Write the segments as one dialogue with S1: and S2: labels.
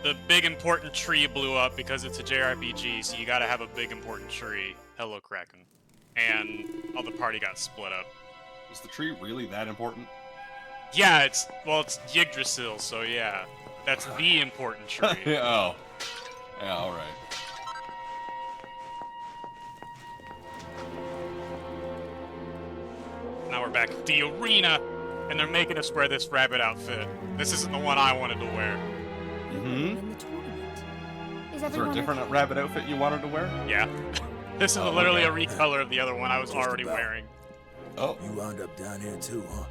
S1: The big important tree blew up because it's a JRPG, so you gotta have a big important tree. Hello, Kraken. And all the party got split up.
S2: Was the tree really that important?
S1: Yeah, it's Yggdrasil, so yeah. That's the important tree.
S2: Oh. Yeah, alright.
S1: Now we're back at the arena, and they're making us wear this rabbit outfit. This isn't the one I wanted to wear.
S2: Mm-hmm.
S3: Is
S2: there a different rabbit outfit you wanted to wear?
S1: Yeah. This is literally a recolor of the other one I was already wearing.
S2: Oh.
S4: You wound up down here too, huh?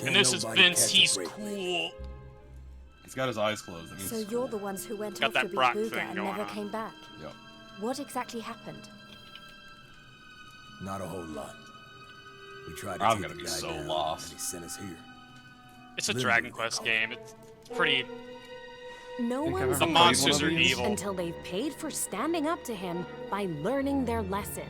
S1: And this is Vince, he's cool.
S2: He's got his eyes closed. And
S3: So you're the ones who went
S1: got
S3: off
S1: that
S3: to beat
S1: Brock
S3: Booga
S1: thing
S3: and
S1: going
S3: never
S1: on.
S3: came back?
S2: Yep.
S3: What exactly happened?
S4: Not a whole lot. We tried to
S2: I'm
S4: take
S2: gonna
S4: the
S2: be
S4: guy
S2: so
S4: down,
S2: lost.
S4: and he sent us here.
S1: It's a Dragon Quest game. It's pretty...
S3: No
S2: Think I've
S3: one's
S2: ever
S1: The
S2: played
S1: monsters
S2: one
S1: are
S2: of these?
S1: evil.
S3: until they've paid for standing up to him by learning their lesson.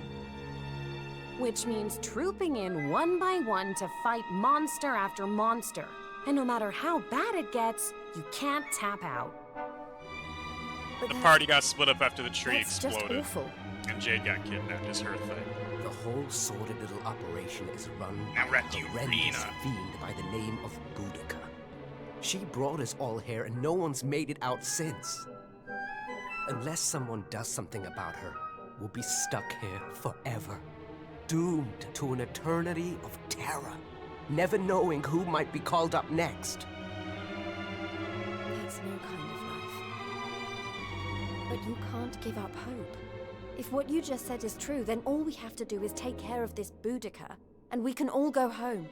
S3: Which means trooping in one by one to fight monster after monster. And no matter how bad it gets, you can't tap out. But
S1: The
S3: that's-
S1: party got split up after the tree
S3: that's just
S1: exploded.
S3: awful.
S1: And Jade got kidnapped, is her thing.
S5: The whole sordid little operation is run
S1: Now
S5: by
S1: we're
S5: a
S1: at the
S5: horrendous
S1: arena.
S5: fiend by the name of Boudica. She brought us all here and no one's made it out since. Unless someone does something about her, we'll be stuck here forever. Doomed to an eternity of terror, never knowing who might be called up next.
S3: That's no kind of life. But you can't give up hope. If what you just said is true, then all we have to do is take care of this Boudica, and we can all go home.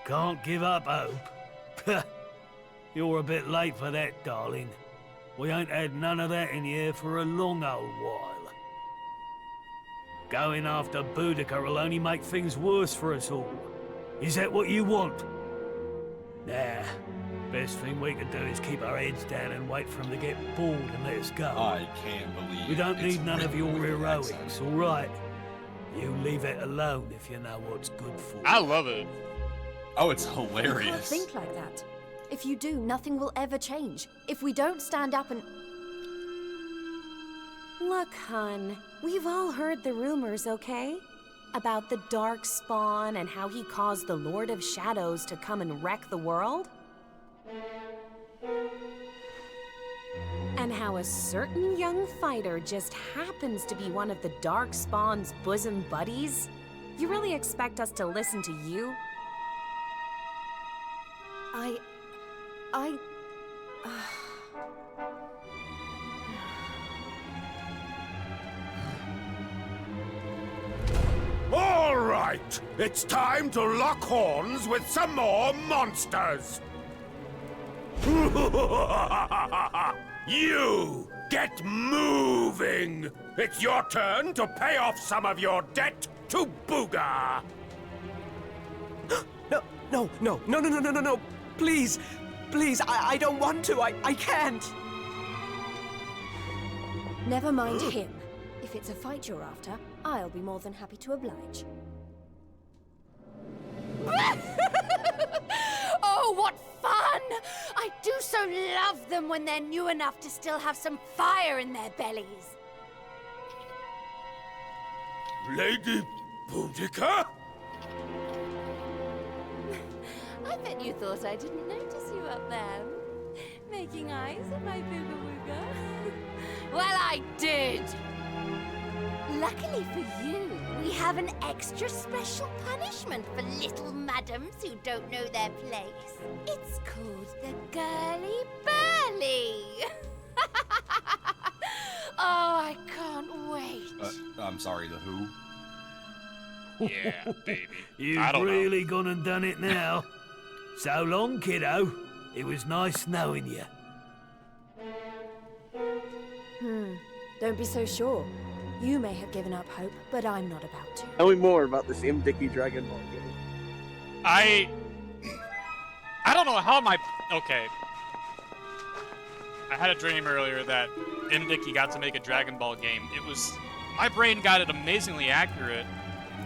S6: Can't give up hope. You're a bit late for that, darling. We ain't had none of that in here for a long old while. Going after Boudica will only make things worse for us all. Is that what you want? Nah. Best thing we can do is keep our heads down and wait for him to get bored and let us go.
S2: I can't believe
S6: We don't
S2: it's
S6: need none of
S2: written
S6: your
S2: with an
S6: heroics,
S2: accent.
S6: all right? You leave it alone if you know what's good for you.
S1: I love it.
S2: Oh, it's
S3: You can't
S2: hilarious.
S3: think like that. If you do, nothing will ever change. If we don't stand up and... Look, hun, we've all heard the rumors, okay? About the Dark Spawn and how he caused the Lord of Shadows to come and wreck the world? And how a certain young fighter just happens to be one of the Dark Spawn's bosom buddies? You really expect us to listen to you?
S7: All right, it's time to lock horns with some more monsters. You get moving. It's your turn to pay off some of your debt to Booga.
S5: No. Please, I don't want to. I can't.
S3: Never mind him. If it's a fight you're after, I'll be more than happy to oblige.
S8: Oh, what fun! I do so love them when they're new enough to still have some fire in their bellies.
S7: Lady Boudica?
S8: I bet you thought I didn't notice you up there, making eyes at my booga wooga. Well, I did. Luckily for you, we have an extra special punishment for little madams who don't know their place. It's called the Girly Burly. Oh, I can't wait.
S2: I'm sorry, the who?
S1: Yeah, baby.
S6: You've
S1: I don't know.
S6: really gone and done it now. So long, kiddo. It was nice knowing you.
S3: Don't be so sure. You may have given up hope, but I'm not about to.
S9: Tell me more about this Dicky Dragon Ball game.
S1: I don't know how my... Okay. I had a dream earlier that Dicky got to make a Dragon Ball game. It was... My brain got it amazingly accurate.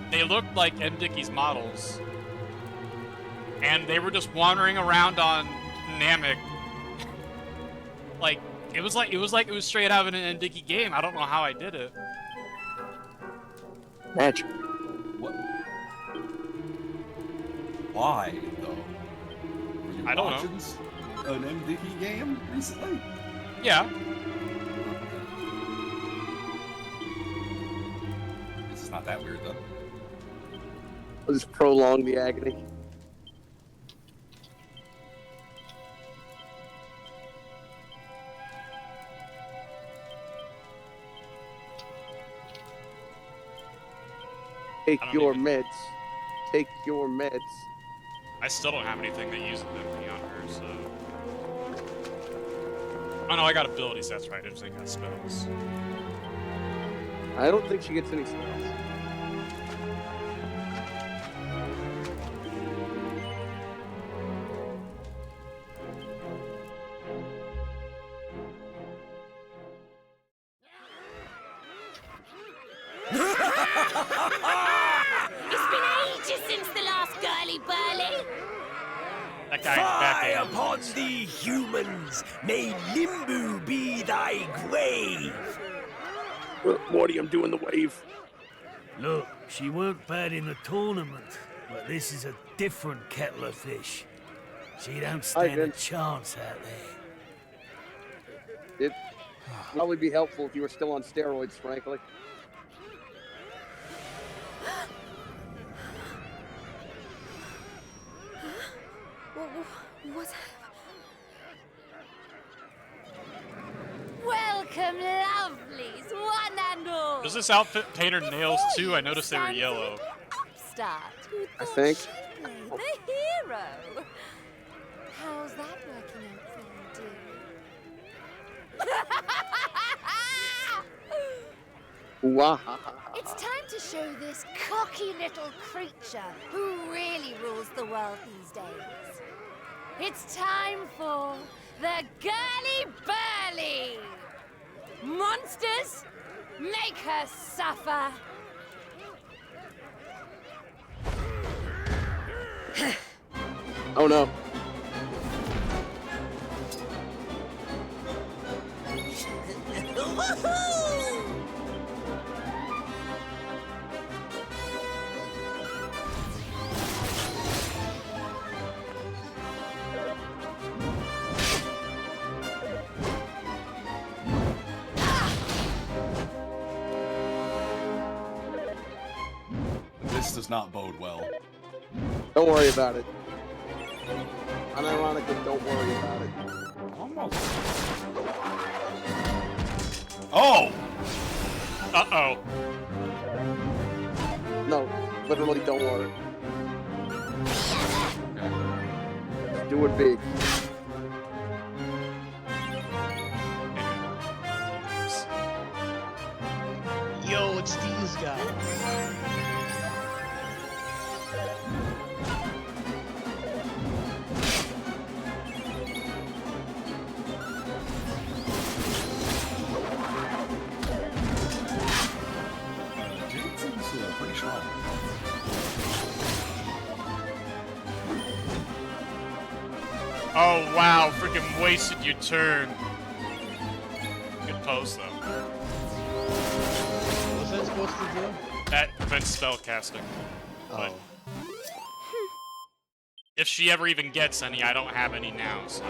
S1: They looked like Dicky's models. And they were just wandering around on Namek. Like it was straight out of an Ndiki game. I don't know how I did it.
S9: Magic.
S2: What? Why, though? Were you
S1: I don't know.
S2: watching an MDK game recently?
S1: Yeah.
S2: This is not that weird, though.
S9: I'll just prolong the agony. Take
S1: I don't
S9: your
S1: even-
S9: meds. Take your meds.
S1: I still don't have anything that uses Empty on her, so. Oh no, I got abilities. That's right. I just ain't got spells.
S9: I don't think she gets any spells.
S8: It's been ages since the last girly burly.
S1: That guy back
S6: Fie
S1: in.
S6: upon thee, humans! May Limbu be thy grave!
S9: Morty, I'm doing the wave.
S6: Look, she weren't bad in the tournament, but this is a different kettle of fish. She don't stand a
S9: Vince.
S6: chance out there.
S9: It'd probably be helpful if you were still on steroids, frankly.
S8: What? Welcome, lovelies, one and all.
S1: Does this outfit paint her nails too? I noticed they were
S8: Stands a
S1: yellow.
S8: little upstart who
S9: I
S8: thought
S9: think.
S8: she'd play the hero. How's that working out for you, dear?
S9: Wahaha.
S8: It's time to show this cocky little creature who really rules the world these days. It's time for the girly burly. Monsters, make her suffer.
S9: Oh no.
S2: This does not bode well.
S9: Don't worry about it. Unironically, don't worry about it.
S2: Almost. Oh!
S1: Uh-oh.
S9: No, literally don't worry. Do it big.
S10: Yo, it's these guys.
S2: Jade seems pretty strong.
S1: Oh wow, freaking wasted your turn. Good pose though.
S10: What's that supposed to do?
S1: That prevents spell casting. But
S10: Oh.
S1: if she ever even gets any, I don't have any now, so.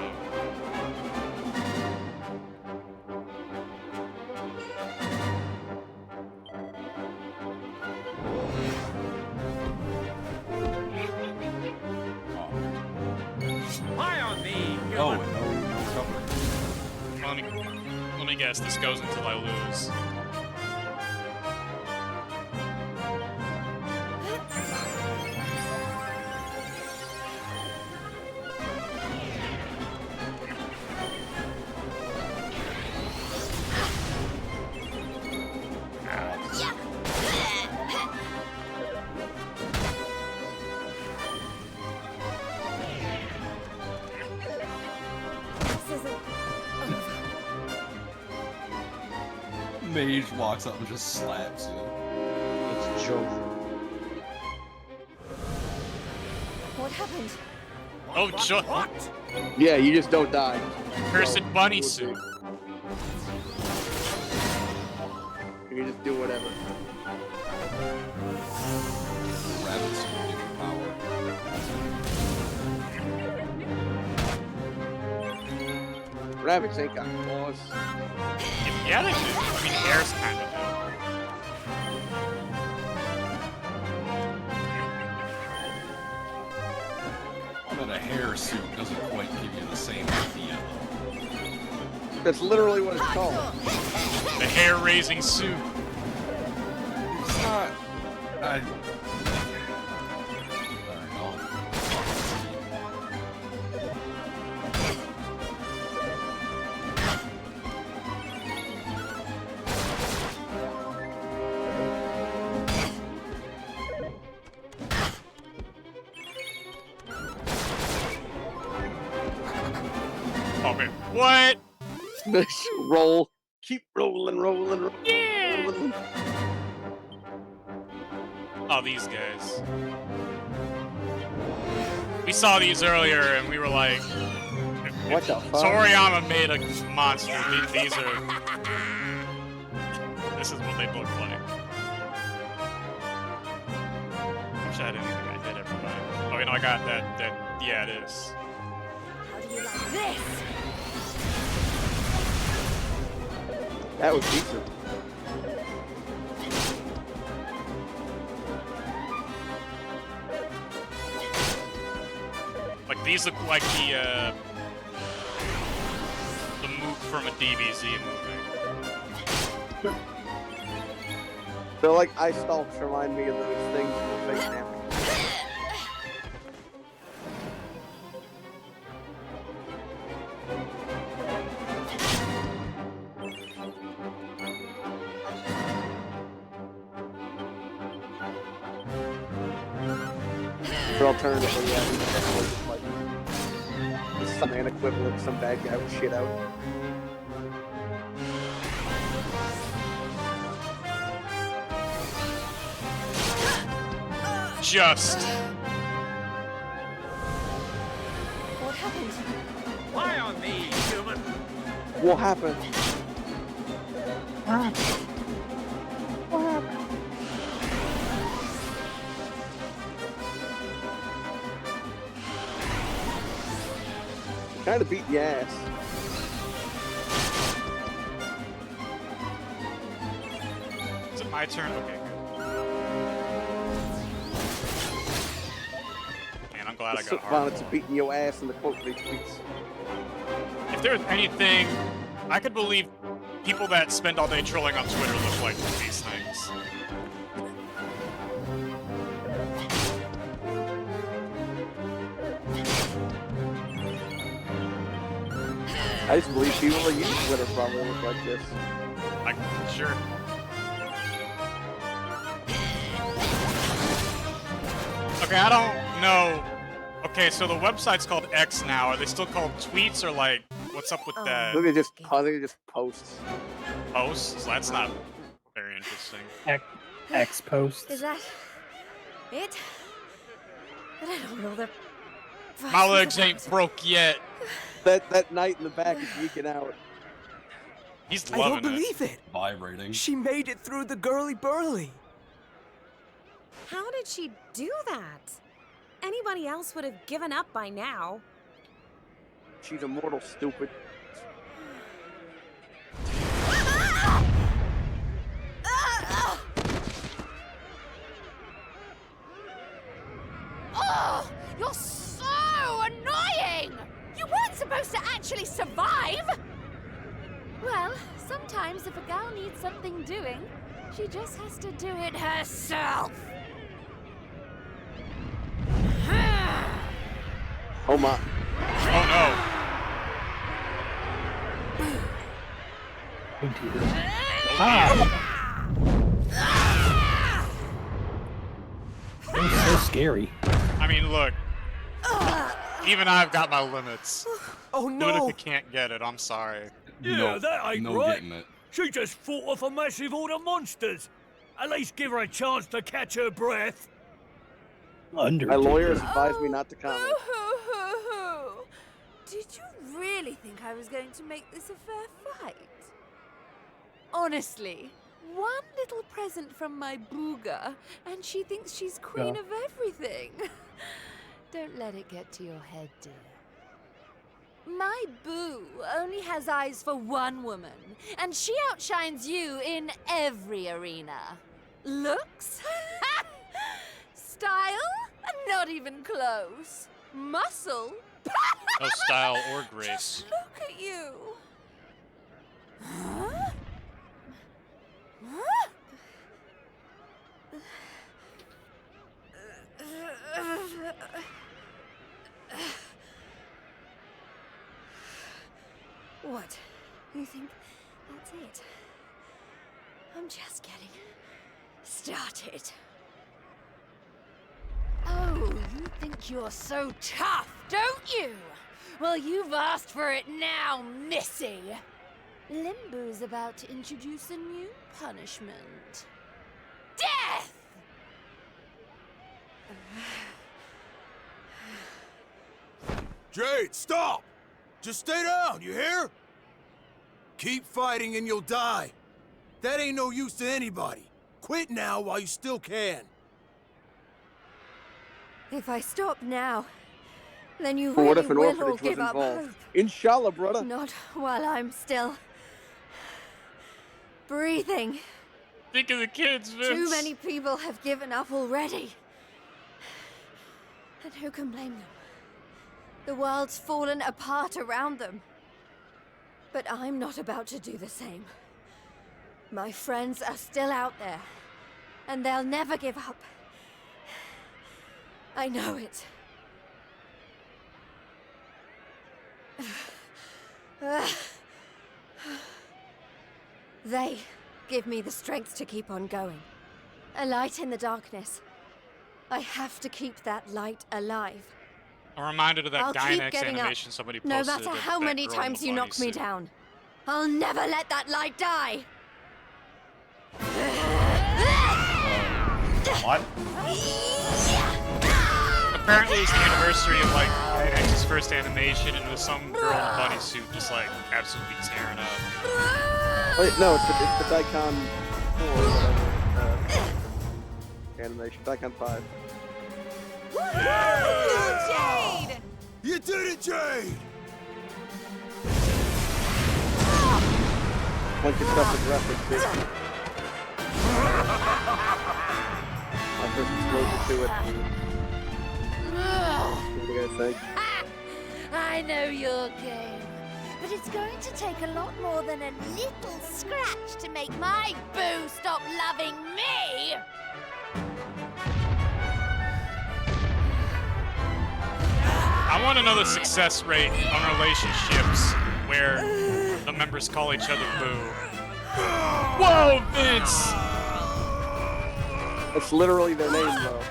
S2: Oh, no cover.
S1: Let me guess, this goes until I lose.
S8: This isn't
S2: Mage walks up and just slaps you.
S10: It's Joe.
S8: What happened?
S1: Oh,
S9: Yeah, you just don't die.
S1: cursed bunny suit.
S9: You can just do whatever.
S2: Rabbits will give you power.
S9: Rabbits ain't got claws.
S1: Yeah, they do. I mean, hair's kind of.
S2: But a hair suit doesn't quite give you the same idea.
S9: That's literally what it's called.
S1: The hair-raising suit.
S2: It's not.
S1: Oh man, what?
S9: Roll. Keep rolling.
S1: Yeah.
S9: Rolling.
S1: Oh, these guys. We saw these earlier, and we were like,
S9: What the fuck?
S1: Toriyama made a monster. These are. This is what they look like. Wish I didn't think I did everybody. Oh, you know, I got that. Yeah, it is.
S8: How do you like this?
S9: That was decent.
S1: Like these look like the move from a DBZ movie.
S9: They're like ice stalks remind me of those things from Face Jam. Or alternatively, yeah, these are like some man equivalent, some bad guy with shit out.
S1: Just.
S8: What happened?
S7: Why on me, human?
S9: What happened? Kind of beat the ass.
S1: Is it my turn? Okay, good. Man, I'm glad I got hard.
S9: Bonnets are beating your ass in the quote they tweets.
S1: If there's anything, I could believe people that spend all day trolling on Twitter look like these things.
S9: I just believe people that use Twitter probably look like this.
S1: Like, sure. Okay, I don't know. Okay, so the website's called X now. Are they still called tweets or like, what's up with
S9: I
S1: that?
S9: think they just posts.
S1: Posts? That's not very interesting.
S11: X posts.
S8: Is that it? But I don't know the.
S1: My legs ain't broke yet.
S9: That knight in the back is geeking out.
S1: He's
S5: I
S1: loving
S5: don't believe it.
S2: Vibrating.
S5: She made it through the girly burly.
S3: How did she do that? Anybody else would have given up by now.
S9: She's immortal, stupid.
S8: Oh, you're so annoying! You weren't supposed to actually survive! Well, sometimes if a gal needs something doing, she just has to do it herself.
S9: Oh my.
S1: Oh no.
S11: Oh dear. Ah! That was so scary.
S1: I mean, look. Even I've got my limits.
S5: Oh
S1: Do it
S5: no!
S1: if you can't get it. I'm sorry.
S6: Yeah,
S2: No,
S6: that ain't
S2: no
S6: right.
S2: getting it.
S6: She just fought off a massive horde of monsters. At least give her a chance to catch her breath.
S11: Under.
S9: My lawyers advised me not to comment.
S8: Did you really think I was going to make this a fair fight? Honestly, one little present from my booga, and she thinks she's queen of everything. Don't let it get to your head, dear. My boo only has eyes for one woman, and she outshines you in every arena. Looks? Style? Not even close. Muscle?
S1: No style or grace.
S8: Just look at you. Huh? Huh? What? You think that's it? I'm just getting started. Oh, you think you're so tough, don't you? Well, you've asked for it now, Missy. Limbo's about to introduce a new punishment. Death!
S4: Jade, stop! Just stay down, you hear? Keep fighting and you'll die. That ain't no use to anybody. Quit now while you still can.
S8: If I stop now, then you
S9: But
S8: really
S9: what if an
S8: will all
S9: orphanage was
S8: give up
S9: involved?
S8: hope.
S9: Inshallah, brother.
S8: Not while I'm still breathing.
S1: Think of the kids, Vince.
S8: Too many people have given up already. And who can blame them? The world's fallen apart around them. But I'm not about to do the same. My friends are still out there, and they'll never give up. I know it. They give me the strength to keep on going. A light in the darkness. I have to keep that light alive.
S1: I'm reminded of that
S8: I'll keep
S1: Gynex
S8: getting
S1: animation
S8: up,
S1: somebody
S8: no
S1: posted.
S8: matter
S1: of
S8: how
S1: that
S8: many
S1: girl in
S8: times
S1: the
S8: you
S1: bunny
S8: knock me
S1: suit.
S8: down. I'll never let that light die.
S2: What?
S1: Apparently it's the anniversary of like Gynex's first animation, and it was some girl in a bunny suit just like absolutely tearing up.
S9: Wait, no, it's the Daikon 4 or whatever. Animation. Daikon 5.
S8: Jade!
S4: You did it, Jade!
S9: One can stuff with reference to. My first exposure to it. What do you guys think?
S8: I know your game, but it's going to take a lot more than a little scratch to make my boo stop loving me!
S1: I want another success rate on relationships where the members call each other boo. Whoa, Vince!
S9: That's literally their name, though.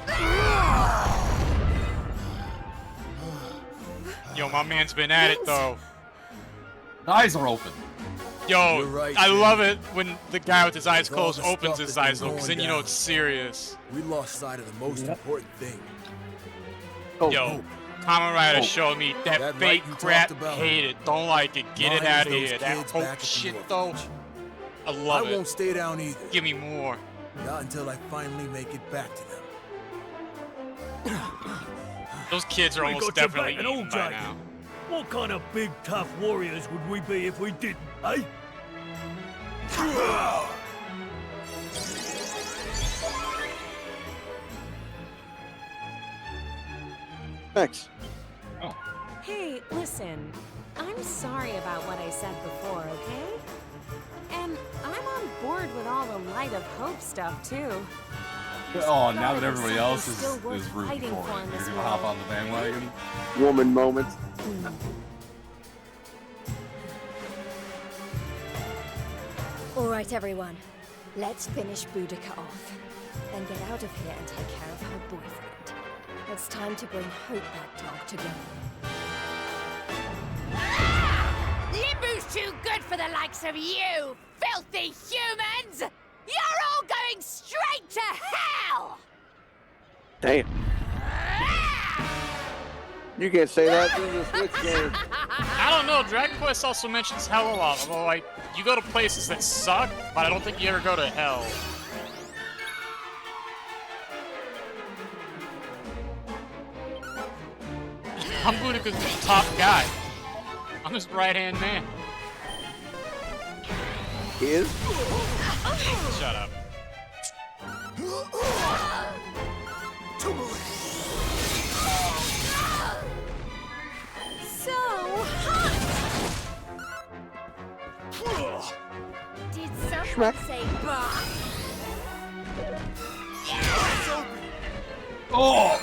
S1: Yo, my man's been at it though.
S2: The eyes are open.
S1: Yo,
S4: You're right,
S1: I
S4: dude.
S1: love it when the guy with his eyes
S4: With all
S1: closed
S4: the
S1: opens
S4: stuff
S1: his
S4: that's
S1: eyes
S4: been
S1: though, because then
S4: going
S1: you know
S4: down.
S1: it's serious.
S4: We lost sight of the most important thing.
S9: Oh,
S1: Yo, Kamen Rider
S2: Oh.
S1: showed me that,
S4: That
S1: fake
S4: light you
S1: crap.
S4: talked about.
S1: Hate it. Don't like it. Get it
S4: Mine
S1: out
S4: is
S1: of
S4: those
S1: here. That
S4: kids
S1: hope
S4: back at the
S1: shit though.
S4: orphanage.
S1: I love
S4: I
S1: it.
S4: won't stay down either.
S1: Give me more.
S4: Not until I finally make it back to them.
S1: Those kids are
S6: We
S1: almost
S6: got your
S1: definitely
S6: back and all,
S1: eaten by
S6: Jake.
S1: now.
S6: What kind of big, tough warriors would we be if we didn't, eh?
S9: Thanks.
S3: Hey, listen. I'm sorry about what I said before, okay? And I'm on board with all the light of hope stuff, too.
S2: Oh, now
S3: God,
S2: that everybody
S3: there's
S2: else
S3: something
S2: is
S3: still worth
S2: rooting
S3: fighting
S2: for
S3: for
S2: it,
S3: in
S2: you're
S3: this
S2: gonna hop
S3: world.
S2: on the bandwagon.
S9: Woman moment.
S8: All right, everyone. Let's finish Boudica off. Then get out of here and take care of her boyfriend. It's time to bring Hope that dog together. Limbu's too good for the likes of you, filthy humans! You're all going straight to hell!
S9: Damn. You can't say that. This is a Switch game.
S1: know, Dragon Quest also mentions hell a lot, although, like, you go to places that suck, but I don't think you ever go to hell. I'm Boudica's the top guy. I'm his right-hand man.
S9: Is?
S1: Shut up.
S8: So hot! Did someone say bah?
S2: Oh!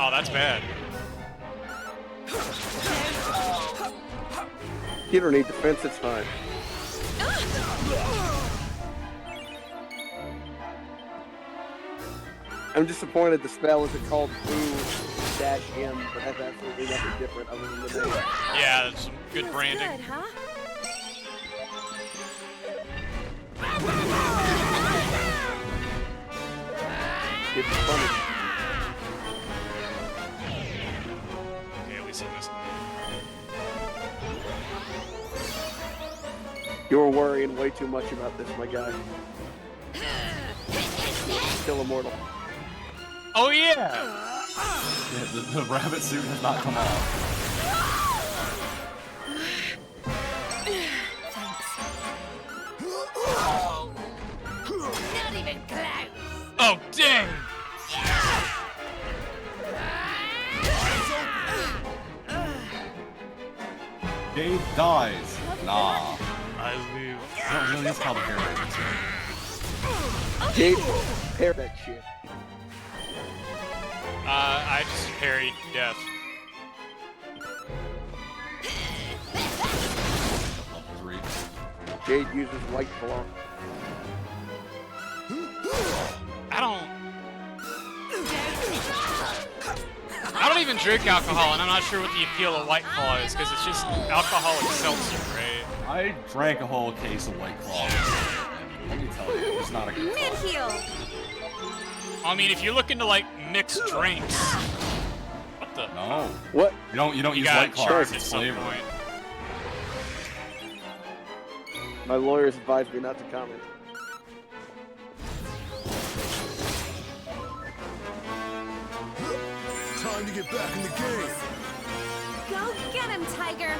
S1: Oh, that's bad.
S9: You don't need defense, it's fine. I'm disappointed the spell isn't called Boo-M, but that's absolutely nothing different other than the name.
S1: Yeah, that's some good
S8: Feels
S1: branding.
S8: good, huh?
S9: It's funny.
S1: Okay, at least I missed.
S9: You're worrying way too much about this, my guy. Still immortal.
S1: Oh, yeah!
S2: Yeah, the rabbit suit has not come off.
S8: Not even close.
S1: Oh, dang!
S2: Dave dies. Nah.
S1: I live.
S2: No, really, that's called a hair raising suit.
S9: Jade, pair that shit.
S1: I just parried death.
S2: Level 3.
S9: Jade uses white claw.
S1: I don't even drink alcohol, and I'm not sure what the appeal of White Claw is, because it's just alcoholic seltzer, right?
S2: I drank a whole case of White Claw. And let me tell you, it's not a good claw.
S8: Mid-heel.
S1: I mean, if you're looking to, like, mix drinks... What the?
S2: No.
S9: What?
S2: You don't use
S1: got
S2: White Claw.
S1: charged at
S2: It's
S1: some
S2: flavor.
S1: point.
S9: My lawyers advised me not to comment.
S4: Time to get back in the game.
S8: Go get him, Tiger.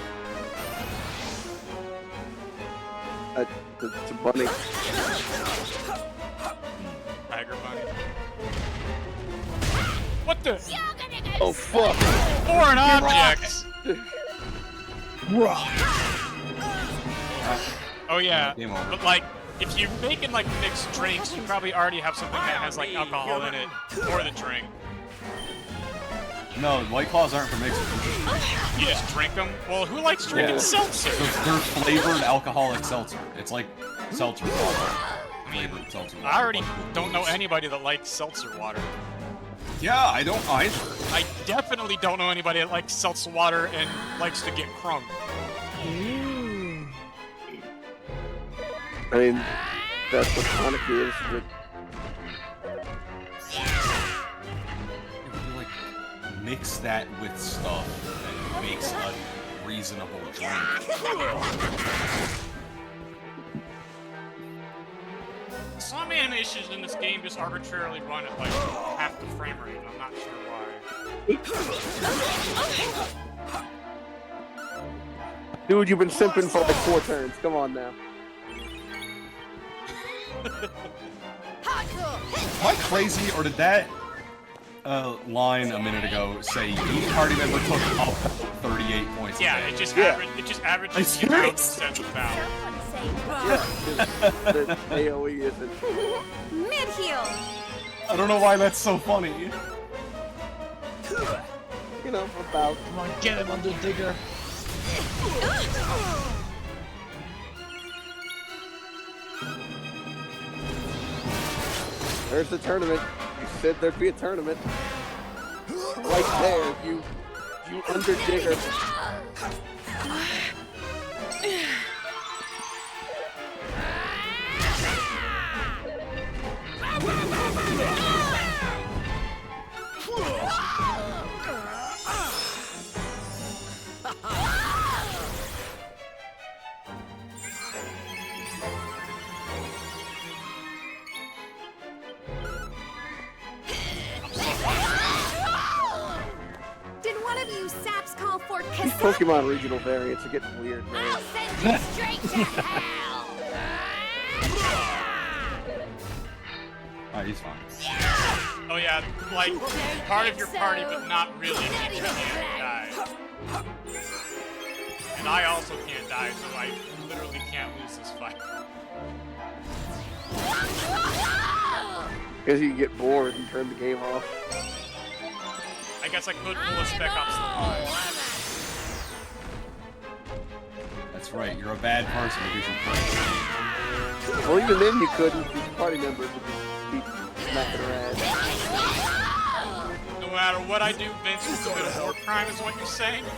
S9: It's a bunny.
S1: Tiger Bunny. What the?
S8: You're gonna go
S9: Oh, fuck.
S1: Foreign objects! Oh, yeah.
S2: Game over.
S1: But, like, if you're making, like, mixed drinks, you probably already have something that has, like, alcohol in it for the drink.
S2: No, White Claws aren't for mixing.
S1: You just drink them? Well, who likes drinking seltzer?
S2: They're flavored alcoholic seltzer. It's like seltzer water. Flavored seltzer water.
S1: I already don't know anybody that likes seltzer water.
S2: Yeah, I don't either.
S1: I definitely don't know anybody that likes seltzer water and likes to get crunk.
S9: I mean, that's what tonic is, but
S2: You like mix that with stuff that makes a reasonable drink.
S1: Some animations in this game just arbitrarily run at like half the frame rate, and I'm not sure why.
S9: dude, you've been simping for like 4 turns. Come on now.
S2: Am I crazy, or did that line a minute ago say each party member took up 38 points?
S1: Yeah,
S2: a
S1: it
S2: day?
S1: just
S9: Yeah.
S1: averages the amount instead of bound.
S8: Someone say bah.
S9: Yeah, 'cause the AoE isn't.
S8: Mid-heel.
S2: I don't know why that's so funny.
S9: You know, about.
S10: Come on, get him, Underdigger.
S9: There's the tournament. You said there'd be a tournament. Right there, you underdigger. Pokemon regional variants are getting weird, man.
S8: I'll send you straight to hell!
S2: Oh, he's fine.
S1: Oh yeah, like, part of your party, but not really means you can't die. And I also can't die, so I literally can't lose this fight.
S9: Because you get bored and turn the game off.
S1: I guess I could pull a Spec Ops the
S2: That's right, you're a bad person because you're playing.
S9: Well, even then you couldn't, because the party members would just be smacking her ass.
S1: No matter what I do, Vince will commit a war crime, is what you're saying? You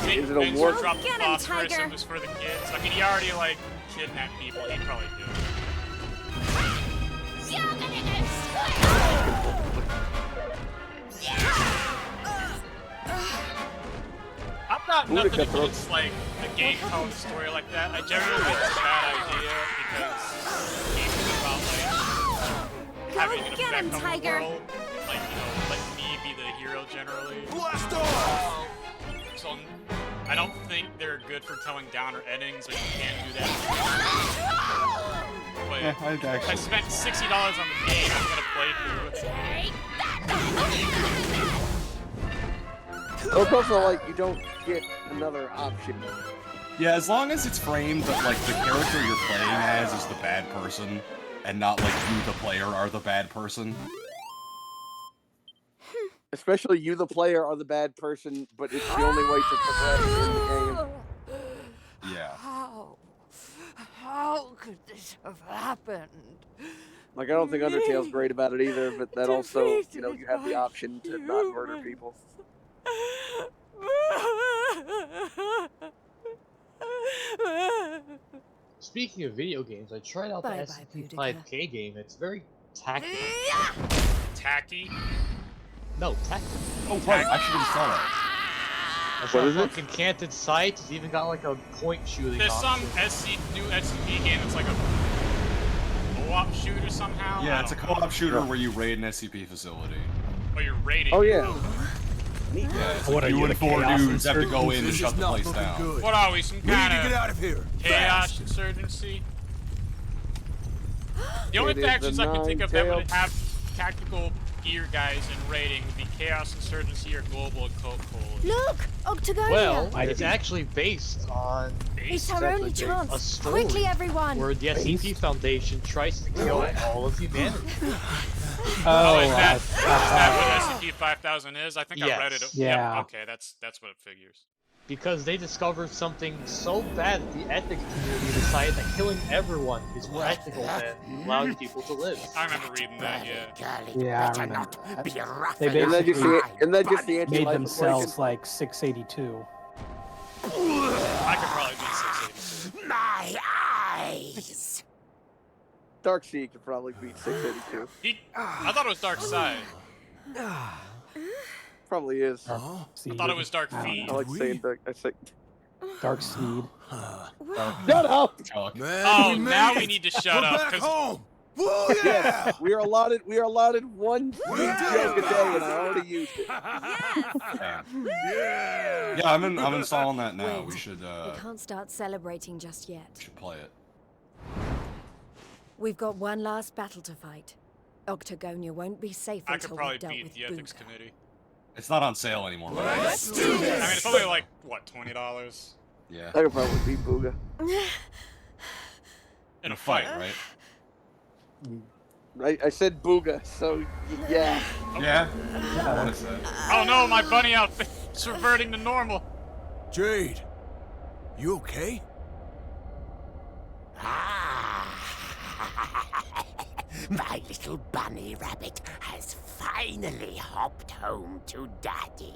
S1: think
S9: Is it a
S1: Vince
S9: war-
S1: would drop the
S3: Get him,
S1: phosphorus
S3: Tiger.
S1: and was for the kids? I mean, he already, like, kidnapped people. He'd probably do it.
S8: You're gonna go
S1: I'm not nothing
S9: Boudica throws-
S1: against, like, a game telling a story like that. I generally think it's a bad idea because games are about, like, having an
S3: get
S1: effect
S3: him,
S1: on
S3: Tiger.
S1: the world. Like, you know, let me be the hero generally.
S4: Blast off!
S1: So, I don't think they're good for telling downer endings, or you can't do that. But
S2: Yeah, I'd
S1: if I
S2: actually.
S1: spent $60 on the game, I'm gonna play through it.
S9: Well, it's also like you don't get another option.
S2: Yeah, as long as it's framed that, like, the character you're playing as is the bad person, and not, like, you, the player, are the bad person.
S9: Especially you, the player, are the bad person, but it's the only way to progress in the game.
S2: Yeah.
S8: How could this have happened?
S9: Like, I don't think Undertale's great about it either, but that also, you know, you have the option to not murder people.
S10: Speaking of video games, I tried out the
S8: Bye-bye,
S10: SCP-5K game. It's very tacky.
S1: Tacky.
S10: No, tacky.
S2: Oh, right, I should have saw that.
S10: It's
S9: What
S10: got
S9: is it?
S10: fucking canted sights. It's even got like a point shooting
S1: There's some
S10: option.
S1: new SCP game that's like a co-op shooter somehow.
S2: Yeah,
S1: I
S2: it's a
S1: don't know.
S2: co-op shooter where you raid an SCP facility.
S1: Oh, you're raiding.
S9: Oh, yeah.
S2: Yeah, it's
S11: What
S2: like
S11: are
S2: you
S11: you,
S2: and
S11: the
S2: 4
S11: Chaos
S2: dudes have to go
S11: Insurgents?
S2: in and
S4: This
S2: shut
S4: is
S2: the
S4: not
S2: place
S4: looking
S2: down.
S4: good.
S1: What are we, some
S4: We need to get
S1: kind
S4: out of here.
S1: chaos
S4: Fast.
S1: insurgency? The only
S9: It is
S1: factions
S9: the
S1: I can think of that would
S9: nine-tailed-
S1: have tactical gear guys in raiding would be Chaos Insurgency or Global Occult Coalition.
S8: Look, Octagonia!
S10: Well,
S11: Might
S10: it's
S11: be.
S10: actually based on
S8: it's our
S9: Exactly,
S8: only
S9: Jake.
S10: a
S8: chance.
S10: story
S8: Quickly, everyone!
S10: where the SCP Foundation tries to kill all of humanity.
S1: Oh, is
S11: wow.
S1: that what SCP-5000 is? I think I read it.
S10: Yes.
S11: Yeah.
S1: Okay, that's what it figures.
S10: Because they discovered something so bad that the ethics community decided that killing everyone is more ethical than allowing people to live.
S1: I remember reading that, yeah.
S11: Yeah, I remember that. They
S9: Isn't that just
S11: basically
S9: the, isn't that just the
S11: made
S9: anti-life
S11: themselves
S9: equation?
S11: like 682.
S1: I could probably beat 682.
S8: My eyes!
S9: Darkseid could probably beat 682.
S1: I thought it was Dark Side.
S9: Probably is.
S1: I thought it was Dark Feed.
S9: I like saying Dark. I say.
S11: Dark Seed.
S9: Shut up!
S2: Chuck.
S4: Man,
S1: Oh,
S4: we
S1: now
S4: made
S1: we
S4: it.
S1: need to shut
S4: We're
S1: up,
S4: back
S1: 'cause-
S4: home. Woo yeah!
S9: Yes, we are allotted one big joke a day, and I already used it.
S2: Yeah, I'm installing that now. We should
S3: We can't start celebrating just yet.
S2: play it.
S3: We've got one last battle to fight. Octagonia won't be safe
S1: I could
S3: until
S1: probably
S3: we've dealt
S1: beat
S3: with
S1: the ethics
S3: Booga.
S1: committee.
S2: It's not on sale anymore. Right?
S1: I mean, it's only like, what, $20?
S2: Yeah.
S9: I could probably beat Booga.
S1: In a fight,
S2: right?
S9: I said Booga, so yeah.
S2: Yeah. What is that?
S1: Oh no, my bunny outfit is reverting to normal.
S4: Jade, you okay?
S12: My little bunny rabbit has finally hopped home to Daddy.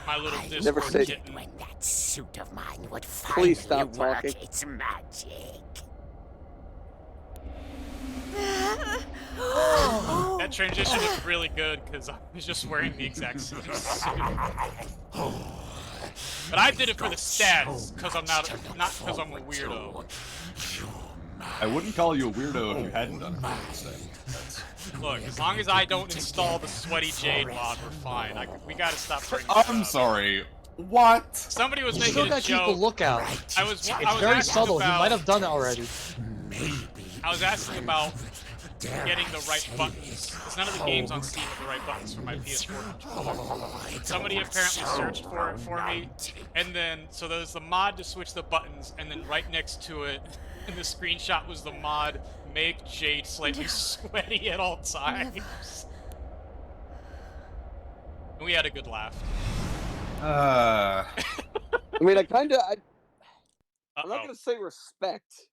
S1: My little
S12: I
S1: Discord
S9: said-
S1: kitten.
S12: when that suit of mine would
S9: Please
S12: finally
S9: stop
S12: work
S9: talking.
S12: its magic.
S1: That transition is really good because I was just wearing the exact same suit. But I did it for the stats because I'm not because I'm a weirdo.
S2: I wouldn't call you a weirdo if you hadn't done it.
S1: Look, as long as I don't install the sweaty jade mod, we're fine. We gotta stop bringing it
S2: I'm
S1: up.
S2: sorry. What?
S1: Somebody was
S10: You
S1: making
S10: still
S1: a
S10: gotta keep a
S1: joke.
S10: lookout.
S1: I was
S10: It's very
S1: asking
S10: subtle.
S1: about,
S10: He might have done it already.
S1: I was asking about getting the right buttons. Because none of the games on Steam have the right buttons for my PS4 controller. Somebody apparently searched for it for me, and then, so there's the mod to switch the buttons, and then right next to it, in the screenshot was the mod, make Jade slightly sweaty at all times. And we had a good laugh.
S9: I mean, I'm not
S1: Uh-oh.
S9: gonna say respect,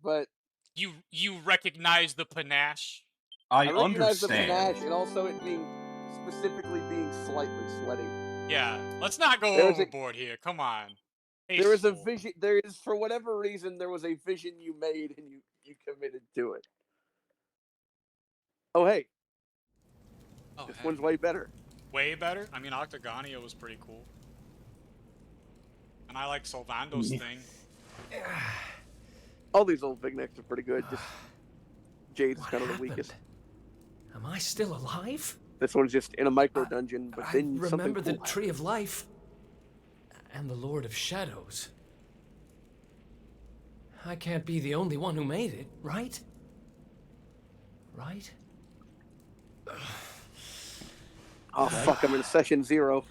S9: but
S1: You recognize the panache?
S9: I recognize the panache and also it specifically being slightly sweaty.
S1: Yeah, let's not go
S9: There was a-
S1: overboard here. Come on.
S9: There is a vision. There is, for whatever reason, there was a vision you made and you committed to it. Oh hey, this one's way better.
S1: Way better? I mean, Octagonia was pretty cool. And I like Solvando's thing.
S9: All these old Vignecs are pretty good. Just Jade's kind of the weakest.
S5: Am I still alive?
S9: This one's just in a micro dungeon, but then
S5: I remember
S9: something
S5: the
S9: cool
S5: Tree of Life and the Lord of Shadows. I can't be the only one who made it, right? Right?
S9: Oh fuck! I'm in session 0.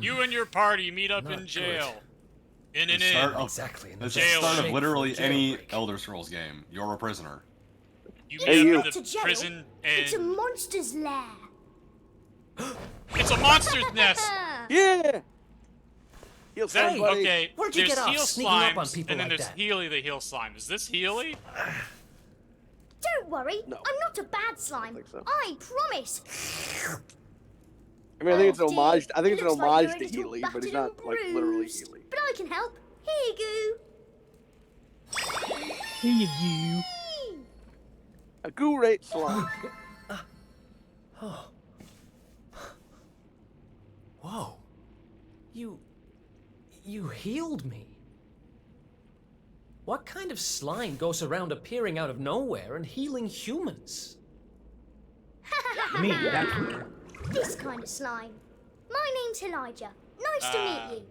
S1: You and your party meet up in jail. In an inn.
S5: Exactly.
S2: It's the start of literally any Elder Scrolls game. You're a prisoner.
S1: You
S13: Hey,
S1: meet up
S13: to
S1: in the
S13: jail?
S1: prison
S13: It's a
S1: and...
S13: monster's lair.
S1: It's a monster's nest!
S9: Yeah! Heal
S1: That,
S9: somebody.
S1: okay,
S5: Where'd you
S1: there's
S5: get off
S1: Heal
S5: sneaking up on
S1: Slimes,
S5: people
S1: and then
S5: like
S1: there's
S5: that?
S1: Healy the Heal Slime. Is this Healy?
S13: Don't worry,
S9: No.
S13: I'm not a bad slime.
S9: think so.
S13: I promise.
S9: I mean, I think it's an
S13: Oh, dear.
S9: homage. I think it's
S13: It
S9: an
S13: looks like
S9: homage
S13: you're a
S9: to
S13: little
S9: Healy, but he's
S13: battered
S9: not like
S13: and
S9: literally
S13: bruised.
S9: Healy.
S13: But I can help. Here you
S11: Here you.
S9: A goo-rate slime.
S5: Oh. Whoa. You healed me. What kind of slime goes around appearing out of nowhere and healing humans?
S11: Me, that's
S13: go. This kind of slime. My name's Elijah. Nice to meet you.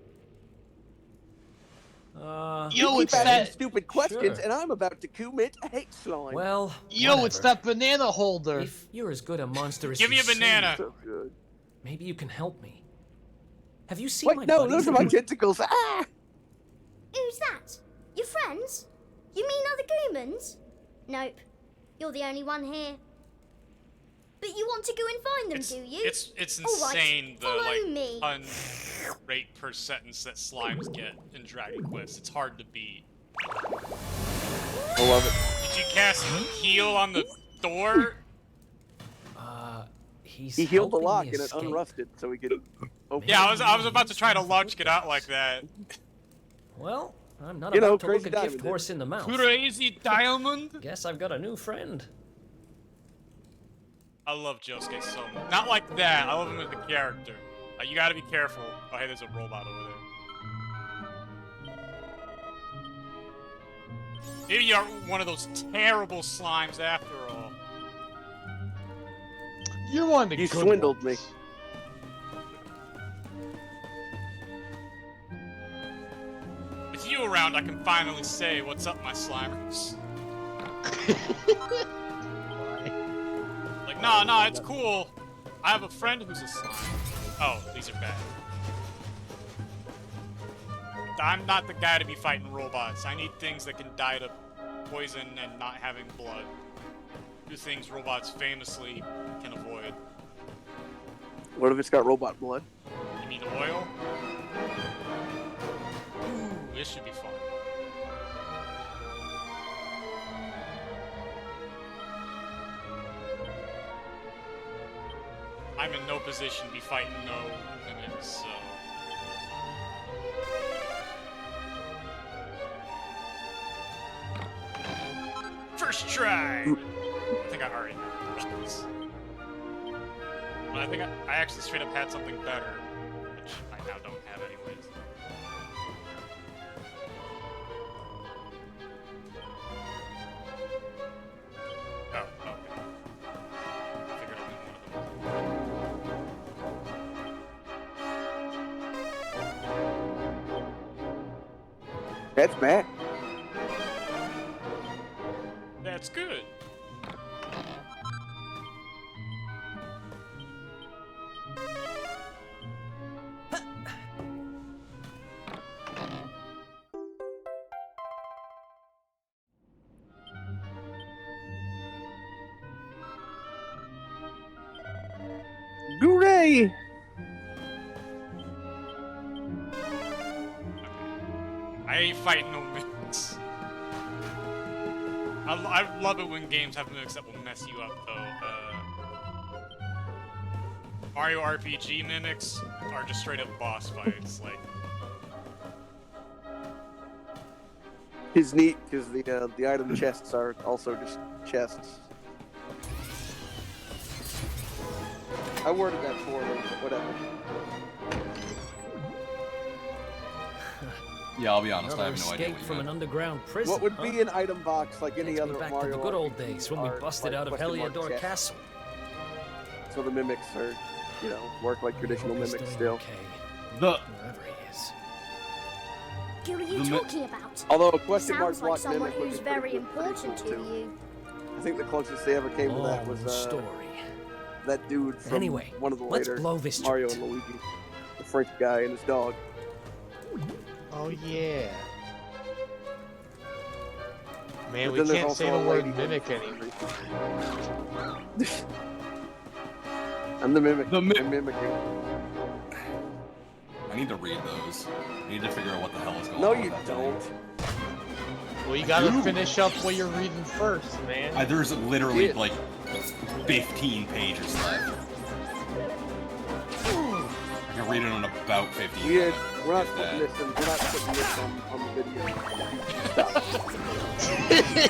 S9: You keep
S10: it's
S9: asking
S10: that-
S9: stupid questions,
S5: Sure.
S9: and I'm about to commit a hate slime.
S5: Well,
S10: Yo, it's
S5: whatever.
S10: that banana holder.
S5: If you're as good a monster as
S1: Give me
S5: you
S1: a banana.
S9: So good.
S5: say, maybe you can help me. Have you seen
S9: Wait,
S5: my
S9: no,
S5: buddies?
S9: those are my tentacles. Ah!
S13: Who's that? Your friends? You mean other humans? Nope. You're the only one here. But you want to go and find them, do you?
S1: It's
S13: All right,
S1: insane the
S13: follow me.
S1: pun rate per sentence that slimes get in Dragon Quest. It's hard to beat.
S9: I love it.
S1: Did you cast heal on the door?
S5: He's
S9: He healed the
S5: helping
S9: lock
S5: me
S9: and it
S5: escape.
S9: unrusted, so he could open
S1: Yeah,
S9: it.
S1: I was about to try to launch it out like that.
S5: Well, I'm not
S9: You know,
S5: about to look
S9: Crazy
S5: a
S9: Diamond
S5: gift
S9: did.
S5: horse in the mouth.
S1: Crazy Diamond.
S5: Guess I've got a new friend.
S1: I love Josuke so much. Not like that. I love him as a character. You gotta be careful. Oh, hey, there's a robot over there. Maybe you are one of those terrible slimes after all.
S10: You're one of the
S9: You
S10: good
S9: swindled me.
S10: ones.
S1: With you around, I can finally say, "What's up, my Slimers?" Like, nah, it's cool. I have a friend who's a slime. Oh, these are bad. I'm not the guy to be fighting robots. I need things that can die to poison and not having blood. Two things robots famously can avoid.
S9: What if it's got robot blood?
S1: You mean oil? Ooh, this should be fun. I'm in no position to be fighting no limits, so... First try! I think I already know this. But I think I actually straight up had something better, which I now don't have anyways.
S9: That's bad.
S1: That's good.
S9: Hooray!
S1: I ain't fighting no mimics. I love it when games have mimics that will mess you up, though. Mario RPG mimics are just straight up boss fights. Like,
S9: It's neat because the item chests are also just chests. I worded that poorly, but whatever.
S2: Yeah, I'll be honest, I
S5: Another
S2: have no idea
S5: escape
S2: what you
S5: from
S2: meant.
S5: an underground prison.
S9: What would
S5: huh?
S9: be an item box like any
S5: Takes me
S9: other
S5: back
S9: Mario
S5: to the good old
S9: RPG
S5: days when we
S9: are,
S5: busted
S9: like,
S5: out of
S9: question mark
S5: Heliodor
S9: chests.
S5: Castle.
S9: So the mimics are, you know, work like traditional
S5: He's
S9: mimics
S5: doing
S9: still.
S5: okay,
S2: The
S5: wherever he is.
S13: Who are you talking about?
S9: Although a question mark
S13: Sounds like
S9: block
S13: someone
S9: mimic would
S13: who's
S9: be pretty
S13: very
S9: cool, pretty
S13: important to
S9: cool, too.
S13: you.
S9: I think the closest they ever came to that was
S5: story.
S9: that dude from
S5: Anyway,
S9: one of the
S5: let's
S9: later
S5: blow this
S9: Mario
S5: joint.
S9: and Luigi, the French guy and his dog.
S10: Oh yeah. Man,
S9: But
S10: we
S9: then there's
S10: can't
S9: also
S10: say
S9: a
S10: the word
S9: lady
S10: mimic
S9: one.
S10: anymore.
S9: I'm the mimic.
S2: The
S9: I'm mimicking.
S2: I need to read those. I need to figure out what the hell is going
S9: No,
S2: on.
S9: you
S2: with that
S9: don't.
S2: thing.
S10: Well, you gotta
S2: do.
S10: finish up what you're reading first, man.
S2: There's literally
S9: Yeah.
S2: like 15 pages left. I can read it in about 15 minutes.
S9: We're not
S2: If
S9: putting
S2: that.
S9: this in. We're not putting this on the video.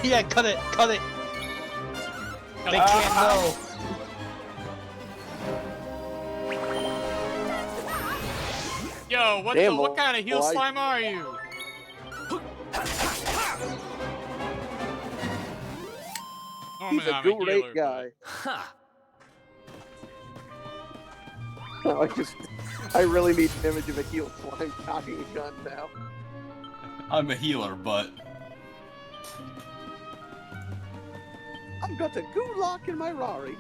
S10: Yeah, cut it, cut it. They can't know.
S1: yo, what
S9: Damn,
S1: what kind of heel
S9: boy.
S1: slime are you?
S9: He's
S1: Normally
S9: a
S1: I'm a
S9: great
S1: healer,
S9: guy.
S5: Ha!
S9: I really need an image of a heel slime cocking a gun now.
S2: I'm a healer, but
S9: I've got a gulak in my Rari.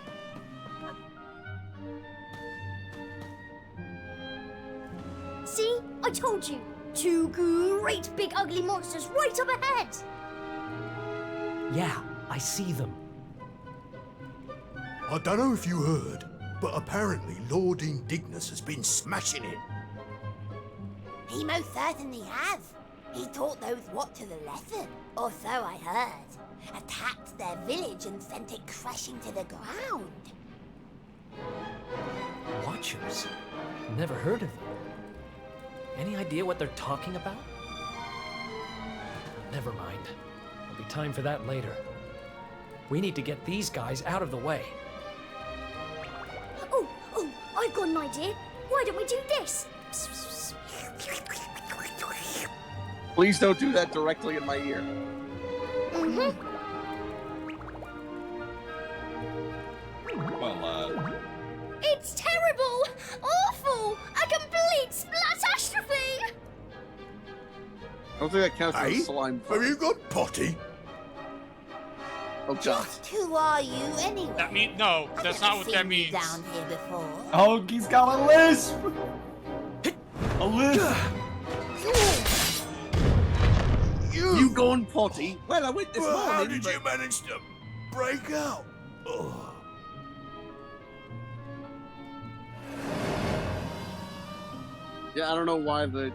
S13: See? I told you. Two great big ugly monsters right up ahead.
S5: Yeah, I see them.
S4: I don't know if you heard, but apparently Lord Indignus has been smashing it.
S8: He most certainly has. He taught those Watchers a lesson, or so I heard. Attacked their village and sent it crashing to the ground.
S5: Watchers? Never heard of them. Any idea what they're talking about? Never mind. There'll be time for that later. We need to get these guys out of the way.
S13: Oh, I've got an idea. Why don't we do this?
S9: Please don't do that directly in my ear.
S2: well,
S13: It's terrible! Awful! A complete splatastrophe!
S9: I don't think that counts as
S4: Hey,
S9: a slime
S4: have
S9: fight.
S4: you got potty?
S9: Oh, God.
S8: Just who are you anyway?
S1: That mean no,
S8: I've
S1: that's
S8: never
S1: not what
S8: seen
S1: that
S8: you
S1: means.
S8: down here before.
S2: oh, he's got a lisp. A lisp.
S9: You going potty? Well, I went this
S4: Well, how
S9: morning,
S4: did
S9: but...
S4: you manage to break out? Oh.
S9: Yeah, I don't know why the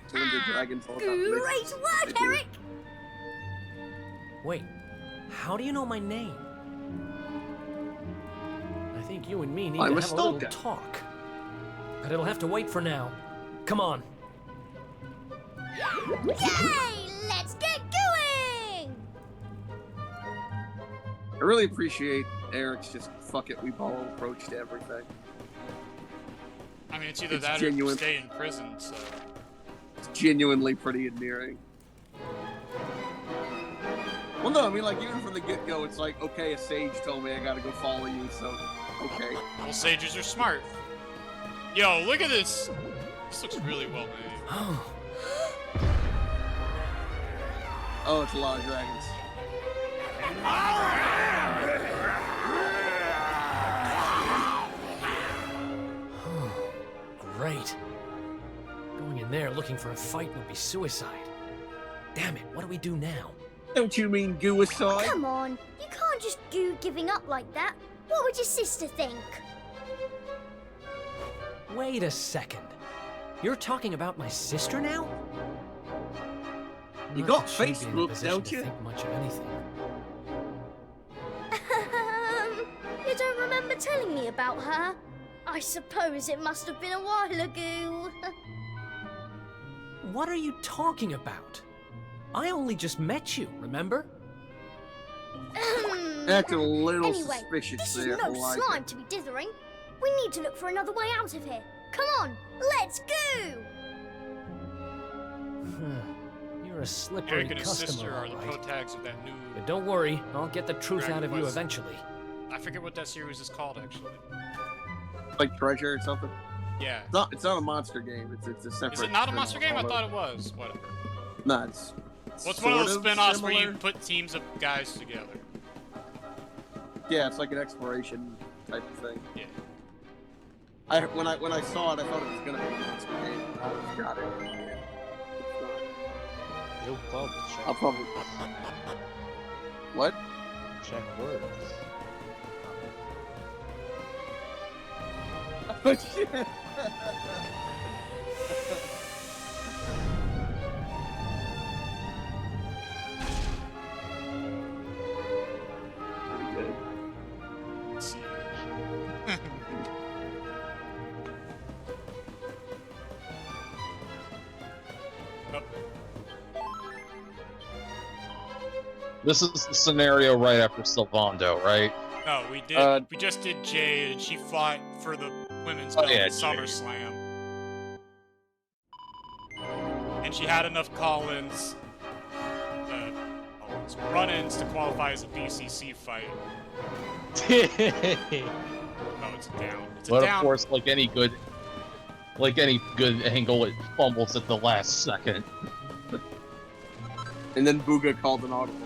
S9: Cylinder Dragon falls out.
S13: Great work, Eric!
S5: Wait, how do you know my name? I think you and me need
S9: I'm
S5: to
S9: a
S5: have a little
S9: stalker.
S5: talk. But it'll have to wait for now. Come on.
S13: Yay! Let's get going!
S9: I really appreciate Eric's just fuck it, we ball approach to everything.
S1: I mean, it's either
S9: It's
S1: that
S9: genuine.
S1: or stay in prison. So
S9: It's genuinely pretty endearing. Well, no, I mean, like, even from the get-go, it's like, okay, a sage told me I gotta go follow you, so, okay.
S1: well, sages are smart. Yo, look at this. This looks really well made.
S5: Oh,
S9: Oh, it's a lot of dragons.
S5: Great. Going in there looking for a fight would be suicide. Damn it, what do we do now?
S9: Don't you mean gooicide?
S13: Come on, you can't just do giving up like that. What would your sister think?
S5: Wait a second. You're talking about my sister now?
S9: You
S5: Not
S9: got
S5: that she'd be in a
S9: Facebook,
S5: position
S9: don't
S5: to
S9: you?
S5: think much of anything.
S13: You don't remember telling me about her? I suppose it must have been a while ago.
S5: What are you talking about? I only just met you, remember?
S9: Acting a little
S13: Anyway,
S9: suspicious
S13: this
S9: there.
S13: is no
S9: like
S13: slime to be dithering. We need to look for another way out of here. Come on, let's go!
S5: You're a slippery
S1: Eric and his
S5: customer,
S1: sister are the
S5: all right.
S1: protags of that new.
S5: But don't worry, I'll get the truth
S1: Dragon
S5: out of you
S1: Quest.
S5: eventually.
S1: I forget what that series is called actually.
S9: Like Treasure or something.
S1: Yeah.
S9: It's not a monster game. It's a separate.
S1: Is it not a monster game? I
S9: although-
S1: thought it was. Whatever.
S9: No, it's
S1: Well, it's one of those
S9: sort
S1: spin-offs where you
S9: similar.
S1: put teams of guys together.
S9: Yeah, it's like an exploration type of thing.
S1: Yeah.
S9: When I saw it, I thought it was gonna be a monster game. I almost got it. Yeah.
S10: You'll probably check.
S9: I'll probably. What?
S10: Check words.
S9: Oh shit! Pretty good.
S1: Let's see. Oh,
S14: This is the scenario right after Sylvando, right?
S1: no, we did. We just did Jade, and she fought for the women's belt
S14: yeah,
S1: at SummerSlam. And she had enough call-ins, run-ins to qualify as a BCC fight. No, it's a down. It's a
S14: But
S1: down.
S14: of course, like any good angle, it fumbles at the last second.
S9: And then Booga called an audible.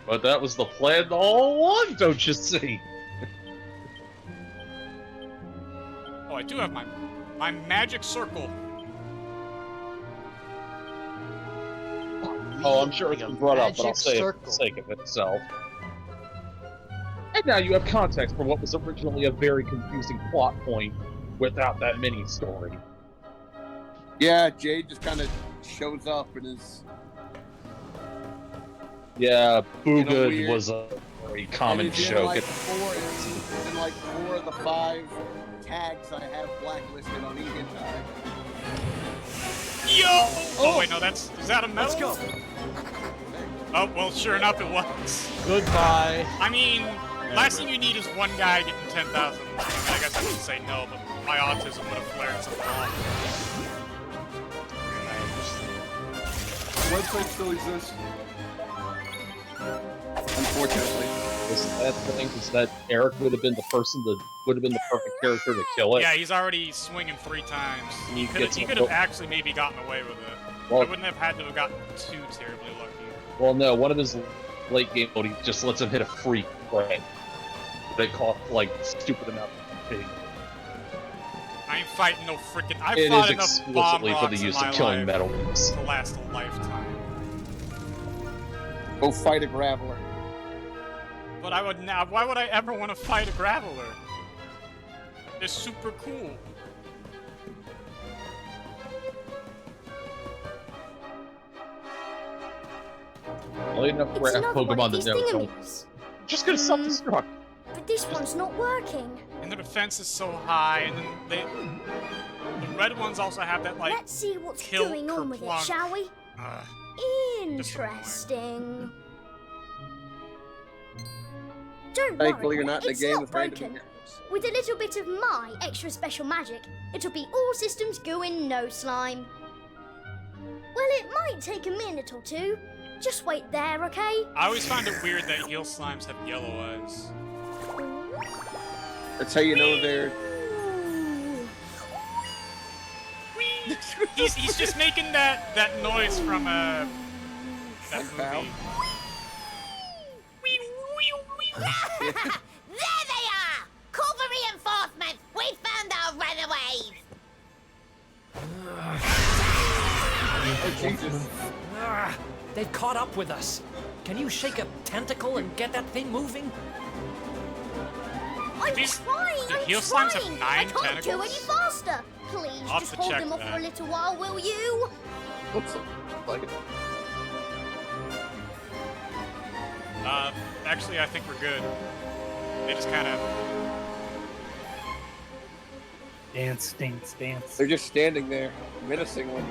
S14: But that was the plan all along, don't you see?
S1: Oh, I do have my magic circle.
S14: Oh, I'm sure it's been brought up, but I'll
S10: Magic
S14: say it for
S10: circle.
S14: the sake of itself. And now you have context for what was originally a very confusing plot point without that mini story.
S9: Yeah, Jade just kind of shows up and is.
S14: Yeah,
S9: weird-
S14: Boogud was a very common
S9: and is in
S14: joke.
S9: like four of the 5 tags I have blacklisted on eGuitar.
S1: Yo! Oh wait, no, is that a medal?
S5: Let's go.
S1: Oh well, sure enough, it was.
S10: Goodbye.
S1: I mean, last thing you need is one guy getting 10,000. I mean, I guess I wouldn't say no, but my autism would have flared something off.
S2: The website still exists.
S9: Unfortunately.
S14: That thing is that Eric would have been the perfect character to kill it.
S1: Yeah, he's already swinging 3 times. He could
S14: gets
S1: have
S14: a-
S1: actually maybe gotten away with it.
S14: Well-
S1: I wouldn't have had to have gotten too terribly lucky.
S14: Well, no, one of his late game mode, he just lets him hit a free play. They call it, like, stupid amount of big.
S1: I ain't fighting no freaking. I've
S14: It
S1: fought
S14: is
S1: enough bomb
S14: explicitly for the
S1: rocks in
S14: use
S1: my
S14: of killing
S1: life
S14: metal beams.
S1: to last a lifetime.
S9: Go fight a Graveler.
S1: But I would now. Why would I ever want to fight a Graveler? They're super cool.
S14: Well, enough
S13: It's another one
S14: Pokemon
S13: of
S14: that
S13: these
S14: don't.
S13: thingamies.
S14: Just gonna self-destruct.
S13: But this one's not working.
S1: And the defense is so high, and then the red ones also have that like.
S13: Let's see what's
S1: kill
S13: going on with it,
S1: kerplunk.
S13: shall we?
S1: Uh,
S13: Interesting. Don't
S9: Thankfully,
S13: worry,
S9: you're not in the
S13: it's
S9: game
S13: not
S9: with random
S13: broken.
S9: encounters.
S13: With a little bit of my extra special magic, it'll be all systems going no slime. Well, it might take a minute or two. Just wait there, okay?
S1: I always find it weird that heel slimes have yellow eyes.
S9: That's how you know they're.
S1: He's just making that noise from that movie.
S12: There they are! Call for reinforcements! We found our runaways!
S9: Oh, Jesus.
S5: They've caught up with us. Can you shake a tentacle and get that thing moving?
S13: I'm
S1: These-
S13: trying,
S1: the
S13: I'm
S1: heel slimes have
S13: trying.
S1: 9
S13: I can't do
S1: tentacles?
S13: any faster. Please,
S1: I'll have
S13: just
S1: to
S13: hold
S1: check
S13: them off for a
S1: that.
S13: little while, will you?
S9: Looks like it.
S1: Actually, I think we're good. They just kind of...
S11: Dance, dance, dance.
S9: They're just standing there, menacingly.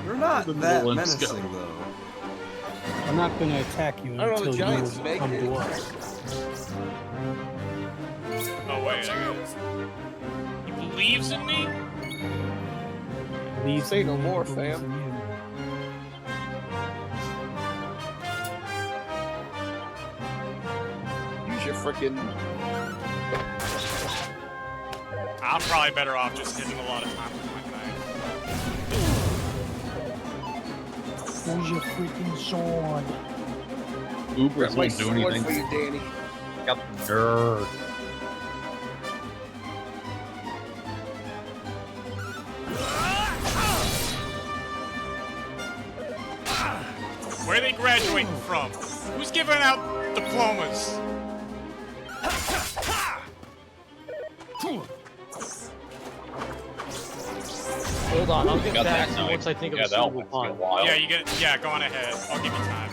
S2: You're not
S14: The
S2: that
S14: Nolan
S2: menacing,
S14: skill.
S2: though.
S11: I'm not gonna attack you
S9: I don't know,
S11: until
S9: the giant
S11: you
S9: snake
S11: come
S9: is-
S11: to us.
S1: Oh, wait. He believes in me?
S11: Leave
S9: Say no
S11: me
S9: more,
S11: alone
S9: fam.
S11: from you.
S9: Use your frickin'.
S1: I'm probably better off just hitting a lot of times with my knife.
S11: Who's your freaking sword?
S14: Uber
S9: That's my
S14: won't do
S9: sword
S14: anything.
S9: for you, Danny.
S14: Got the nerd.
S1: Where are they graduating from? Who's giving out diplomas?
S10: Hold on, I'll get
S14: Got
S10: back
S14: that
S10: to you
S14: knife.
S10: once I think of
S14: Yeah,
S10: a
S14: that'll
S10: suitable
S14: take a
S10: pun.
S14: while.
S1: Yeah, yeah, go on ahead. I'll give you time.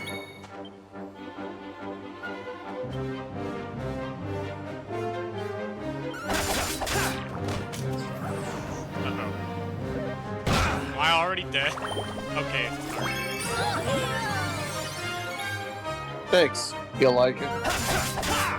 S1: Uh-oh. Am I already dead? Okay.
S9: Thanks. Feel like it.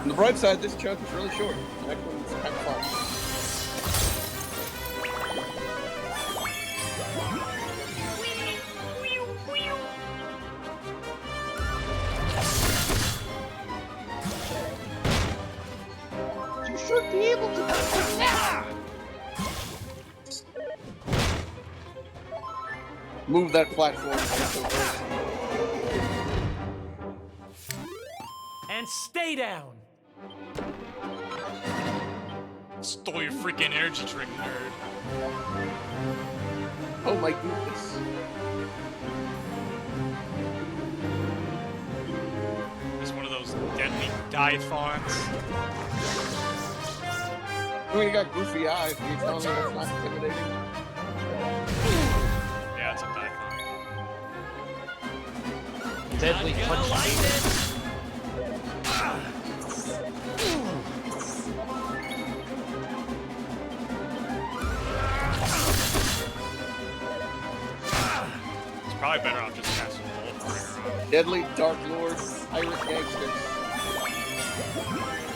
S9: On the bright side, this chunk is really short. The next one's kind of fun.
S12: You should be able to do it now!
S9: Move that platform.
S5: And stay down.
S1: Stole your freaking energy drink, nerd.
S9: Oh my goodness.
S1: He's one of those deadly diathons.
S9: I mean, you got goofy eyes. Can you tell me that's not intimidating?
S1: Yeah, it's a diathon.
S10: Deadly punch.
S1: It's probably better off just casting Bolt.
S9: Deadly Dark Lord, Irish gangsters.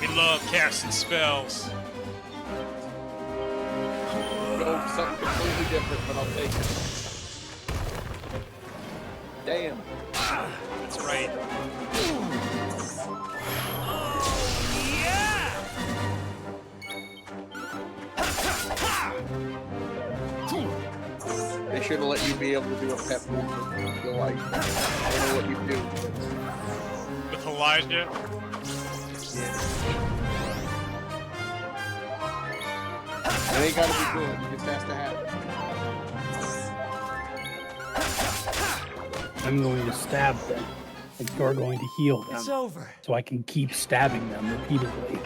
S1: We love casting spells.
S9: Go something completely different, but I'll take it. Damn.
S1: That's right.
S9: They should have let you be able to do a pep move. I feel like I don't know what you do.
S1: With Elijah.
S9: It ain't gotta be good. It just has to happen.
S11: I'm going to stab them, and you're going to heal them.
S5: It's over.
S11: So I can keep stabbing them repeatedly.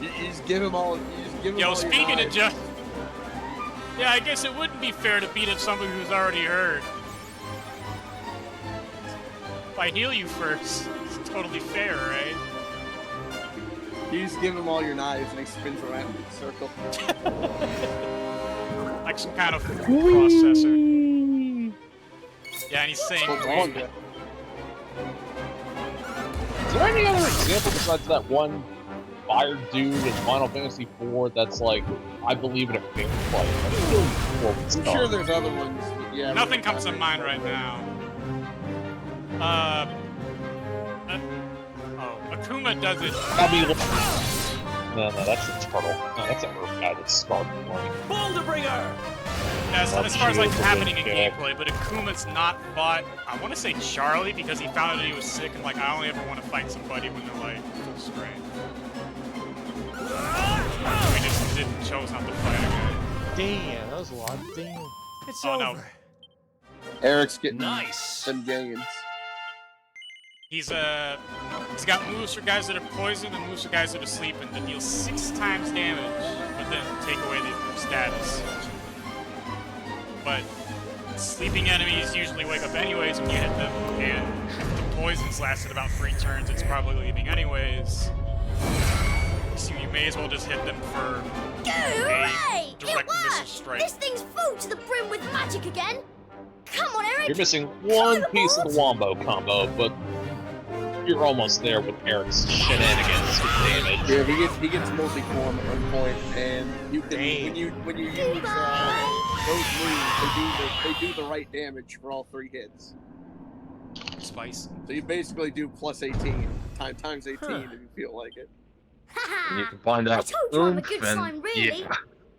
S9: You just give him all. You just give him
S1: Yo,
S9: all
S1: speaking
S9: your
S1: of
S9: knives.
S1: just... Yeah, I guess it wouldn't be fair to beat up somebody who's already hurt. If I heal you first, it's totally fair, right?
S9: You just give him all your knives and he spins around in a circle.
S1: Like some kind of processor. Yeah, and he's saying...
S9: Hold on, yeah.
S14: Is there any other example besides that one fire dude in Final Fantasy IV that's like, I believe in a pink fight? That's really cool
S9: I'm
S14: stuff.
S9: sure there's other ones. Yeah.
S1: Nothing comes to mind right now. Akuma does it.
S14: No, that's a turtle. No, that's an earth guy that's starting one.
S6: Boulder Bringer!
S1: As far as like happening in gameplay, but Akuma's not fought. I want to say Charlie because he found out that he was sick and like I only ever want to fight somebody when they're like full strength. We just chose not to fight again.
S10: Damn, that was a lot. Damn.
S1: It's over. No.
S9: Eric's getting
S6: nice.
S9: Some gains.
S1: He's got moves for guys that are poisoned and moves for guys that are sleeping that deal 6 times damage, but then take away the status. But sleeping enemies usually wake up anyways when you hit them, and if the poisons lasted about 3 turns, it's probably leaving anyways. So you may as well just hit them for
S13: Hooray!
S1: direct
S13: It
S1: missile
S13: worked!
S1: strike.
S13: This thing's full to the brim with magic again! Come on, Eric!
S14: You're missing one piece of the Wombo combo, but you're almost there with Eric's shenanigans with damage.
S9: Yeah, he gets multi-form at one point, and you can when you use those moves, they do the right damage for all 3 hits.
S1: Spice.
S9: So you basically do plus 18 times 18 if you feel like it.
S14: And you can find out.
S13: I told you I'm a good sign, really.
S14: Yeah.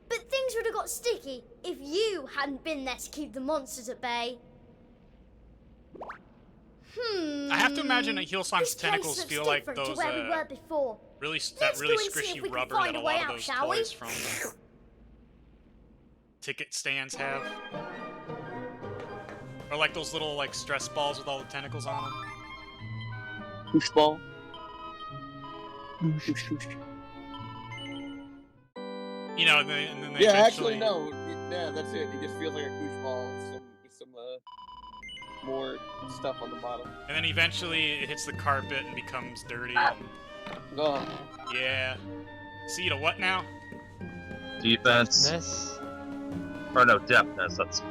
S13: But things would have got sticky if you hadn't been there to keep the monsters at bay.
S1: I have to imagine that Hillsong's tentacles
S13: looks
S1: feel like
S13: different
S1: those
S13: to where we were before.
S1: really
S13: Let's go and see
S1: squishy
S13: if we can
S1: rubber
S13: find
S1: that a
S13: a way
S1: lot of
S13: out,
S1: those
S13: shall we?
S1: toys from ticket stands have. Or like those little like stress balls with all the tentacles on them.
S9: Push ball.
S1: You know, and then they
S9: Yeah,
S1: eventually...
S9: actually no. Yeah, that's it. He just feels like a push ball with some more stuff on the bottom.
S1: And then eventually it hits the carpet and becomes dirty. And...
S9: Oh.
S1: Yeah. See to what now?
S14: Defense.
S10: Deftness.
S14: Or no, deftness. That's,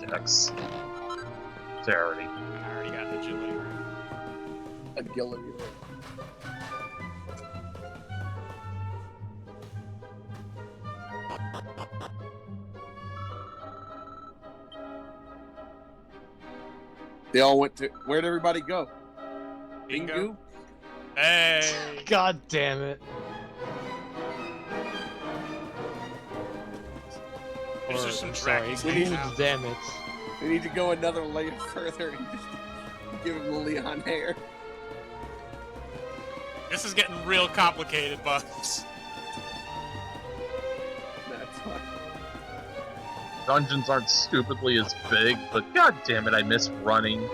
S14: dex. Dexterity.
S1: I already got agility.
S9: Agility. They all went to... Where'd everybody go? Bingo?
S1: Hey!
S10: God damn it.
S1: There's just some
S10: Sorry, damn it.
S9: We need to go another layer further and just give him the Leon hair.
S1: This is getting real complicated, Bugs.
S9: That's fine.
S14: Dungeons aren't stupidly as big, but god damn it, I miss running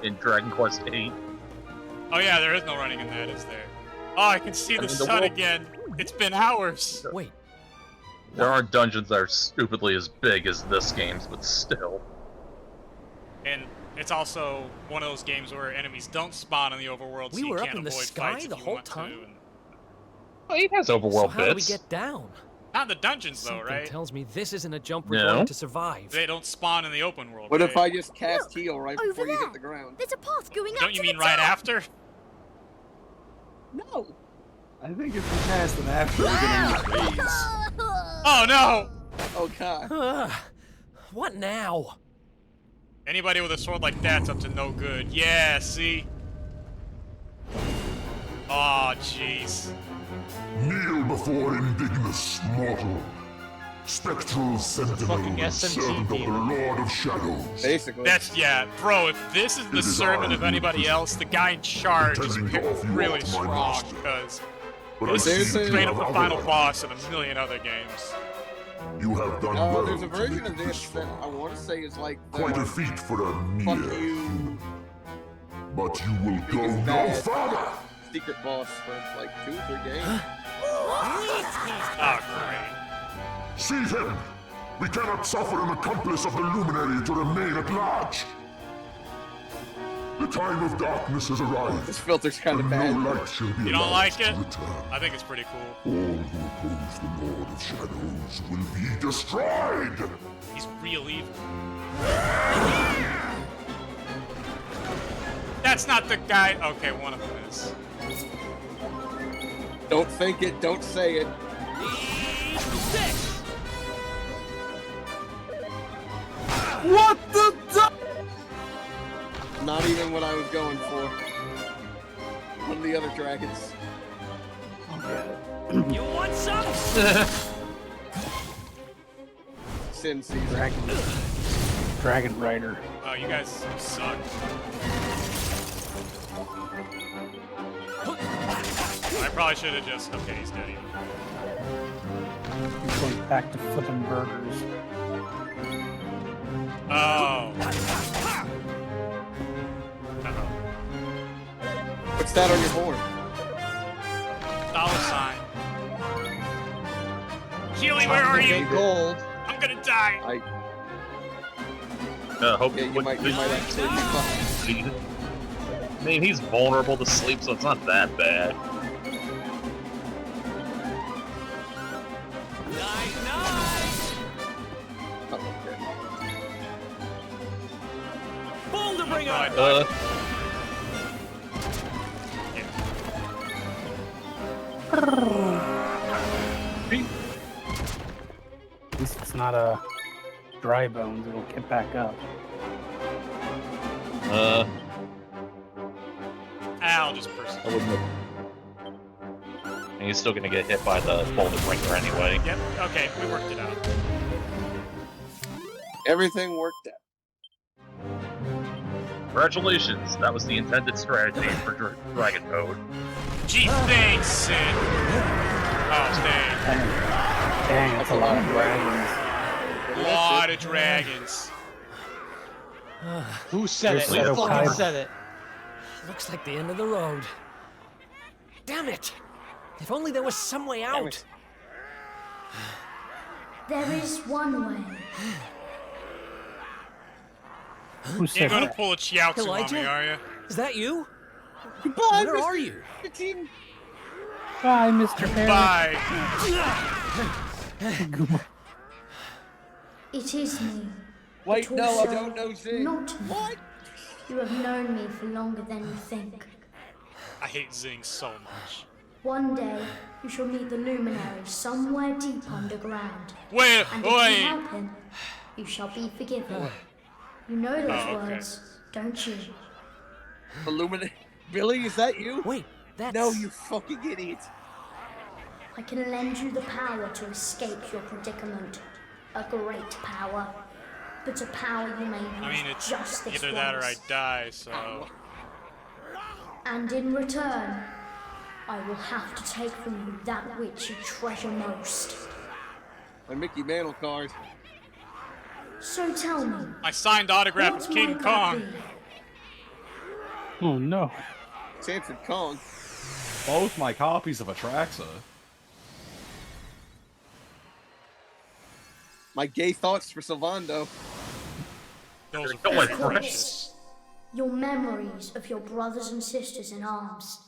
S14: in Dragon Quest VIII.
S1: Oh yeah, there is no running in that, is there? Oh, I can see the sun again. It's been hours.
S5: Wait.
S14: There aren't dungeons that are stupidly as big as this game's, but still.
S1: And it's also one of those games where enemies don't spawn in the overworld, so you can't avoid fights if you want to.
S14: Well, it has overworld
S5: so how do we
S14: bits.
S5: get down?
S1: Not in the dungeons, though,
S5: Something
S1: right?
S5: tells me this isn't a jump we're going to survive.
S1: They don't spawn in the open world.
S9: What
S1: right?
S9: if I just cast heal right
S13: over
S9: before you
S13: there.
S9: hit the ground?
S13: There's a path going up
S1: Don't you
S13: to
S1: mean
S13: the
S1: right
S13: top.
S1: after?
S9: No.
S2: I think if we cast them after, we're gonna use these.
S1: Oh no!
S9: Oh god.
S5: What now?
S1: Anybody with a sword like that's up to no good. Yeah, see? Oh, jeez.
S15: Kneel before indignous mortal. Spectral sentinel, servant of the Lord of Shadows.
S9: Basically.
S1: That's, yeah, bro, if this is the servant of anybody else, the guy in charge is really strong, because this is straight up the final boss in a million other games.
S15: You have done well.
S9: There's a version of this that I want to say is like
S15: Quite a feat for a
S9: fuck
S15: mere
S9: you.
S15: But you will go no further.
S9: Secret boss for like 2 or 3 games.
S1: Oh, great.
S15: Seize him! We cannot suffer an accomplice of the Luminary to remain at large. The time of darkness has arrived.
S9: This filter's kind of bad.
S15: No light shall be
S1: You don't
S15: allowed
S1: like
S15: to
S1: it?
S15: return.
S1: I think it's pretty cool.
S15: All who oppose the Lord of Shadows will be destroyed.
S1: He's real evil. That's not the guy. Okay, one of them is.
S9: Don't think it, don't say it.
S2: What the?
S9: Not even what I was going for. One of the other dragons.
S6: You want some?
S9: Sin season.
S11: Dragon Rider.
S1: Oh, you guys suck. I probably should have just. Okay, he's dead.
S11: He's going back to flipping burgers.
S1: Oh.
S9: What's that on your board?
S1: $sign. Keely, where are you?
S10: Gold.
S1: I'm gonna die.
S14: Hope
S9: yeah, you might actually be fucking.
S14: I mean, he's vulnerable to sleep, so it's not that bad.
S6: Boulder bringer!
S11: At least it's not a dry bones, it'll get back up.
S1: I'll just pursue.
S14: I wouldn't. And he's still gonna get hit by the boulder bringer anyway.
S1: Yep, okay, we worked it out.
S9: Everything worked out.
S14: Congratulations, that was the intended strategy for Dragon Mode.
S1: Gee, thanks, Sid. Oh, dang.
S11: Dang, that's a lot of dragons.
S1: A lot of dragons.
S10: Who said it?
S11: There's
S10: Who
S11: so
S10: fucking
S11: high.
S10: said it?
S5: Looks like the end of the road. Damn it! If only there was some way out.
S13: There is one way.
S11: Who
S1: You're
S11: said
S1: gonna
S11: that?
S1: pull a chiaotzu on
S5: Elijah?
S1: me, are you?
S5: Is that you?
S9: Goodbye,
S5: Where are you?
S11: Bye, Mr. Parrot.
S1: Bye.
S13: It is me.
S9: Wait,
S13: But
S9: no, I
S13: also
S9: don't know Zing.
S13: Not me.
S9: What?
S13: You have known me for longer than you think.
S1: I hate Zing so much.
S13: One day, you shall meet the luminary somewhere deep underground.
S1: Wait,
S13: And if
S1: wait.
S13: you help him, you shall be forgiven. You know those
S1: Oh, okay.
S13: words, don't you?
S9: Illuminate. Billy, is that you?
S5: Wait, that's...
S9: No, you fucking idiot.
S13: I can lend you the power to escape your predicament. A great power. But a power you may use
S1: I mean, it's
S13: just this
S1: either that or I
S13: once.
S1: die, so...
S13: And in return, I will have to take from you that which you treasure most.
S9: My Mickey Mantle card.
S13: So tell me,
S1: My signed autograph is
S13: what
S1: King
S13: might that
S1: Kong.
S13: be?
S11: Oh no.
S9: Samson Kong.
S2: Both my copies of Atraxa.
S9: My gay thoughts for Sylvando.
S1: Those are
S14: Don't
S1: very
S14: let
S1: precious.
S13: Your memories of your brothers and sisters in arms.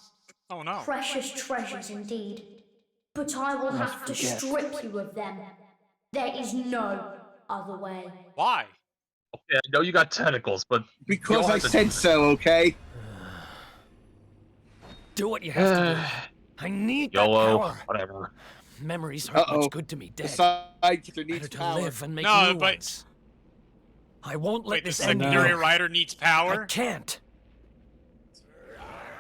S1: Oh no.
S13: Precious treasures indeed. But I will have to
S11: forget.
S13: strip you of them. There is no other way.
S1: Why?
S14: Okay, I know you got tentacles, but...
S9: Because
S14: you
S9: I
S14: don't have to
S9: said
S14: do
S9: so, okay?
S5: Do what you have to do. I need that
S14: YOLO,
S5: power.
S14: whatever.
S5: Memories aren't
S9: Uh-oh.
S5: much good to me dead.
S9: Besides, there
S5: Better
S9: needs
S5: to
S9: power.
S5: live and make
S1: No,
S5: new
S1: but-
S5: ones. I won't let
S1: Wait, the
S5: this end
S1: secondary
S5: now.
S1: rider needs
S5: I
S1: power?
S5: can't.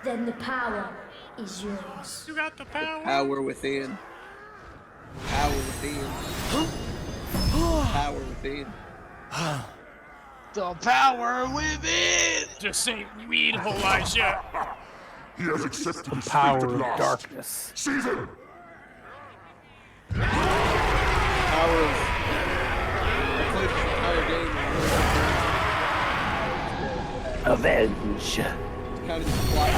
S13: Then the power is yours.
S1: You got the power?
S9: Power within. Power within. Power within.
S10: The power within!
S1: Just say weed, Elijah.
S15: He has accepted his fate
S11: Power
S15: at
S11: of
S15: last.
S11: darkness.
S15: Seize him!
S9: Power of... I played this entire game.
S11: Avenge.
S9: It's kind of just fly.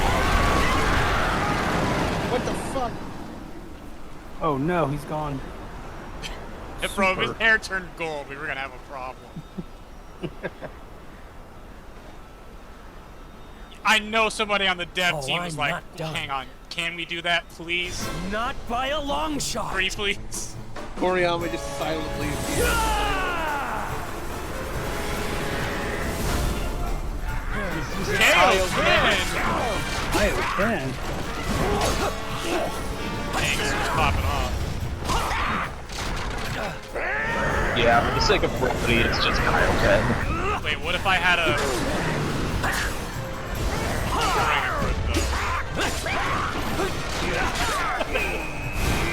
S9: What the fuck?
S11: Oh no, he's gone.
S1: If bro, if his hair turned gold, we were gonna have a problem. I know somebody on the dev team was
S5: I'm
S1: like,
S5: not done.
S1: hang on, can we do that, please?
S5: Not by a long shot.
S1: Pretty please?
S9: Koriyama just silently
S11: I can.
S1: Thanks, who's popping off?
S14: Yeah, for the sake of brevity, it's just Kaioken.
S1: Wait, what if I had a...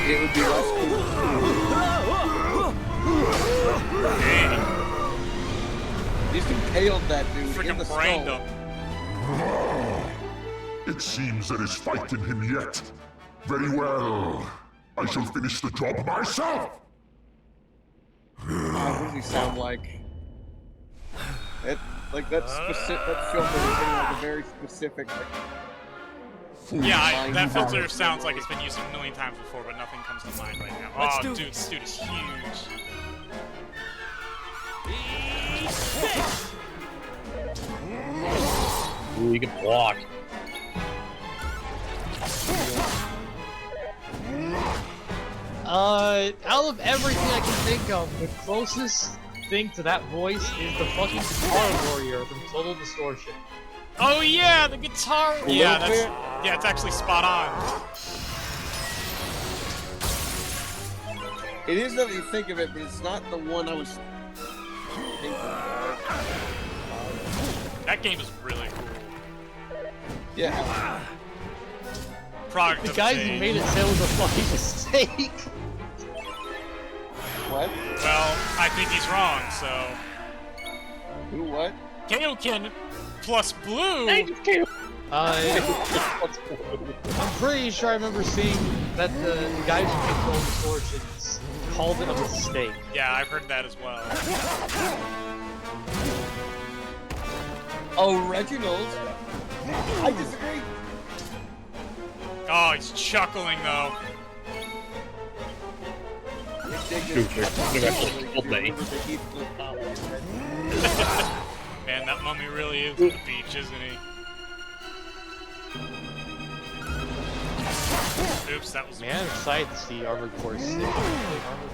S9: It would be less cool.
S1: Dang.
S9: You just impaled that dude in the
S1: brained
S9: skull.
S1: him.
S15: It seems there is fight in him yet. Very well. I shall finish the job myself.
S9: What does he sound like? It, like that specific that filter is getting like a very specific. Like,
S1: Yeah, that filter sounds like it's been used a million times before, but nothing comes to mind right now.
S6: Let's
S1: Oh,
S6: do
S1: dude,
S6: this.
S1: this dude is huge.
S14: Ooh, you can block.
S10: Out of everything I can think of, the closest thing to that voice is the fucking Guitar Warrior from Total Distortion.
S1: Oh yeah, the guitar. Yeah, it's actually spot on.
S9: it is that you think of it, but it's not the one I was thinking of.
S1: That game is really cool.
S9: Yeah.
S1: Product
S10: The
S1: of
S10: guys
S1: the
S10: who
S1: day.
S10: made it said it was a fucking mistake.
S9: What?
S1: Well, I think he's wrong, so...
S9: Who what?
S1: Kaioken plus blue!
S10: I'm pretty sure I remember seeing that the guys who made Total Distortions called it a mistake.
S1: Yeah, I've heard that as well.
S9: Oh, Reginald. I disagree.
S1: Oh, he's chuckling though. Man, that mummy really is on the beach, isn't he? Oops, that was...
S10: Man, I'm excited to see Armored Core 6. Armored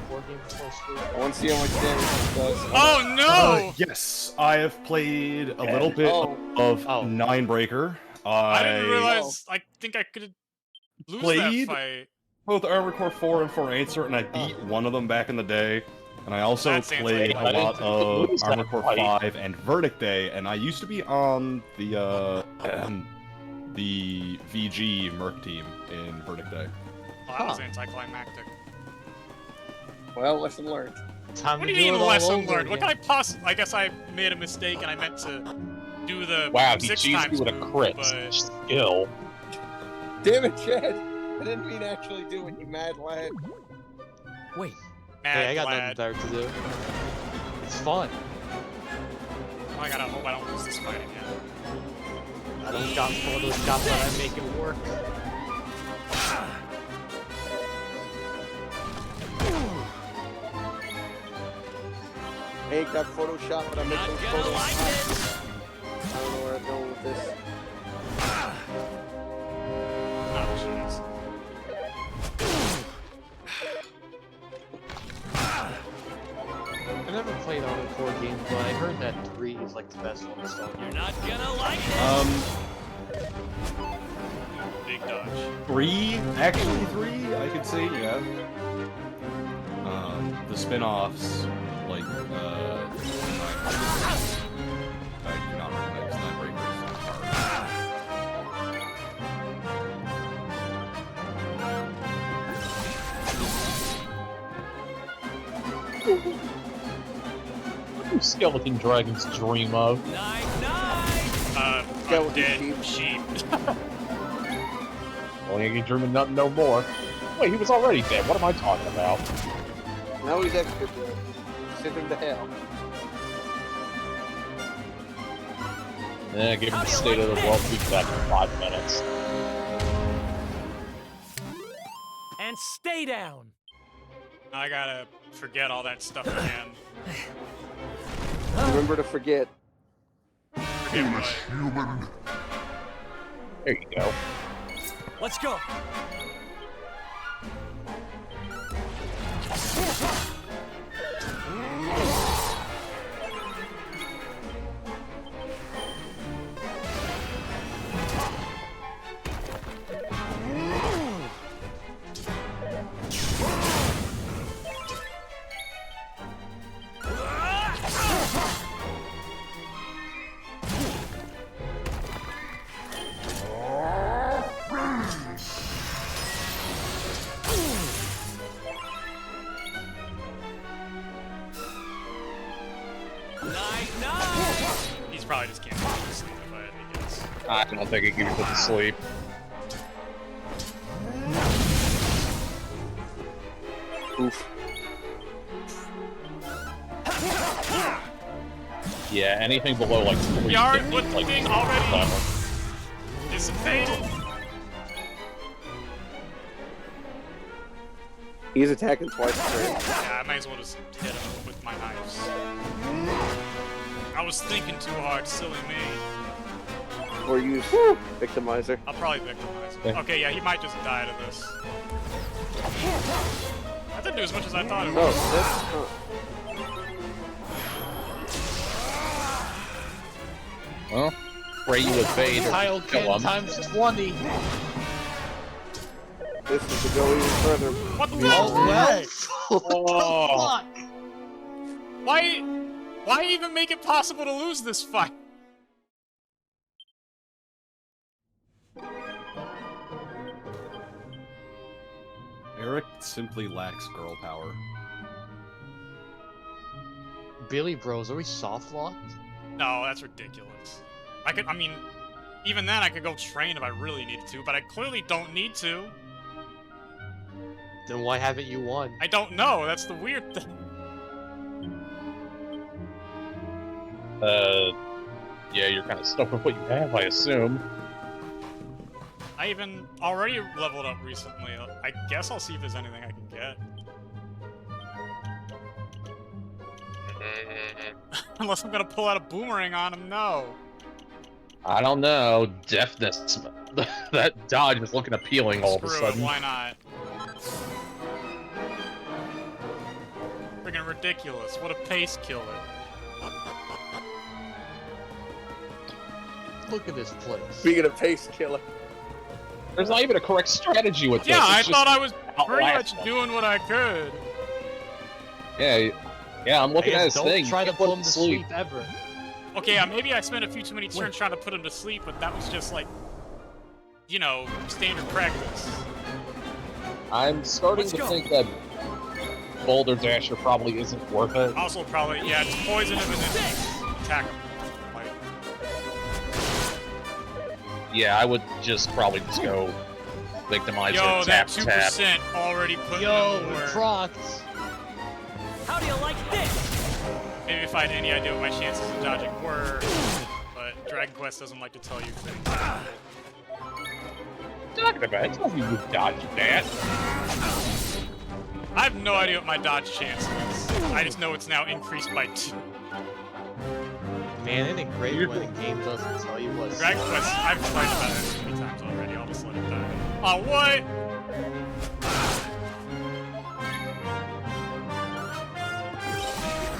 S10: Core game before school.
S9: I want to see how much damage it does.
S1: Oh no!
S2: Yes, I have played a little bit of Ninebreaker.
S1: I didn't realize... I think I could lose that
S2: played
S1: fight.
S2: both Armored Core 4 and 4 Answer, and I beat one of them back in the day. And I also
S1: That sounds
S2: played
S1: like
S2: a lot of
S14: Lose that
S2: Armored Core
S14: fight.
S2: 5 and Verdict Day, and I used to be on the VG Merc team in Verdict Day.
S1: Well, that was anticlimactic.
S9: Well, lesson learned.
S10: Time
S1: What
S10: to
S1: do you
S10: do
S1: mean
S10: it all
S1: lesson
S10: over
S1: learned? What
S10: again.
S1: can I possibly... I guess I made a mistake and I meant to do the
S14: Wow, he
S1: 6
S14: cheesed
S1: times
S14: you with a
S1: move,
S14: crit.
S1: but...
S14: Skill.
S9: Damn it, Chad. I didn't mean to actually do it, you mad lad.
S5: Wait.
S1: Mad
S10: Hey, I got
S1: lad.
S10: nothing better to do. It's fun.
S1: Oh, I gotta hope I don't lose this fight again.
S10: I don't got one of those guys that I make it work.
S9: Hey, got Photoshop, but I make those photos hot. I don't know where I'm going with this.
S1: Oh, jeez.
S10: I never played Armored Core games, but I heard that 3 is like the best one to start. You're not gonna like it!
S1: Big dodge.
S2: 3? Actually 3, I could say, yeah. The spin-offs, like, I do not recognize Ninebreaker.
S14: What do skeleton dragons dream of?
S1: Dead sheep.
S14: Well, he ain't dreaming nothing no more. Wait, he was already dead. What am I talking about?
S9: Now he's extra good. Send him to hell.
S14: Give him the state of the world. We'll be back in 5 minutes.
S6: And stay down.
S1: I gotta forget all that stuff again.
S9: Remember to forget.
S15: Foolish human.
S14: There you go.
S6: Let's go.
S14: I don't think it can be put to sleep.
S9: Oof.
S14: Yeah, anything below like 3
S1: Yard with the
S14: like,
S1: thing already dissipated.
S9: He's attacking twice a turn.
S1: Yeah, I might as well just hit him with my knives. I was thinking too hard, silly me.
S9: Or use Victimizer.
S1: I'll probably victimize him. Okay, yeah, he might just die to this. That didn't do as much as I thought it would.
S14: Well, pray you evade or
S10: Kyle
S14: kill him.
S10: times 20.
S9: This is to go even further.
S1: What the
S10: well?
S14: Oh.
S1: Why even make it possible to lose this fight?
S2: Eric simply lacks girl power.
S10: Billy Bros, are we soft locked?
S1: No, that's ridiculous. I mean, even then I could go train if I really needed to, but I clearly don't need to.
S10: Then why haven't you won?
S1: I don't know, that's the weird thing.
S14: Yeah, you're kind of stuck with what you have, I assume.
S1: I even already leveled up recently. I guess I'll see if there's anything I can get. Unless I'm gonna pull out a boomerang on him, no.
S14: I don't know. Deafness. That dodge is looking appealing all of a
S1: Screw it,
S14: sudden.
S1: why not? Friggin' ridiculous. What a pace killer.
S10: Look at this place.
S9: Speaking of pace killer.
S14: There's not even a correct strategy with this.
S1: Yeah, I
S14: It's
S1: thought
S14: just
S1: I was pretty much
S14: outlast.
S1: doing what I could.
S14: Yeah, I'm looking at his
S10: Don't
S14: thing.
S10: try
S14: You
S10: to
S14: can't
S10: put
S14: put
S10: him
S14: him
S10: to sleep ever.
S1: Okay, yeah, maybe I spent a few too many turns trying to put him to sleep, but that was just like, you know, standard practice.
S14: I'm starting to think that Boulder Dasher probably isn't worth it.
S1: Also, probably, yeah, it's poison him and then attack him. Like,
S14: Yeah, I would just probably just go Victimizer,
S1: yo, that
S14: tap, tap.
S1: 2% already put
S10: Yo,
S1: in the
S10: the
S1: work.
S10: Crocs.
S6: How do you like this?
S1: Maybe if I had any idea what my chances of dodging were, but Dragon Quest doesn't like to tell you things.
S14: Talking about it, tell me you dodged that.
S1: I have no idea what my dodge chance is. I just know it's now increased by 2.
S10: Man, isn't it great when a game doesn't tell you what?
S1: Dragon Quest, I've complained about it so many times already. I'll just let it die. Oh, what?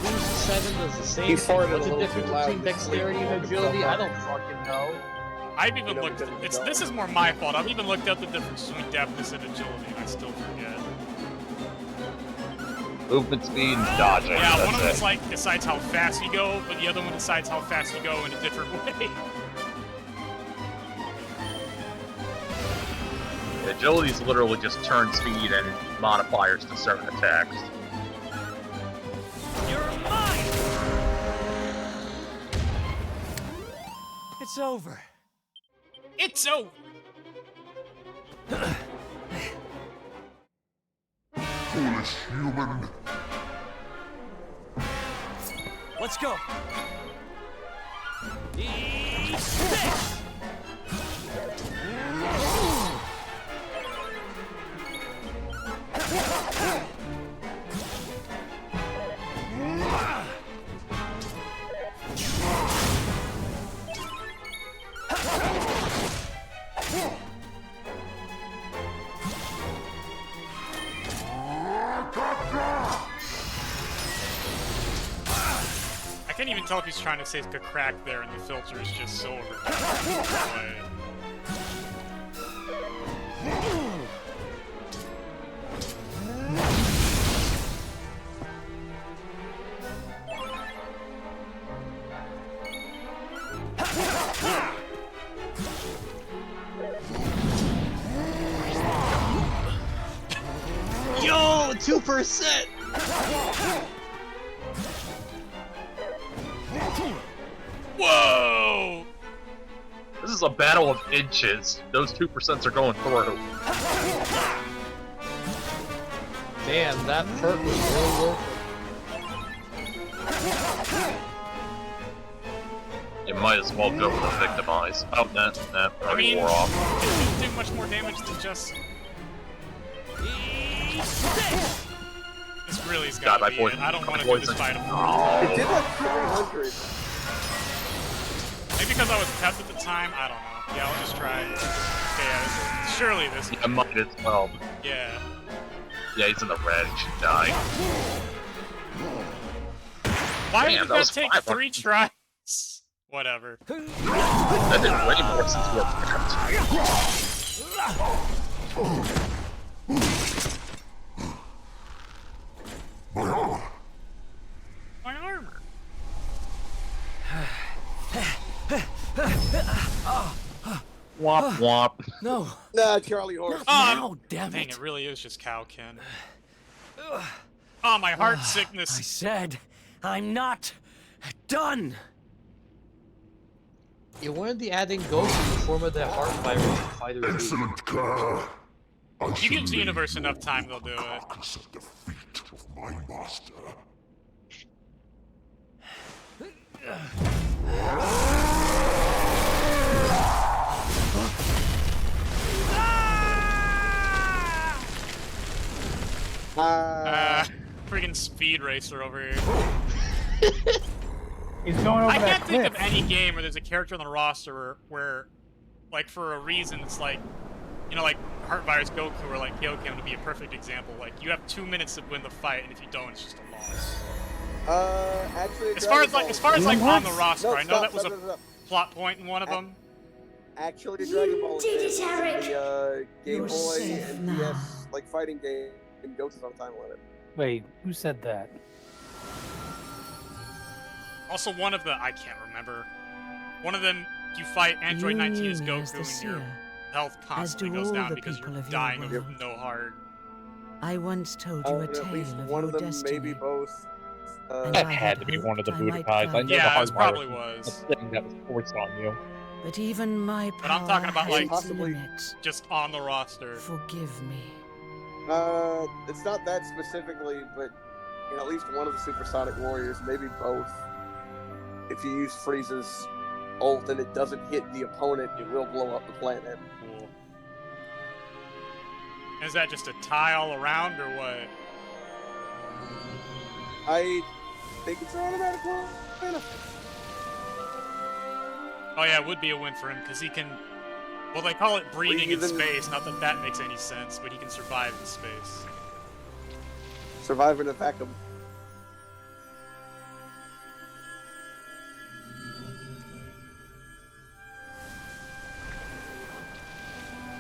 S10: Boost 7 does the same
S9: He
S10: thing.
S9: farted
S10: What's
S9: a
S10: the
S9: little
S10: difference
S9: too loud
S10: between
S9: to
S10: dexterity
S9: sleep.
S10: and agility? I don't fucking know.
S1: I've even looked. This is more my fault. I've even looked up the difference between deftness and agility, and I still forget.
S14: Movement speed and dodging.
S1: Yeah, one of them
S14: that's
S1: is like decides how fast you go, but the other one decides how fast you go in a different way.
S14: it. Agility is literally just turn speed and modifiers to certain attacks.
S6: You're mine! It's over.
S1: It's over.
S15: Foolish human.
S6: Let's go. Eat this!
S1: I can't even tell if he's trying to say a crack there, and the filter is just so overdone.
S10: Yo, 2%!
S1: Whoa!
S14: This is a battle of inches. Those 2% are going through.
S10: Damn, that perk was really worth
S14: You might as well go with the victimize. Oh, that
S1: I mean,
S14: wore off.
S1: it didn't do much more damage than just... This really's gotta be it. I don't want to do this fight.
S9: It did like 300.
S1: Maybe because I was tapped at the time, I don't know. Yeah, I'll just try it. Okay, yeah, surely this...
S14: Yeah, might as well.
S1: Yeah.
S14: Yeah, he's in the red. He should die.
S1: Why
S14: Damn,
S1: did that take 3 tries? Whatever.
S14: That did way more since we're
S1: My armor.
S14: Womp womp.
S5: No.
S9: Nah, Charlie Horse.
S5: Now, damn
S1: Dang,
S5: it.
S1: it really is just Cow Ken. Oh, my heart
S5: I
S1: sickness.
S5: said, I'm not done.
S10: You wanted the adding Goku in the form of the heart virus fighters.
S15: Excellent care.
S1: If you give Xenoverse enough time, they'll do it.
S15: Defeat of my master.
S1: Freaking speed racer over here.
S11: He's going over
S1: I
S11: that
S1: can't think of
S11: cliff.
S1: any game where there's a character on the roster where, like, for a reason, it's like, you know, like Heart Virus Goku or like Hyoken would be a perfect example. Like, you have 2 minutes to win the fight, and if you don't, it's just a loss.
S9: Actually,
S1: As far as like on the roster,
S9: No,
S1: I know
S9: stop,
S1: that was
S9: stop,
S1: a
S9: stop.
S1: plot point in one of them.
S9: Actually, Dragon Ball
S13: did
S9: is
S13: it, Eric.
S9: the Game
S13: You're
S9: Boy
S13: safe
S9: and
S13: now.
S9: DS like fighting game and goes on time limit.
S11: Wait, who said that?
S1: Also, one of the I can't remember. One of them, you fight Android 19 as Goku, and your health constantly goes down because you're dying of no heart.
S16: I once told you a
S9: At
S16: tale
S9: least
S16: of
S9: one
S16: your
S9: of them,
S16: destiny.
S9: maybe both.
S14: That had to be one of the Budokais. I know
S1: Yeah,
S14: the
S1: it
S14: hard
S1: probably
S14: virus
S1: was.
S14: a thing that was forced on you.
S16: But even my power
S1: But I'm talking about like
S16: has limits.
S1: just on the roster.
S16: Forgive me.
S9: It's not that specifically, but you know, at least one of the Supersonic Warriors, maybe both. If you use Frieza's ult and it doesn't hit the opponent, it will blow up the planet.
S1: Cool. Is that just a tile around or what?
S9: I think it's an automatic one.
S1: Oh yeah, it would be a win for him because he can. Well, they call it breathing in space. Not that that makes any sense, but he can survive in space.
S9: Survive in a vacuum.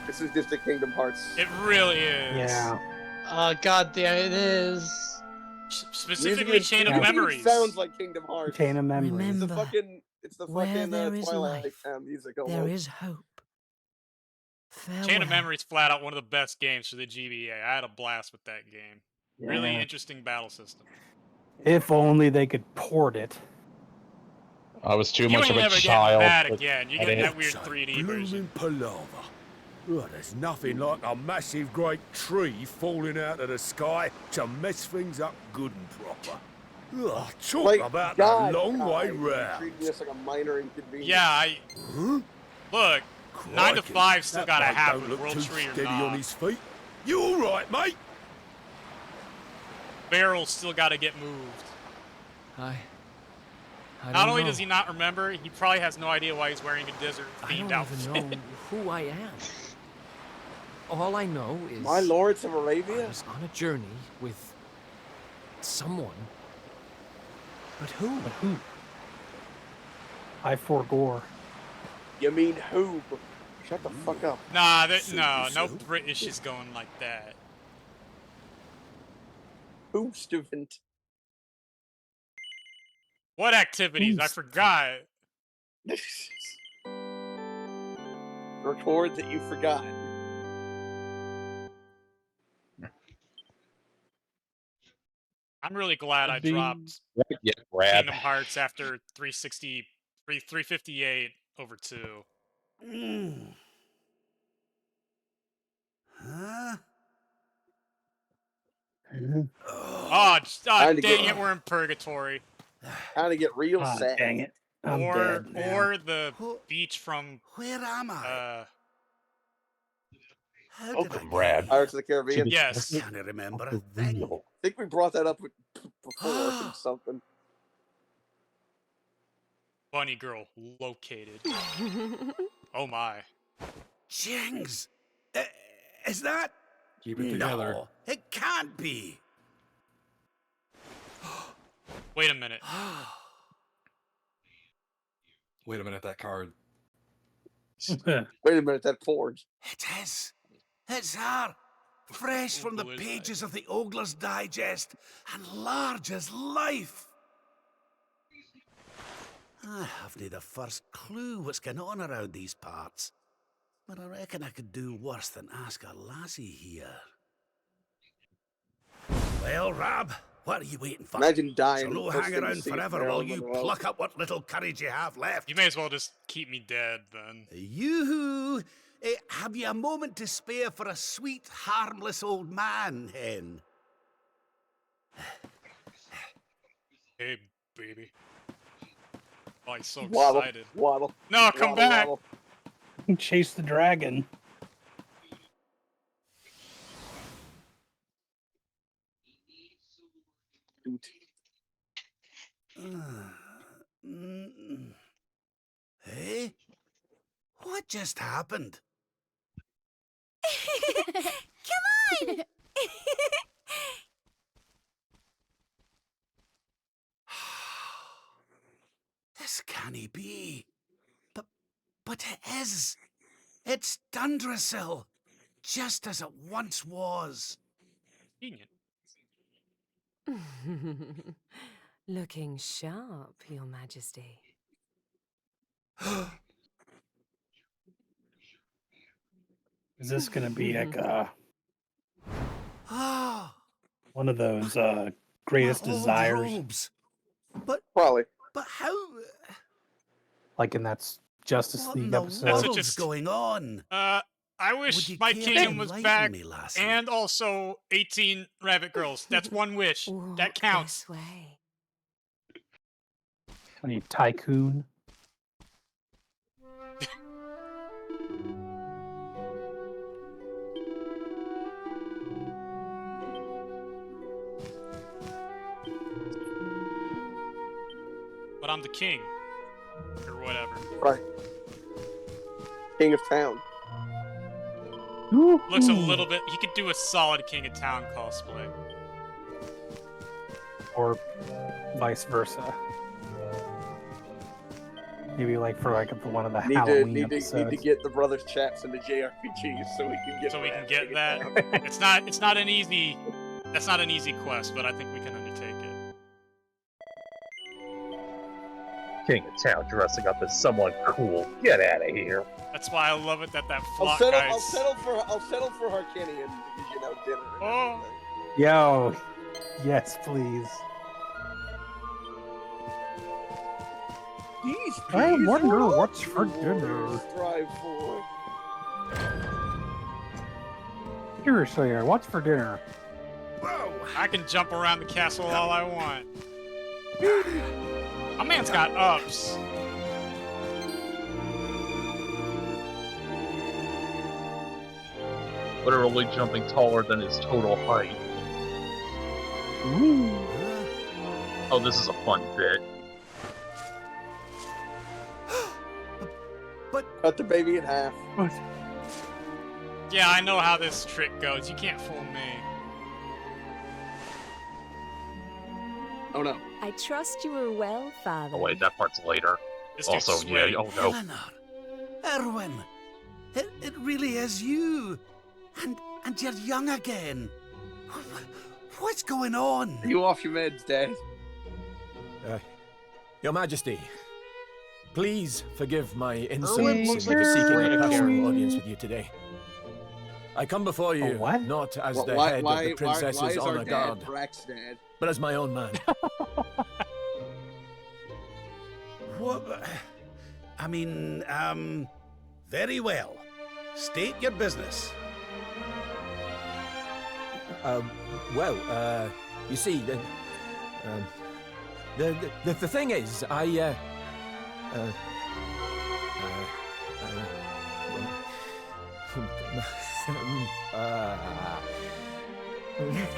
S9: This is just a Kingdom Hearts.
S1: It really is.
S11: Yeah.
S10: God damn it is.
S1: Specifically, Chain of Memories.
S9: Sounds like Kingdom Hearts.
S11: Chain of Memories.
S16: Remember,
S9: It's the
S16: where
S9: fucking
S16: there is
S9: Twilight
S16: life,
S9: music
S16: there
S9: almost.
S16: is hope. Farewell.
S1: Chain of Memories, flat out one of the best games for the GBA. I had a blast with that game. Really
S11: Yeah.
S1: interesting battle system.
S11: If only they could port it.
S14: I was too
S1: You
S14: much
S1: ain't
S14: of a
S1: never
S14: child.
S1: getting that
S14: but
S1: again. You
S14: I
S1: get
S14: didn't-
S1: that weird 3D version.
S6: Palaver. Oh, there's nothing like a massive great tree falling out of the sky to mess things up good and proper. Oh, talk
S9: Like,
S6: about
S9: God,
S6: the long way
S9: you
S6: round.
S9: treat me as like a minor inconvenience.
S1: Yeah, look, 9 to
S6: Crikey,
S1: 5 still
S6: that
S1: gotta
S6: bloke
S1: happen,
S6: don't look
S1: World
S6: too
S1: Tree or
S6: steady
S1: not.
S6: on his feet. You all right, mate?
S1: Barrel's still gotta get moved.
S5: I
S1: Not
S5: don't
S1: only
S5: know.
S1: does he not remember, he probably has no idea why he's wearing a
S5: I
S1: desert-themed
S5: don't
S1: outfit.
S5: even know who I am. All I know is
S9: My Lords of Arabia?
S5: I was on a journey with someone. But who?
S11: But who? I forgore.
S9: You mean who? Shut the fuck up.
S1: Nah, no British is going like that.
S9: Who, student?
S1: What activities? I forgot.
S9: Record that you forgot.
S1: I'm really glad I dropped
S14: Yeah, Brad.
S1: Kingdom Hearts after 358 over 2.
S12: Huh?
S1: Oh, dang it, we're in purgatory.
S9: Time to get real
S11: Ah,
S9: sad.
S11: dang it. I'm
S1: or
S11: dead now.
S1: or the beach from
S12: Where am I? How did
S7: Welcome,
S12: I
S7: Brad.
S9: Pirates of the Caribbean.
S1: Yes.
S12: can't remember a thing.
S9: I think we brought that up before or something.
S1: Bunny girl located. Oh my.
S12: Jings! Is that?
S2: Keep it together.
S12: No, it can't be.
S1: Wait a minute.
S2: Wait a minute, that card.
S9: Wait a minute, that forge.
S12: It is. It's her. Fresh from the pages of the Ogler's Digest and large as life. I haven't the first clue what's going on around these parts. But I reckon I could do worse than ask a lassie here. Well, Rab, what are you waiting for?
S9: Imagine dying.
S12: So no
S9: first
S12: hang
S9: thing you
S12: around
S9: see is
S12: forever
S9: Marilyn
S12: while you
S9: Monroe.
S12: pluck up what little courage you have left.
S1: You may as well just keep me dead then.
S12: Yoo-hoo! Have you a moment to spare for a sweet, harmless old man, hen?
S1: Hey, baby. Oh, he's so
S9: Waddle,
S1: excited.
S9: waddle.
S1: No, come
S9: waddle,
S1: back.
S9: waddle.
S11: Chase the dragon.
S12: Hey? What just happened?
S8: Come on!
S12: This can't be. But it is. It's Dundrasil, just as it once was.
S1: Convenient.
S3: Looking sharp, Your Majesty.
S11: Is this gonna be like
S12: Ah,
S11: one of those greatest
S12: my old
S11: desires,
S12: robes. But
S9: Probably.
S12: But how?
S11: like in that Justice
S12: What in
S11: League
S12: the
S11: episode?
S1: That's
S12: world's
S1: just
S12: going on?
S1: I
S12: Would
S1: wish
S12: you
S1: my
S12: care to
S1: kingdom was
S12: enlighten
S1: back,
S12: me, lassie?
S1: and also 18 rabbit girls. That's one wish. That counts.
S3: This way.
S11: I need tycoon.
S1: But I'm the king. Or whatever.
S9: Right. King of Town.
S1: Looks a little bit... He could do a solid King of Town cosplay.
S11: Or vice versa. Maybe like for like one of the Halloween
S9: Need
S11: episodes.
S9: to get the brothers chaps into JRPGs so we can get.
S1: So we can get that. It's not an easy... That's not an easy quest, but I think we can undertake it.
S14: King of Town dressing up as someone cool. Get out of here.
S1: That's why I love it that
S9: I'll
S1: flock
S9: settle.
S1: guy's...
S9: I'll settle for Harkinian because dinner. And
S1: Oh.
S11: Yo, yes, please. I wonder what's for dinner.
S9: Strive for.
S11: Seriously, what's for dinner?
S12: Whoa!
S1: I can jump around the castle all I want. My man's got ups.
S14: Literally jumping taller than his total height.
S11: Ooh.
S14: Oh, this is a fun bit.
S9: Cut the baby in half.
S1: Yeah, I know how this trick goes. You can't fool me.
S9: Oh no.
S3: I trust you are well, Father.
S14: Oh wait, that part's later.
S1: This
S14: Also,
S1: dude's
S14: yeah,
S1: sweaty.
S14: oh no.
S12: Eleanor, Erwin, it really is you, and you're young again. What's going on?
S9: Are you off your meds, Dad?
S17: Your Majesty, please forgive my
S10: Erwin
S17: insolence
S10: looks
S17: in
S10: like a
S17: seeking a
S10: straight
S17: personal
S10: character.
S17: audience with you today. I come before you not as the head of the princess's
S9: why is our
S17: honor
S9: dad
S17: guard,
S9: Brack's dad?
S17: but as my own man.
S12: What? I mean, Very well. State your business.
S17: Well, you see, the thing is,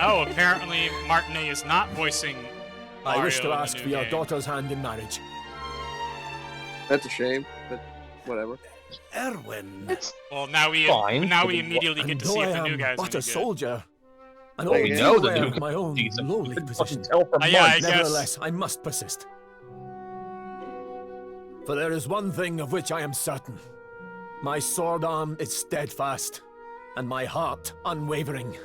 S1: Oh, apparently Martinet is not voicing Mario
S17: I wish to
S1: in the
S17: ask
S1: new
S17: for your
S1: game.
S17: daughter's hand in marriage.
S9: That's a shame, but whatever.
S12: Erwin.
S1: Well, now we immediately get to see if the new guy's
S17: but
S1: gonna
S17: a
S1: be good.
S17: soldier. An
S14: Well,
S17: old
S14: we know the
S17: aware
S14: new
S17: of my own
S14: decent.
S17: lowly
S14: Couldn't
S17: position.
S14: fucking tell for
S1: Yeah, I
S14: months.
S1: guess.
S17: Nevertheless, I must persist. For there is one thing of which I am certain. My sword arm is steadfast, and my heart unwavering.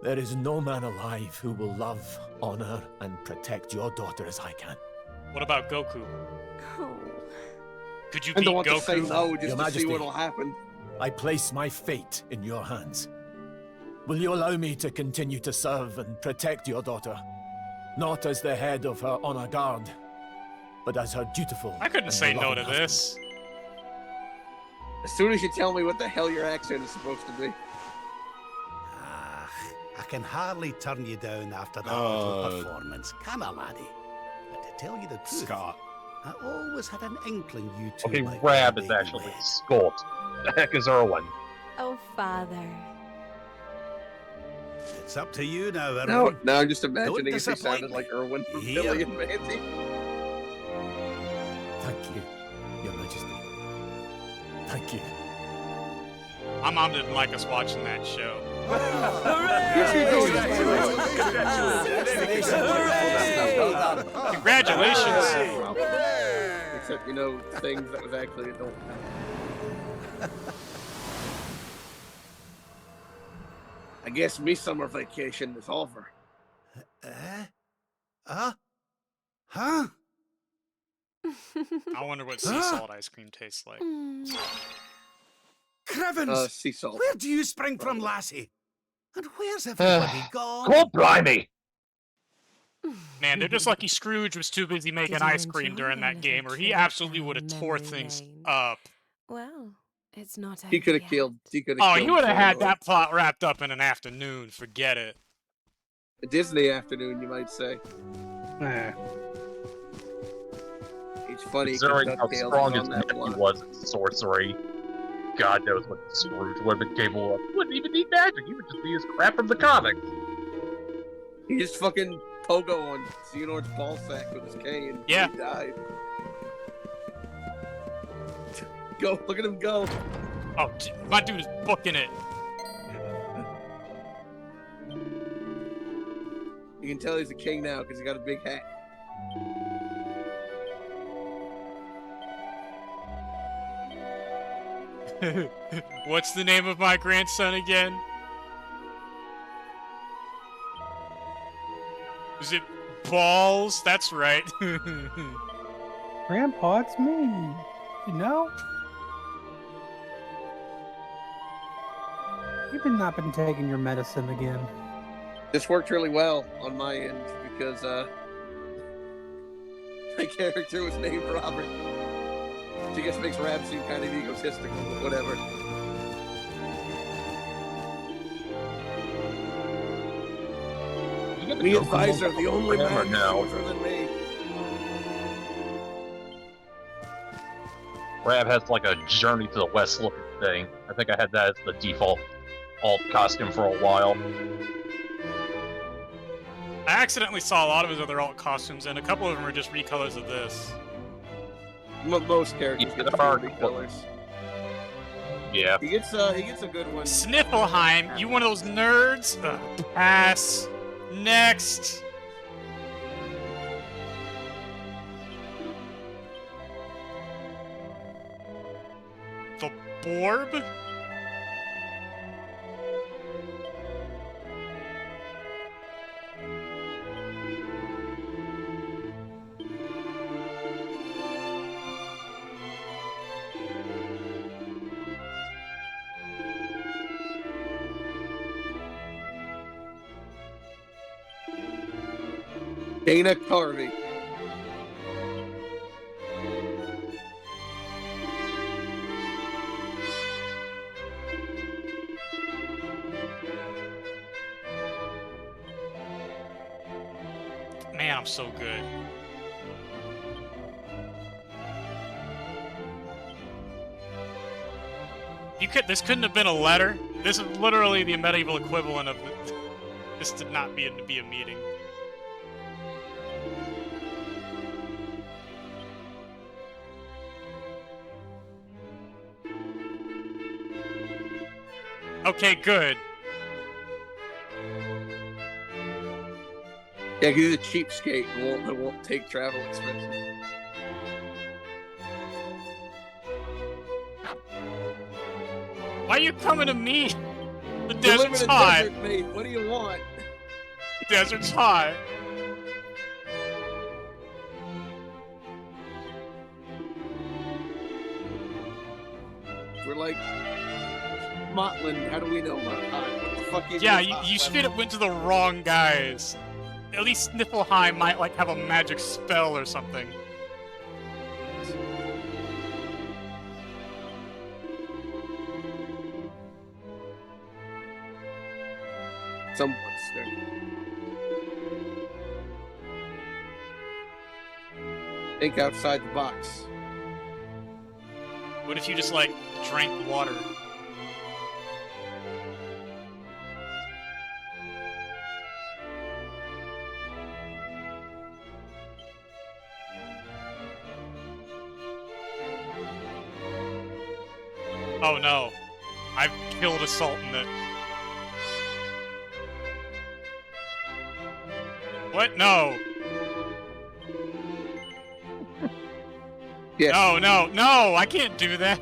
S17: There is no man alive who will love, honor, and protect your daughter as I can.
S1: What about Goku? Could you
S9: I
S1: beat
S9: don't want to
S1: Goku?
S9: say no
S17: Your
S9: just to
S17: Majesty,
S9: see what'll happen.
S17: I place my fate in your hands. Will you allow me to continue to serve and protect your daughter? Not as the head of her honor guard, but as her dutiful.
S1: I couldn't
S17: and
S1: say no
S17: beloved
S1: to
S17: husband.
S1: this.
S9: As soon as you tell me what the hell your accent is supposed to be.
S12: I can hardly turn you down after that little performance. Can I, laddie? But to tell you the truth,
S2: Scott.
S12: I always had an inkling you two
S14: Okay,
S12: might
S14: Rab
S12: make
S14: is
S12: the
S14: actually
S12: way.
S14: Scott. The heck is Erwin?
S8: Oh, Father.
S12: It's up to you now, Erwin.
S9: Now I'm just
S12: Don't
S9: imagining if he
S12: disappoint
S9: sounded
S12: me.
S9: like Erwin from
S12: Here.
S9: Billy and Mandy.
S17: Thank you, Your Majesty. Thank you.
S1: My mom didn't like us watching that show. Congratulations!
S9: Except, you know, things that was actually adult. I guess me summer vacation is over.
S12: Huh?
S1: I wonder what sea salt ice cream tastes like.
S12: Crevens!
S9: Sea salt.
S12: Where do you spring from, lassie? And where's everybody gone?
S14: God blimey!
S1: Man, they're just lucky Scrooge was too busy making
S3: Did you
S1: ice cream
S3: enjoy
S1: during
S3: our
S1: that game,
S3: little
S1: or he
S3: trip
S1: absolutely
S3: down
S1: would have tore
S3: memory
S1: things
S3: lane?
S1: up.
S3: Well, it's not
S9: He could have
S3: over
S9: killed. He could
S1: Oh,
S9: have.
S1: he would have had that plot wrapped up in an afternoon. Forget it.
S9: A Disney afternoon, you might say. It's funny.
S14: Considering how
S9: DuckTales
S14: strong
S9: was
S14: his
S9: on that
S14: nephew
S9: one.
S14: was at sorcery, God knows what Scrooge would have been capable of. He wouldn't even need magic. He would just be his crap from the comics.
S9: He just fucking pogo on Xehanort's ball sack with his cane.
S1: Yeah.
S9: He died. Go, look at him go.
S1: Oh, my dude is booking it.
S9: You can tell he's a king now because he got a big hat.
S1: What's the name of my grandson again? Is it Balls? That's right.
S11: Grandpa, it's me. You know? You've not been taking your medicine again.
S9: This worked really well on my end because my character was named Robert. Which I guess makes Rab seem kind of egotistical, but whatever. Me and Pfizer are the only man older than me.
S14: Rab has like a Journey to the West looking thing. I think I had that as the default alt costume for a while.
S1: I accidentally saw a lot of his other alt costumes, and a couple of them are just recolors of this.
S9: Most characters get the colors.
S14: Yeah.
S9: He gets a good one.
S1: Sniffleheim, you one of those nerds? Ugh, pass. Next. The Borb?
S9: Dana Carvey.
S1: Man, I'm so good. This couldn't have been a letter. This is literally the medieval equivalent of this did not be a meeting. Okay, good.
S9: Yeah, because he's a cheapskate and won't take travel expenses.
S1: Why are you coming to me? The
S9: You live
S1: desert's
S9: in a
S1: high.
S9: desert, mate. What do you want?
S1: Desert's high.
S9: We're like Motland. How do we know Motland? What the fuck is
S1: Yeah,
S9: this
S1: you straight up went to the wrong guys. At least Niflheim might like have a magic spell or something.
S9: Some monster. Think outside the box.
S1: What if you just like drank water? Oh no. I've killed a Sultanate. What? No.
S9: Yeah.
S1: No, I can't do that.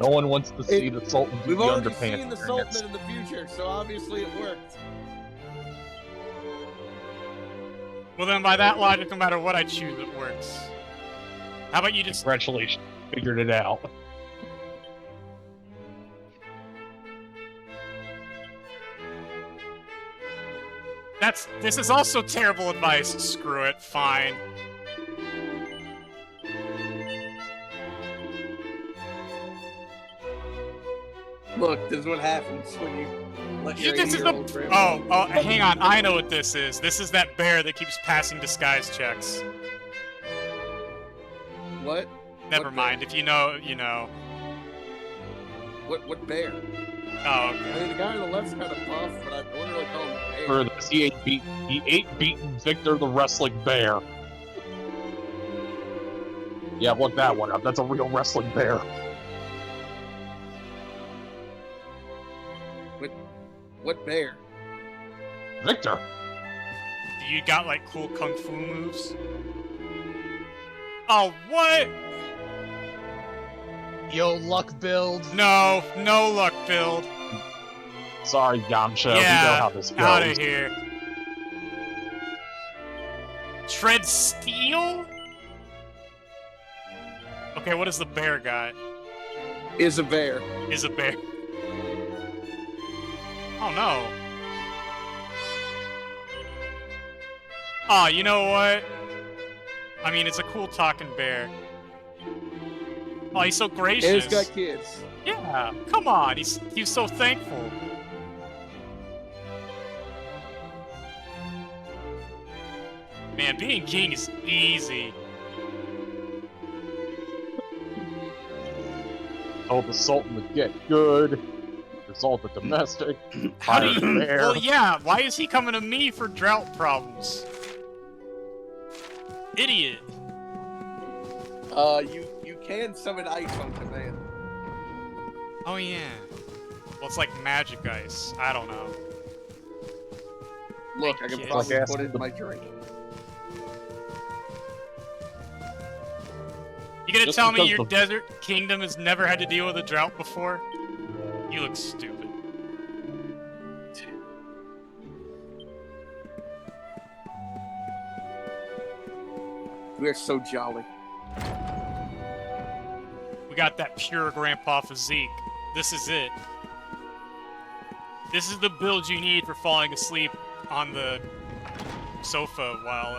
S14: No one wants to see the Sultan do
S9: We've
S14: the
S9: already
S14: underpants.
S9: seen the Sultan in the future, so obviously it worked.
S1: Well then, by that logic, no matter what I choose, it works. How about you just...
S14: Congratulations, figured it out.
S1: This is also terrible advice. Screw it, fine.
S9: Look, this is what happens when you let your
S1: This is
S9: 80-year-old
S1: the...
S9: grandma...
S1: Oh, hang on, I know what this is. This is that bear that keeps passing disguise checks.
S9: What?
S1: Never mind, if you know, you know.
S9: What bear?
S1: Oh, okay.
S9: I mean, the guy on the left's kind of buff, but I wouldn't really call him a bear.
S14: For this, he ate beaten Victor the wrestling bear. Yeah, look that one up. That's a real wrestling bear.
S9: What bear?
S14: Victor.
S1: You got like cool kung fu moves? Oh, what?
S10: Yo, luck build.
S1: No luck build.
S14: Sorry, Yamcha.
S1: Yeah,
S14: we know how this goes.
S1: out of here. Tread steel? Okay, what is the bear got?
S9: Is a bear.
S1: Is a bear. Oh no. Oh, you know what? I mean, it's a cool talking bear. Oh, he's so gracious.
S9: And he's got kids.
S1: Yeah, come on. He's so thankful. Man, being king is easy.
S14: Told the Sultan to get good. Result of domestic.
S1: How do
S14: Fire
S1: you...
S14: bear.
S1: Well, yeah, why is he coming to me for drought problems? Idiot.
S9: You can summon ice on command.
S1: Oh, yeah. Well, it's like magic ice. I don't know.
S9: Look, I can
S1: Kids.
S9: probably
S14: Like
S9: put it in my drink.
S1: You gonna
S14: Just
S1: tell me
S14: because
S1: your
S14: the-
S1: desert kingdom has never had to deal with a drought before? You look stupid.
S9: We're so jolly.
S1: We got that pure grandpa physique. This is it. This is the build you need for falling asleep on the sofa while,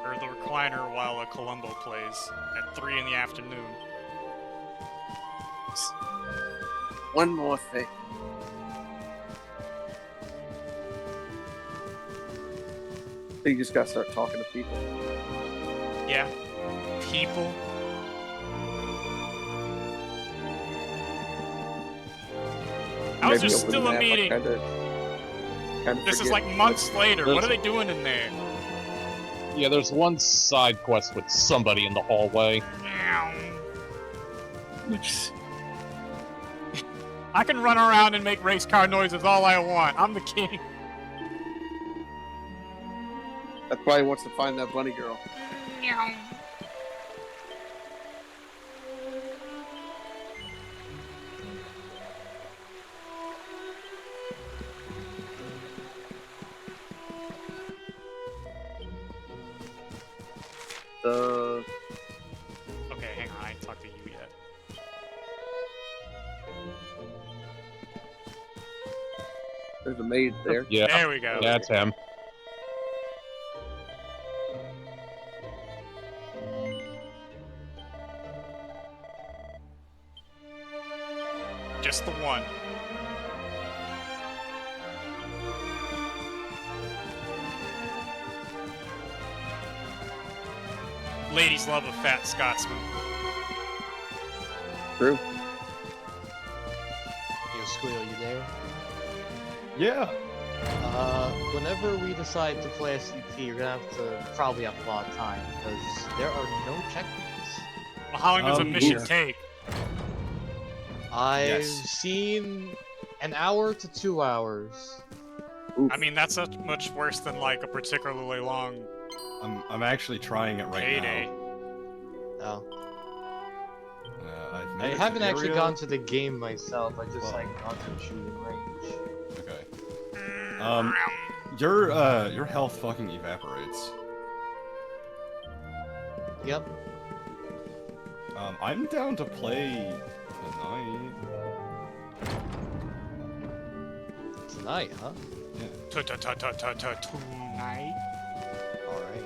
S1: or the recliner while Columbo plays at 3 in the afternoon.
S9: One more thing. You just gotta start talking to people.
S1: Yeah. People. How is there
S9: Maybe over
S1: still
S9: the
S1: a
S9: map, I
S1: meeting?
S9: kinda
S1: This is
S9: forget.
S1: like months later. What are they doing in there?
S14: Yeah, there's one side quest with somebody in the hallway.
S1: I can run around and make race car noises all I want. I'm the king.
S9: That's why he wants to find that bunny girl.
S1: Okay, hang on. I ain't talked to you yet.
S9: There's a maid there.
S14: Yeah.
S1: There we go.
S14: Yeah, it's him.
S1: Just the one. Ladies love a fat Scotsman.
S9: True.
S10: Yo, Squeal, you there?
S2: Yeah.
S10: Whenever we decide to play SCP, you're gonna have to probably have a lot of time, because there are no checkpoints.
S1: Well, how long does a mission take?
S10: I've seen an hour to 2 hours.
S1: I mean, that's much worse than like a particularly long
S2: I'm actually trying it right
S1: payday.
S10: Oh.
S2: now. I've
S10: I
S2: made it
S10: haven't
S2: to
S10: actually
S2: area.
S10: gone to the game myself, I just like gone to the shooting range.
S2: Okay. Your health fucking evaporates.
S10: Yep.
S2: I'm down to play tonight.
S10: Tonight, huh?
S2: Yeah.
S1: Tonight.
S10: Alright.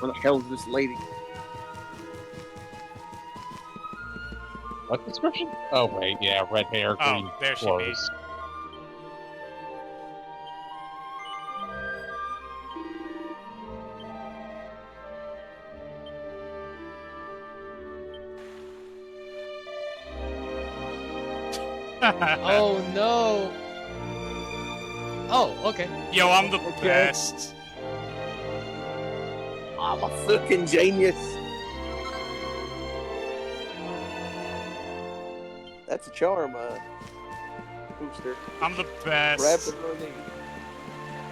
S9: Where the hell is this lady?
S14: What description? Oh wait, yeah, red hair, green
S1: there she
S14: clothes.
S10: Oh no! Oh, okay.
S1: Yo, I'm the best.
S9: I'm a fucking genius. That's a charm, booster.
S1: I'm the best.
S9: Grab the money.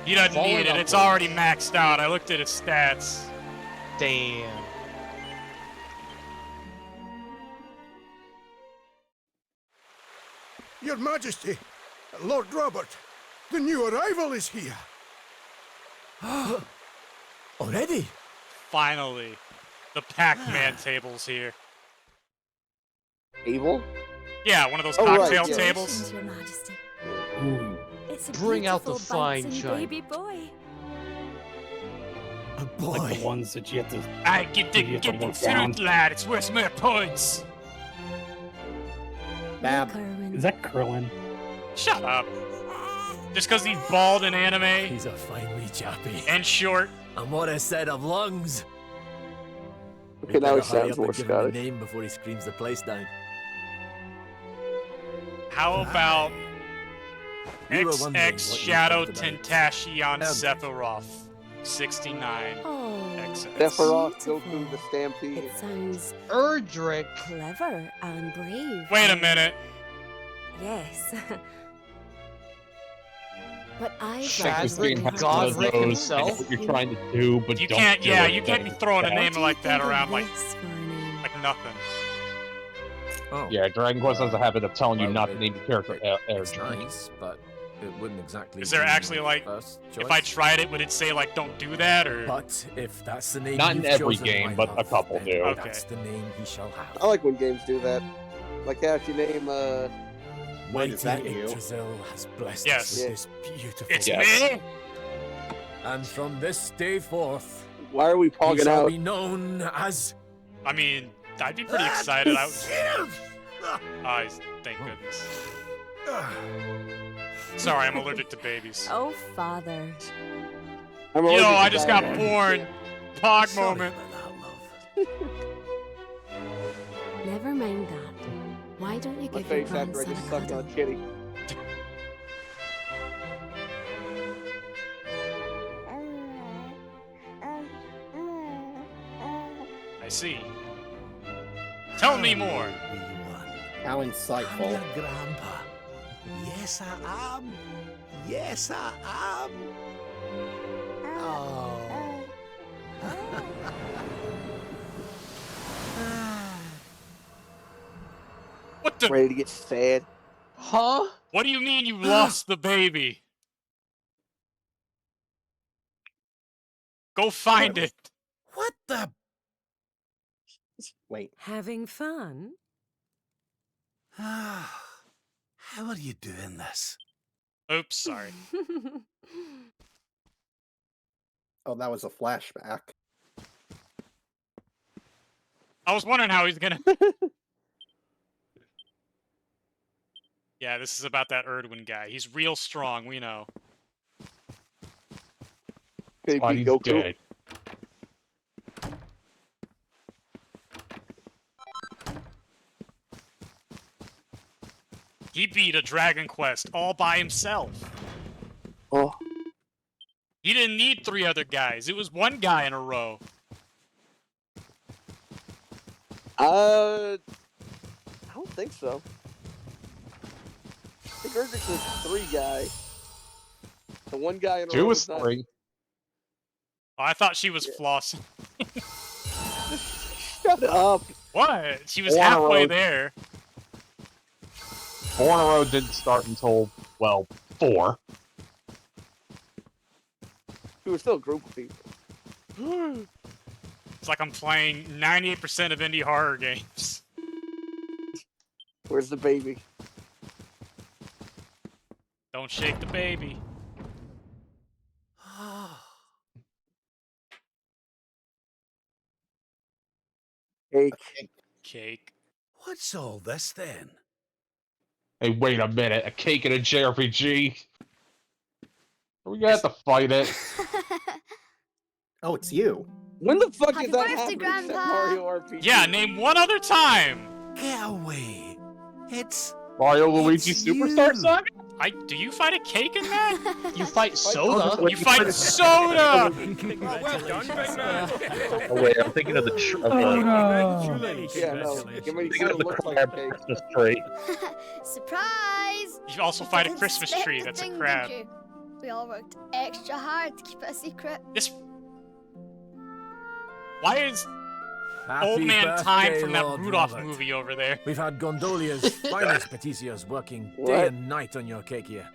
S1: He doesn't
S10: Falling
S1: need it. It's
S10: upwards.
S1: already maxed out. I looked at his stats.
S10: Damn.
S4: Your Majesty, Lord Robert, the new arrival is here.
S17: Already?
S1: Finally. The Pac-Man table's here.
S9: Table?
S1: Yeah, one of those
S9: Oh, right,
S1: cocktail
S9: yeah.
S1: tables.
S3: Your Majesty.
S13: It's a
S10: Bring out the
S13: beautiful
S10: fine
S13: bouncing
S10: china.
S13: baby boy.
S17: A boy.
S11: Like the ones that you have to.
S1: I get
S11: You have to
S1: the
S11: look down.
S1: fruit, lad. It's worth more points.
S11: Bab. Is that Krillin?
S1: Shut up. Just because he's bald in anime
S17: He's a fine wee chappy.
S1: and short.
S17: And what a set of lungs!
S9: Okay, now he
S17: Better hurry
S9: sounds
S17: up
S9: more
S17: and give him a
S9: Scottish.
S17: name before he screams the place down.
S1: How about
S17: We were wondering
S1: XX
S17: what you
S1: Shadow
S17: thought about
S1: Tentashion Sephiroth 69
S3: Oh,
S1: XX.
S9: Sephiroth,
S3: beautiful.
S9: Goku, the Stampede.
S3: It sounds
S10: Erdrick.
S3: clever and brave.
S1: Wait a minute.
S3: Yes. But I
S10: Shadrick
S14: Has one of
S10: Godrick
S14: those, I know
S10: himself?
S14: what you're trying to do, but
S1: You
S14: don't
S1: can't,
S14: do
S1: yeah,
S14: it.
S1: you can't be throwing a name like that around like
S3: This for a name.
S1: nothing.
S17: Oh.
S14: Yeah, Dragon Quest has a habit of telling you
S17: Well,
S14: not to name your character
S17: It's
S14: Erdrick.
S17: nice, but it wouldn't exactly
S1: Is there
S17: be
S1: actually
S17: my
S1: like,
S17: first
S1: if I
S17: choice.
S1: tried it, would it say like don't do that or?
S17: But if that's the name
S14: Not in
S17: you've
S14: every
S17: chosen,
S14: game,
S17: my
S14: but a
S17: love,
S14: couple
S17: then
S14: do.
S1: Okay.
S17: That's the name he shall have.
S9: I like when games do that. Like how if you name,
S17: Mighty
S9: is that you?
S17: Yggdrasil has blessed
S1: Yes.
S17: us with this beautiful
S1: It's
S14: Yes.
S1: me.
S17: and from this day forth,
S9: why are we
S17: he
S9: pogging
S17: shall
S9: out?
S17: be known as
S1: I mean, I'd be pretty excited. Thank goodness. Sorry, I'm allergic to babies.
S3: Oh, father.
S1: Yo, I just got born. Pog moment.
S3: Never mind that. Why don't you
S9: My
S3: give your
S9: face after I
S3: grandson
S9: just
S3: a
S9: sucked
S3: cuddle?
S9: on a kitty.
S1: I see. Tell me more.
S18: How insightful.
S12: I'm your grandpa. Yes, I am. Yes, I am. Oh.
S1: What the?
S9: Ready to get fed?
S10: Huh?
S1: What do you mean you lost the baby? Go find it.
S12: What the?
S18: Wait.
S3: Having fun?
S12: How are you doing this?
S1: Oops, sorry.
S18: Oh, that was a flashback.
S1: I was wondering how he's gonna... Yeah, this is about that Erdwin guy. He's real strong, we know.
S9: Baby
S14: He's
S9: Goku.
S14: dead.
S1: He beat a Dragon Quest all by himself.
S9: Oh.
S1: He didn't need 3 other guys. It was 1 guy in a row.
S9: I don't think so. I think Erdrich was 3 guy. The 1 guy in a row.
S14: 2 was
S9: not...
S14: 3.
S1: Oh, I thought she was flossing.
S9: Shut up.
S1: What? She was
S14: 4 in a
S1: halfway
S14: row.
S1: there.
S14: 4 in a row didn't start until, well, 4.
S9: It was still a group of people.
S1: It's like I'm playing 98% of indie horror games.
S9: Where's the baby?
S1: Don't shake the baby.
S9: Cake.
S1: Cake.
S12: What's all this then?
S14: Hey, wait a minute. A cake in a JRPG? Are we gonna have to fight it?
S18: Oh, it's you.
S9: When the fuck
S13: Happy
S9: is that
S13: birthday,
S9: happening in
S13: Grandpa.
S9: Mario RPG?
S1: Yeah, name one other time.
S12: Get away. It's
S14: Mario Luigi
S12: It's
S14: Superstar
S12: you.
S14: Saga?
S1: Do you fight a cake in that?
S10: You fight soda.
S1: You fight soda!
S19: Oh wait, I'm thinking of the
S9: Yeah, no. I mean, he kind of looks like a cake.
S19: Christmas tree.
S13: Surprise!
S1: You also fight a
S13: Didn't
S1: Christmas
S13: expect
S1: tree.
S13: the
S1: That's a
S13: thing,
S1: crab.
S13: did you? We all worked extra hard to keep it a secret.
S1: This. Why is
S17: Happy
S1: Old Man Time
S17: birthday,
S1: from that
S17: Lord
S1: Rudolph
S17: Robert.
S1: movie over there?
S17: We've had Gondolia's finest paticias working day
S9: What?
S17: and night on your cake here.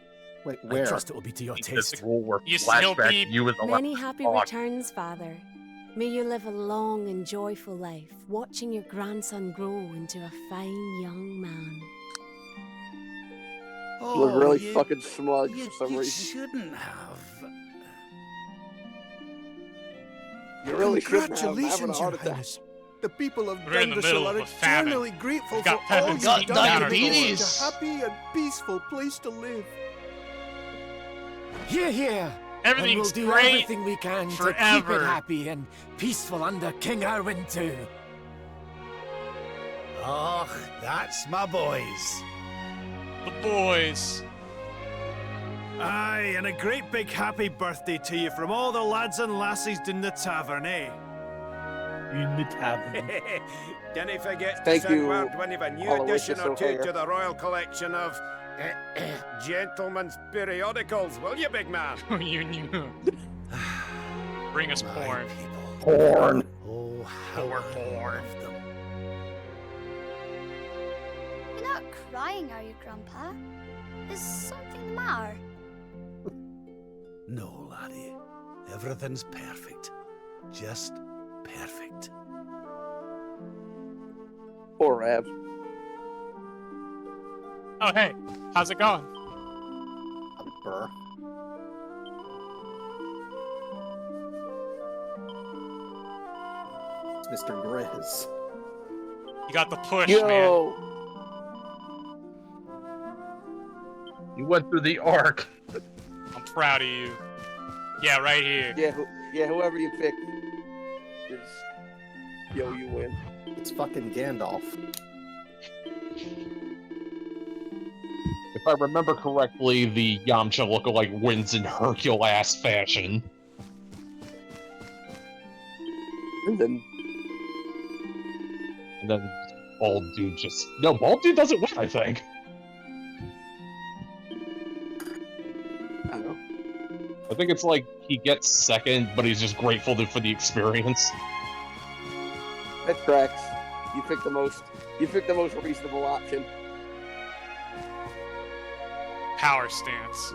S18: Wait,
S17: I
S18: where?
S17: trust it will be to your taste.
S1: You still be...
S19: You as a
S3: Many happy
S19: dog.
S3: returns, Father. May you live a long and joyful life, watching your grandson grow into a fine young man.
S9: You look really
S12: you-
S9: fucking smug
S12: you,
S9: for some
S12: you
S9: reason.
S12: shouldn't have.
S9: You really shouldn't have. I'm having a
S4: Congratulations,
S9: heart
S4: Your
S9: attack.
S4: Highness. The people of
S1: We're in the middle
S4: Dundassil
S1: of
S4: are
S1: a famine.
S4: eternally grateful
S1: We've
S4: for
S1: got
S4: all
S1: peasants
S4: you've
S1: eating
S4: done to make
S10: diabetes.
S4: such a happy and peaceful place to live.
S17: Here, here.
S1: Everything's
S17: and we'll do
S1: great
S17: everything we can to keep
S1: forever.
S17: it happy and peaceful under King Erwin too.
S12: Oh, that's my boys.
S1: The boys.
S6: Aye, and a great big happy birthday to you from all the lads and lassies in the tavern, eh?
S11: In the tavern.
S7: Don't forget
S9: Thank
S7: to send
S9: you,
S7: word when you've a new
S9: Aloysius
S7: edition or two
S9: O'Hare.
S7: to the Royal Collection of Gentlemen's Periodicals, will you, big man?
S1: You knew. Bring us porn.
S18: Porn.
S12: Oh, how
S1: Poor
S12: I
S1: porn.
S12: love them.
S13: You're not crying, are you, Grandpa? Is something the matter?
S12: No, laddie. Everything's perfect. Just perfect.
S9: Poor Rab.
S1: Oh, hey. How's it going?
S18: Burr. It's Mr. Grizz.
S1: You got the push,
S9: Yo.
S1: man.
S14: You went through the arc.
S1: I'm proud of you. Yeah, right here.
S9: Yeah, whoever you pick is... Yo, you win.
S18: It's fucking Gandalf.
S14: If I remember correctly, the Yamcha lookalike wins in Hercule-ass fashion.
S9: And then
S14: Bald Dude just... No, Bald Dude doesn't win, I think.
S9: I don't know.
S14: I think it's like he gets second, but he's just grateful for the experience.
S9: That tracks. You picked the most reasonable option.
S1: Power stance.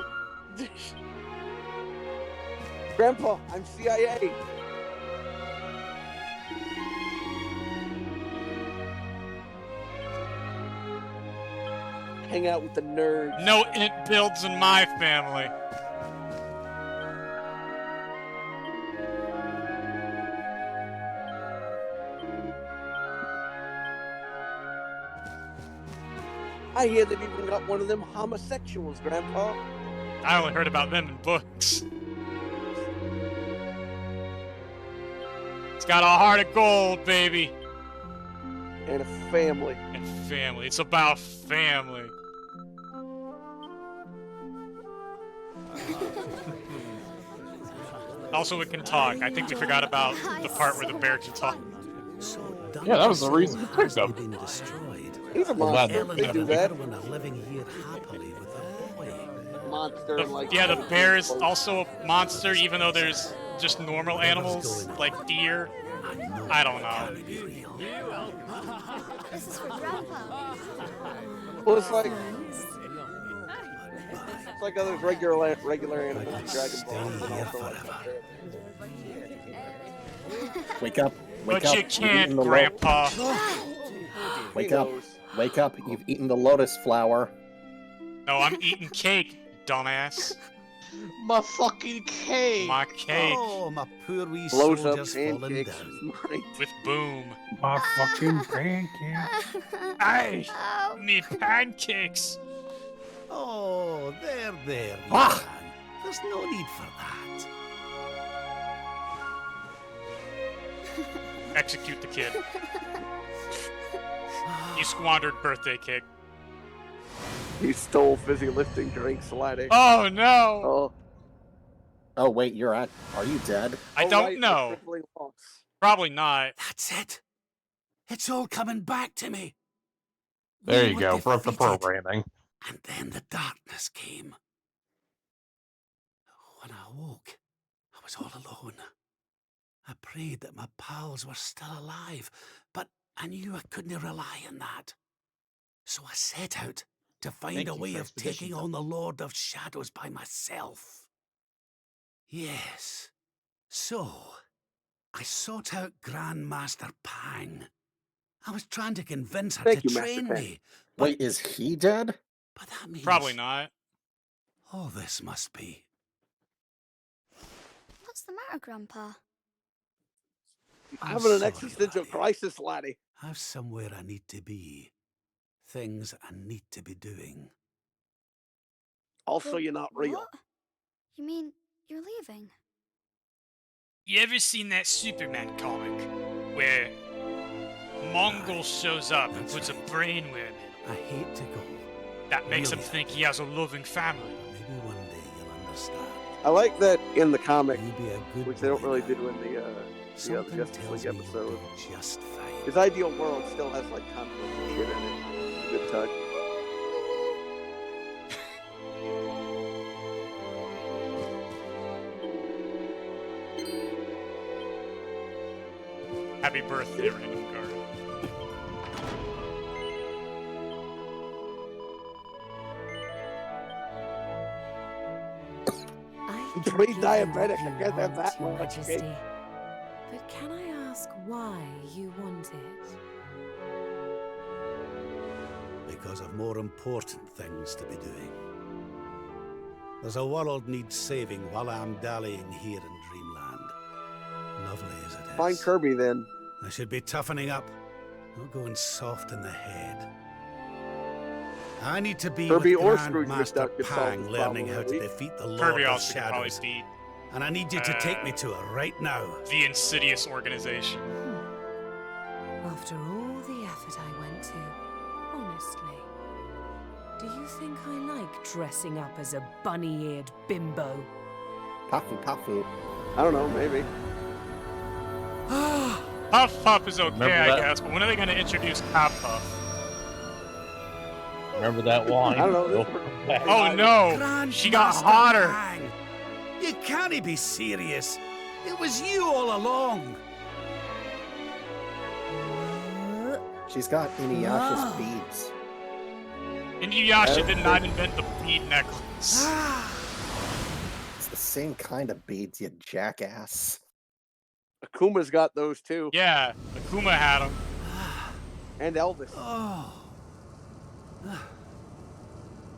S9: Grandpa, I'm CIA. Hang out with the nerds.
S1: No int builds in my family.
S9: I hear they've even got one of them homosexuals, Grandpa.
S1: I only heard about them in books. It's got a heart of gold, baby.
S9: And a family.
S1: And family. It's about family. Also, it can talk. I think we forgot about the part where the bear can talk.
S14: Yeah, that was the reason we picked them.
S9: He's a monster. They do that. Monster, like...
S1: Yeah, the bear is also a monster, even though there's just normal animals, like deer. I don't know.
S13: This is for Grandpa.
S9: Well, it's like other regular animals. Dragon Ball.
S18: Wake up. Wake
S1: But
S18: up.
S1: you can't, Grandpa.
S18: Wake up. Wake up. You've eaten the lotus flower.
S1: No, I'm eating cake, dumbass.
S10: My fucking cake.
S1: My cake.
S12: Oh, my poor wee
S9: Blows up
S12: soldier's fallen
S9: pancakes.
S12: down.
S1: With boom.
S11: My fucking pancake.
S1: Hey, me pancakes.
S12: Oh, there, wee
S18: Ah!
S12: man. There's no need for that.
S1: Execute the kid. You squandered birthday cake.
S9: He stole fizzy lifting drinks, Laddie.
S1: Oh no!
S9: Oh.
S18: Oh wait, are you dead?
S1: I don't know. Probably not.
S12: That's it. It's all coming back to me.
S14: There
S12: We
S14: you
S12: were
S14: go, broke the
S12: defeated,
S14: programming.
S12: And then the darkness came. When I woke, I was all alone. I prayed that my pals were still alive, but I knew I couldn't rely on that. So I set out to find a way of taking on the Lord of Shadows by myself. Yes. So, I sought out Grandmaster Pang. I was trying to convince her to train me.
S18: Wait, is he dead?
S12: But that means...
S1: Probably not.
S12: All this must be.
S13: What's the matter, Grandpa?
S12: I'm
S9: Having an
S12: sorry,
S9: existential
S12: laddie.
S9: crisis, Laddie.
S12: I've somewhere I need to be. Things I need to be doing.
S9: Also, you're not real.
S13: What? You mean you're leaving?
S1: You ever seen that Superman comic where Mongol shows up and puts a brainworm in?
S12: I hate to go.
S1: That makes him
S12: Really?
S1: think he has a loving family.
S12: Maybe one day you'll understand.
S9: I like that in the comic,
S12: You be a good
S9: which they don't
S12: boy
S9: really
S12: now.
S9: do in the
S12: Something
S9: Justice
S12: tells
S9: League
S12: me
S9: episode.
S12: you'll do just fine.
S9: His ideal world still has like conflict and shit in it. Good touch.
S1: Happy birthday, random card.
S3: I
S9: Pre-diabetic, I guess
S3: want
S9: that
S3: Your
S9: much
S3: Majesty.
S9: cake.
S3: But can I ask why you want it?
S12: Because of more important things to be doing. There's a world needs saving while I'm dallying here in Dreamland. Lovely as it is.
S9: Find Kirby then.
S12: I should be toughening up, not going soft in the head. I need to be
S9: Kirby
S12: with
S9: or Scrooge
S12: Grandmaster
S9: McDuck could solve
S12: Pang
S9: this
S12: learning
S9: problem,
S12: how to
S9: right?
S12: defeat the Lord
S1: Kirby
S12: of
S1: also could probably
S12: Shadows.
S1: beat
S12: And I need you to take me to her right now.
S1: the Insidious organization.
S3: After all the effort I went to, honestly, do you think I like dressing up as a bunny-eared bimbo?
S18: Puffy.
S9: I don't know, maybe.
S1: Puff Puff is okay,
S14: Remember
S1: I
S14: that?
S1: guess, but when are they going to introduce Cop Puff?
S14: Remember that line?
S9: I don't know.
S14: Nope.
S1: Oh no! She got
S12: Grandmaster
S1: hotter!
S12: Pang, you can't be serious. It was you all along.
S18: She's got Inuyasha's beads.
S1: Inuyasha did not invent the bead necklace.
S18: It's the same kind of beads, you jackass.
S9: Akuma's got those too.
S1: Yeah, Akuma had them.
S9: And Elvis.
S12: Oh.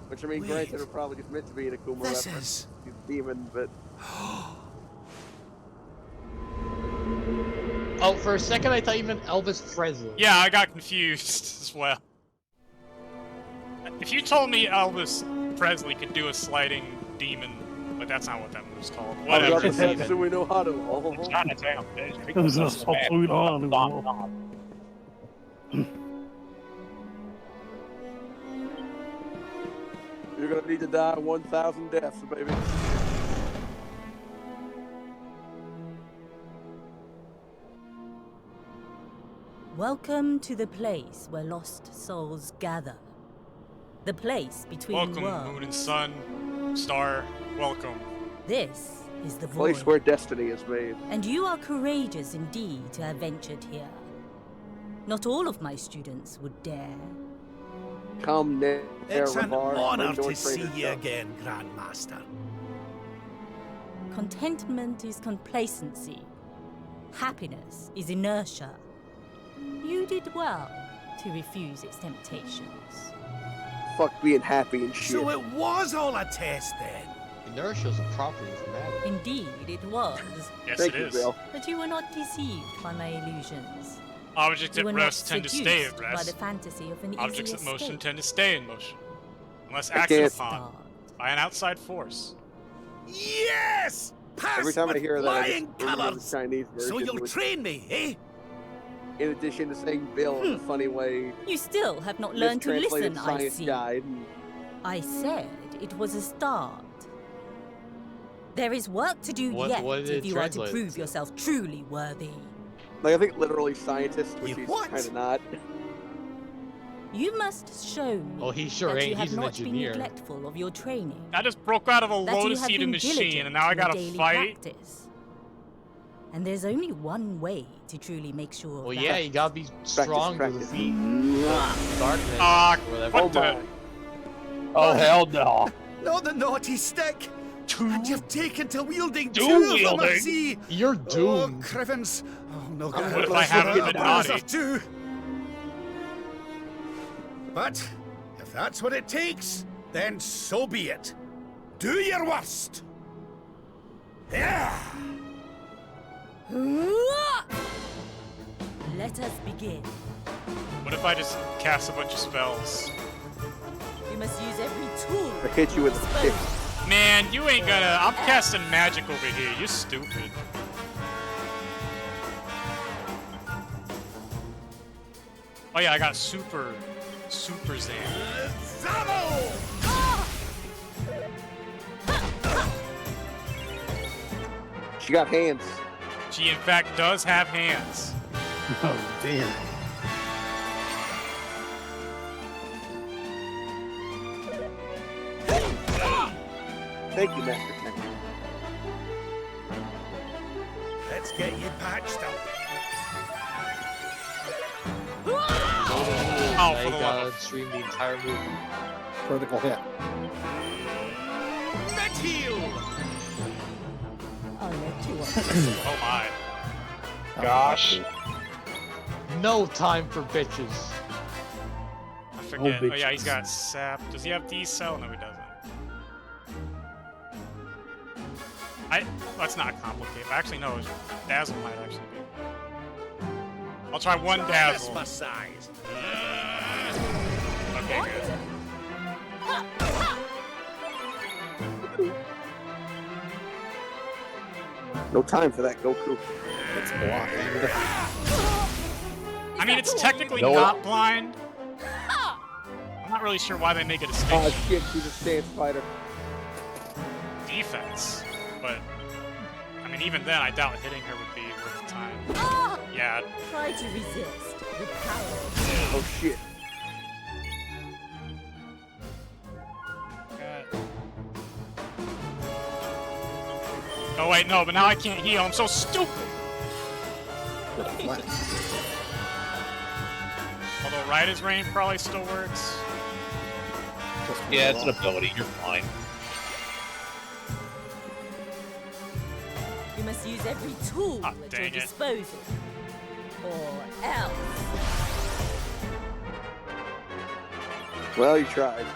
S9: Which, I mean,
S12: Wait.
S9: granted, are probably just meant to be an Akuma
S12: This
S9: reference.
S12: is...
S9: He's a demon, but...
S10: Oh, for a second I thought you meant Elvis Presley.
S1: Yeah, I got confused as well. If you told me Elvis Presley could do a sliding demon, but that's not what that move's called.
S9: I was about
S1: Whatever.
S9: to say, so we know how to.
S14: It's Chinatown.
S11: This is so sweet on.
S9: You're gonna need to die 1,000 deaths, baby.
S19: Welcome to the place where lost souls gather. The place between
S1: Welcome,
S19: worlds.
S1: Moon and Sun, Star, welcome.
S19: This is the
S9: Place
S19: void.
S9: where destiny is made.
S19: And you are courageous indeed to have ventured here. Not all of my students would dare.
S9: Come,
S12: It's an
S9: Nerevar,
S12: honor
S9: Indoor
S12: to see
S9: Trader
S12: you
S9: Stuff.
S12: again, Grandmaster.
S19: Contentment is complacency. Happiness is inertia. You did well to refuse its temptations.
S9: Fuck being happy and shit.
S12: So it was all a test then?
S10: Inertia is a property of matter.
S19: Indeed, it was.
S1: Yes,
S9: Thank
S1: it
S9: you,
S1: is.
S9: Bill.
S19: But you were not deceived by my illusions.
S1: Objects
S19: You
S1: at
S19: were not
S1: rest tend to stay at
S19: seduced by the
S1: rest.
S19: fantasy of an
S1: Objects
S19: easy
S1: at motion
S19: escape.
S1: tend to stay in motion. Unless
S9: I
S1: acted
S9: can't-
S1: upon by an outside force.
S12: Yes! Pass
S9: Every time I
S12: with
S9: hear that, I
S12: flying
S9: just remember the
S12: colours.
S9: Chinese version.
S12: So you'll
S9: which,
S12: train me, eh?
S9: in addition to saying Bill in a funny way,
S19: You still have not learned to
S9: mistranslated
S19: listen, I
S9: science
S19: see.
S9: guide. And
S19: I said it was a start. There is work to do
S10: What-
S19: yet
S10: what did
S19: if
S10: it
S19: you are to
S10: translate
S19: prove
S10: to?
S19: yourself truly worthy.
S9: like, I think literally scientist, which
S12: You
S9: he's
S12: what?
S9: kind of not.
S19: You must show me
S10: Oh, he sure
S19: that
S10: ain't.
S19: you have
S10: He's an
S19: not been
S10: engineer.
S19: neglectful of your training.
S1: I just broke out of a
S19: That you
S1: lotus
S19: have
S1: eating
S19: been
S1: machine,
S19: diligent
S1: and now I
S19: in your
S1: gotta
S19: daily
S1: fight.
S19: practice. And there's only one way to truly make sure of
S10: Well,
S19: that.
S10: yeah, you gotta be strong to
S9: practice.
S10: defeat darkness.
S1: Ah,
S10: or whatever.
S1: what the?
S14: Oh, hell no.
S12: Not the naughty stick! And you've taken to wielding
S14: Dual
S12: two of them, I
S14: wielding?
S12: see!
S10: You're
S12: Oh,
S10: doomed.
S12: Crivens! Oh, no,
S1: What if I haven't been naughty?
S12: Two. But, if that's what it takes, then so be it. Do your worst! Yeah!
S19: Let us begin.
S1: What if I just cast a bunch of spells?
S19: You must use every tool.
S9: I hit you with a stick.
S1: Man, you ain't gonna. I'm casting magic over here. You're stupid. Oh yeah, I got super Zan.
S9: She got hands.
S1: She in fact does have hands.
S11: Oh, damn.
S9: Thank you, Master Ken.
S12: Let's get you patched up.
S1: Oh,
S10: Now
S1: for
S10: you
S1: the
S10: gotta
S1: love of...
S10: stream the entire movie.
S18: Critical hit.
S12: Net heal!
S19: I'll let you up.
S1: Oh my.
S14: Gosh.
S10: No time for bitches.
S1: I forget. Oh, yeah,
S11: bitches.
S1: he's got sap. Does he have D-cell? No, he doesn't. Let's not complicate. Actually, no. Dazzle might actually be. I'll try one dazzle.
S7: My size.
S1: Okay, good.
S9: No time for that, Goku.
S18: It's blind.
S1: I mean, it's technically
S9: No.
S1: not blind. I'm not really sure why they make it a
S9: Oh
S1: stage
S9: shit, she's a stance fighter.
S1: defense, but I mean, even then, I doubt hitting her would be worth the time. Yeah.
S19: Try to resist with power.
S9: Oh shit.
S1: Oh wait, no, but now I can't heal. I'm so stupid. Although Ride as Rain probably still works.
S14: Yeah, it's an ability. You're fine.
S19: You must use every tool at your
S1: dang it.
S19: disposal, or else.
S9: Well, you tried.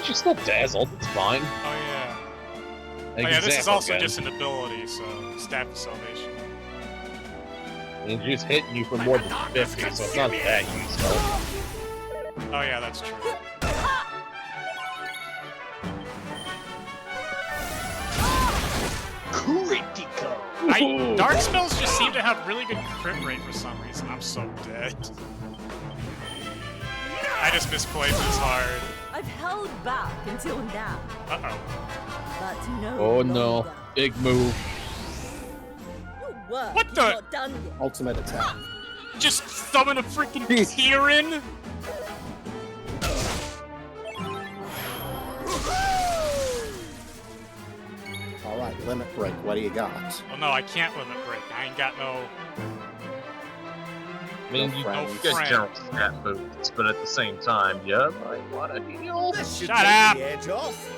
S14: She's still dazzled. It's fine.
S1: Oh yeah.
S14: An
S1: Oh yeah, this is
S14: example
S1: also
S14: again.
S1: just an ability, so Staff of Salvation.
S14: And she's hitting you for more than 50, so it's not that useful.
S1: Oh yeah, that's true.
S14: Critical.
S1: Dark spells just seem to have really good crit rate for some reason. I'm so dead. I just misplaced this hard.
S19: I've held back until now,
S1: Uh-oh.
S19: but no.
S14: Oh no.
S19: longer.
S14: Big move.
S19: Your work
S1: What
S19: is
S1: the-
S19: not done yet.
S18: Ultimate attack.
S1: Just summon a freaking Kieran?
S18: Alright, limit break. What do you got?
S1: Well, no, I can't limit break. I ain't got no.
S14: I mean,
S18: No
S14: you
S18: friends.
S14: get
S1: friend.
S14: general stat boosts, but at the same time, yeah, I want to heal.
S1: Shut up!
S7: The edge off.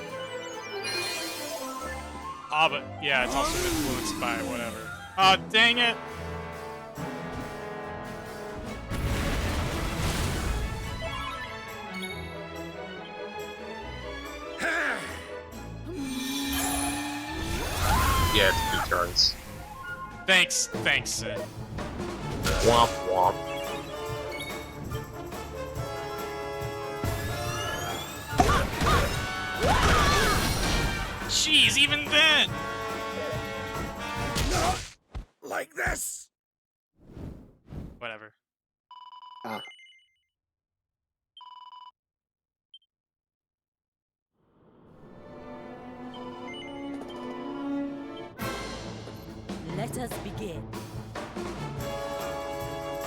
S1: Ah, but yeah, it's also influenced by whatever. Oh, dang it!
S14: Yeah, it's 2 turns.
S1: Thanks, Sid.
S14: Womp womp.
S1: Jeez, even then!
S7: Like this.
S1: Whatever.
S18: Ah.
S19: Let us begin.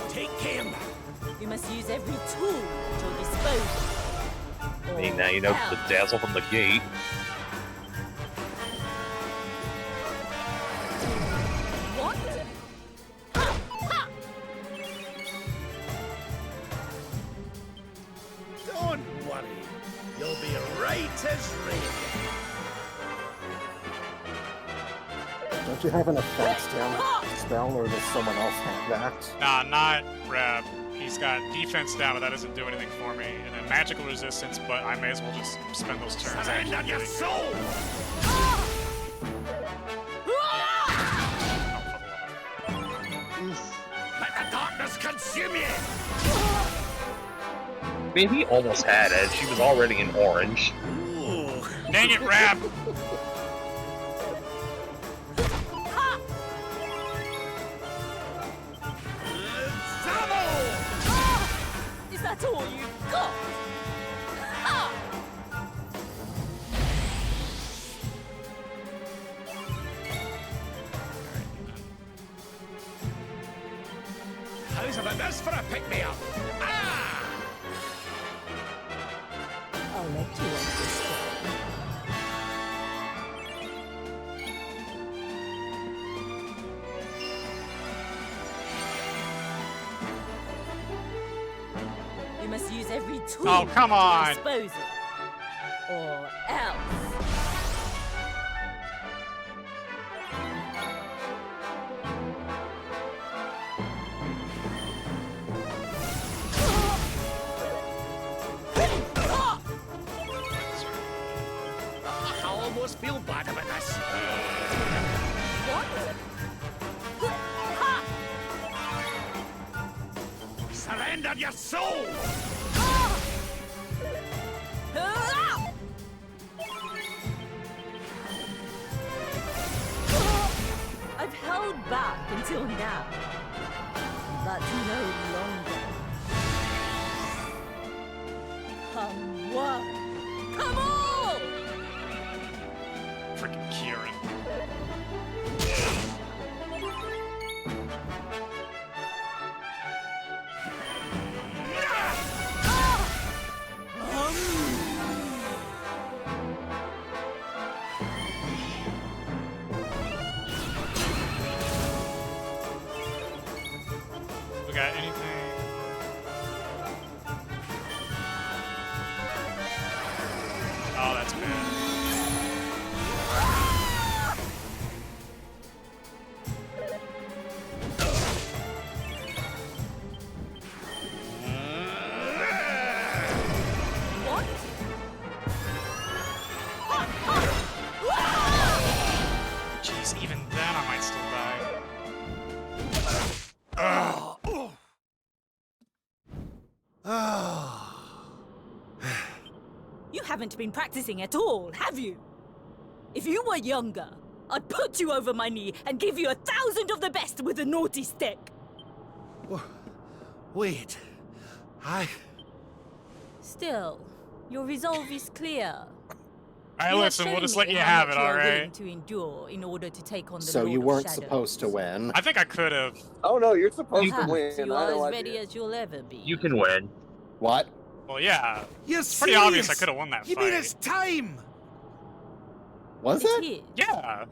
S7: Take him.
S19: You must use every tool at your disposal.
S14: I mean, now you know the dazzle from the gate.
S19: What?
S7: Don't worry. You'll be right as rain.
S18: Don't you have an offense down spell, or does someone else have that?
S1: Nah, not Rab. He's got defense down, but that doesn't do anything for me. And then magical resistance, but I may as well just spend those turns actually
S7: Surrender your
S1: getting.
S7: soul. Let the darkness consume you.
S14: I mean, he almost had it. She was already in orange.
S1: Dang it, Rab!
S19: Is that all you've got? Ha!
S7: How's about this for a pick-me-up? Ah!
S19: I'll let you understand. You must use every tool
S1: Oh, come on.
S19: at your disposal, or else.
S7: I almost feel bad about this.
S19: What? Ha!
S7: surrendered your soul!
S19: I've held back until now, but no longer. Come one, come all!
S1: Freaking Kieran. We got anything? Oh, that's bad. Jeez, even then I might still die.
S19: You haven't been practicing at all, have you? If you were younger, I'd put you over my knee and give you 1,000 of the best with a naughty stick.
S12: Wait.
S19: Still, your resolve is clear.
S1: Alright,
S19: You have
S1: listen, we'll
S19: shown
S1: just
S19: me
S1: let you
S19: how
S1: have
S19: much
S1: it,
S19: you are willing
S1: alright?
S19: to endure in order to take on the
S18: So
S19: Lord
S18: you
S19: of
S18: weren't
S19: Shadows.
S18: supposed to win.
S1: I think I could have.
S9: Oh no, you're supposed
S19: Perhaps
S9: to win.
S19: you
S9: I
S19: are
S9: know
S19: as
S9: I
S19: ready
S9: did.
S19: as you'll ever be.
S14: You can win.
S18: What?
S1: Well, yeah.
S12: You're
S1: It's pretty obvious I
S12: serious?
S1: could have won that
S12: You
S1: fight.
S12: mean it's time?
S18: Was
S19: It
S18: it?
S19: is.
S1: Yeah.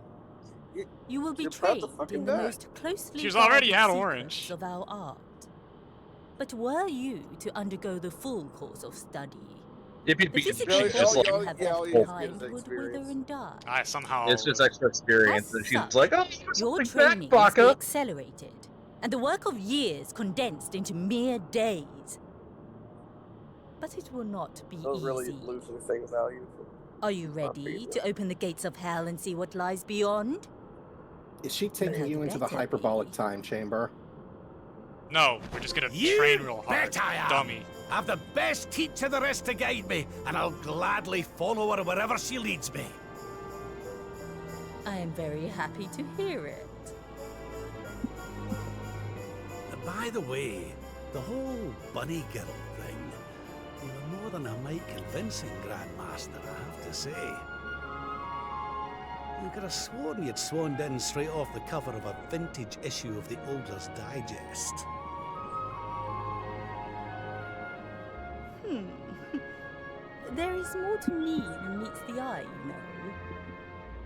S19: You will be
S9: You're about to
S19: trained
S9: fucking
S19: in the
S9: die.
S19: most closely
S1: She was already
S19: guarded
S1: at
S19: secrets
S1: Orange.
S19: of our art. But were you to undergo the full course of study,
S14: If you
S19: the
S14: beat
S19: physical
S14: it's just like
S19: you have
S9: yeah, all
S19: left
S9: you have to
S19: behind
S9: get is
S19: would wither
S9: experience.
S19: and die.
S1: I somehow.
S14: it's just extra experience,
S19: As
S14: and she's
S19: such,
S14: like, oh,
S19: your
S14: something
S19: training
S14: back,
S19: must be
S14: Baka.
S19: accelerated, and the work of years condensed into mere days. But it will not be
S9: Those really
S19: easy.
S9: losing thing value.
S19: Are you ready to open the gates of hell and see what lies beyond?
S18: Is she taking you into the
S19: better
S18: hyperbolic time chamber?
S1: No, we're just gonna
S12: You
S1: train real hard.
S12: bet I am.
S1: Dummy.
S12: I've the best teacher there is to guide me, and I'll gladly follow her wherever she leads me.
S19: I am very happy to hear it.
S12: By the way, the whole bunny girl thing, you were more than a mite convincing, Grandmaster, I have to say. You could have sworn you'd swaned in straight off the cover of a vintage issue of the Ogler's Digest.
S19: There is more to me than meets the eye, you know.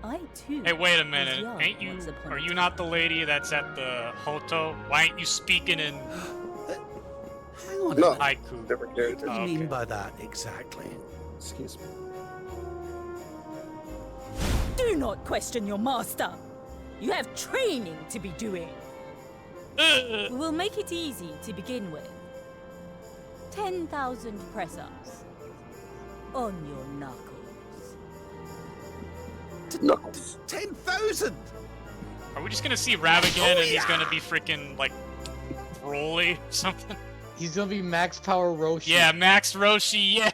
S19: I too.
S1: Hey, wait a
S19: was
S1: minute.
S19: young
S1: Ain't you?
S19: once upon
S1: Are
S19: a
S1: you
S19: time.
S1: not the lady that's at the Hoto? Why ain't you speaking in
S12: Hang on
S9: No.
S12: a minute.
S1: haiku?
S9: Different
S12: What
S9: character.
S12: do you
S1: Oh,
S12: mean
S1: okay.
S12: by that exactly?
S18: Excuse me.
S19: Do not question your master. You have training to be doing. We will make it easy to begin with. 10,000 press-ups on your knuckles.
S9: Knuckles.
S12: 10,000!
S1: Are we just gonna see Rav again
S12: Oh,
S1: and he's
S12: yeah.
S1: gonna be freaking like Broly or something?
S10: He's gonna be max power Roshi.
S1: Yeah, Max Roshi, yeah.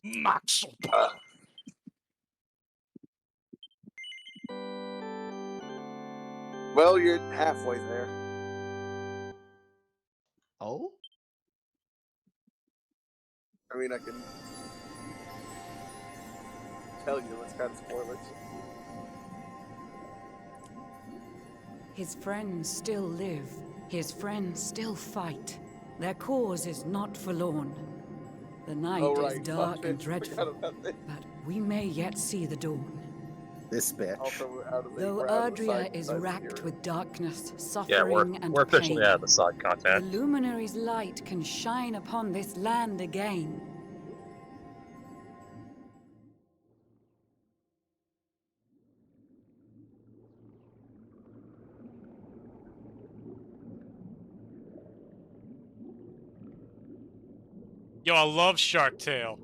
S1: Max.
S9: Well, you're halfway there.
S10: Oh?
S9: I mean, I can tell you it's kind of spoilers.
S20: His friends still live. His friends still fight. Their cause is not forlorn. The night
S9: Oh,
S20: is
S9: right.
S20: dark
S9: Fuck
S20: and
S9: it.
S20: dreadful,
S9: Forgot about this.
S20: but we may yet see the dawn.
S18: This bitch.
S9: Also, out of the
S20: Though
S9: we're out of the
S20: Ardria
S9: side-
S20: is
S9: side
S20: racked
S9: here.
S20: with darkness, suffering,
S14: Yeah, we're
S20: and
S14: officially
S20: pain,
S14: out of the side
S20: the
S14: content.
S20: Luminary's light can shine upon this land again.
S1: Yo, I love Shark Tale.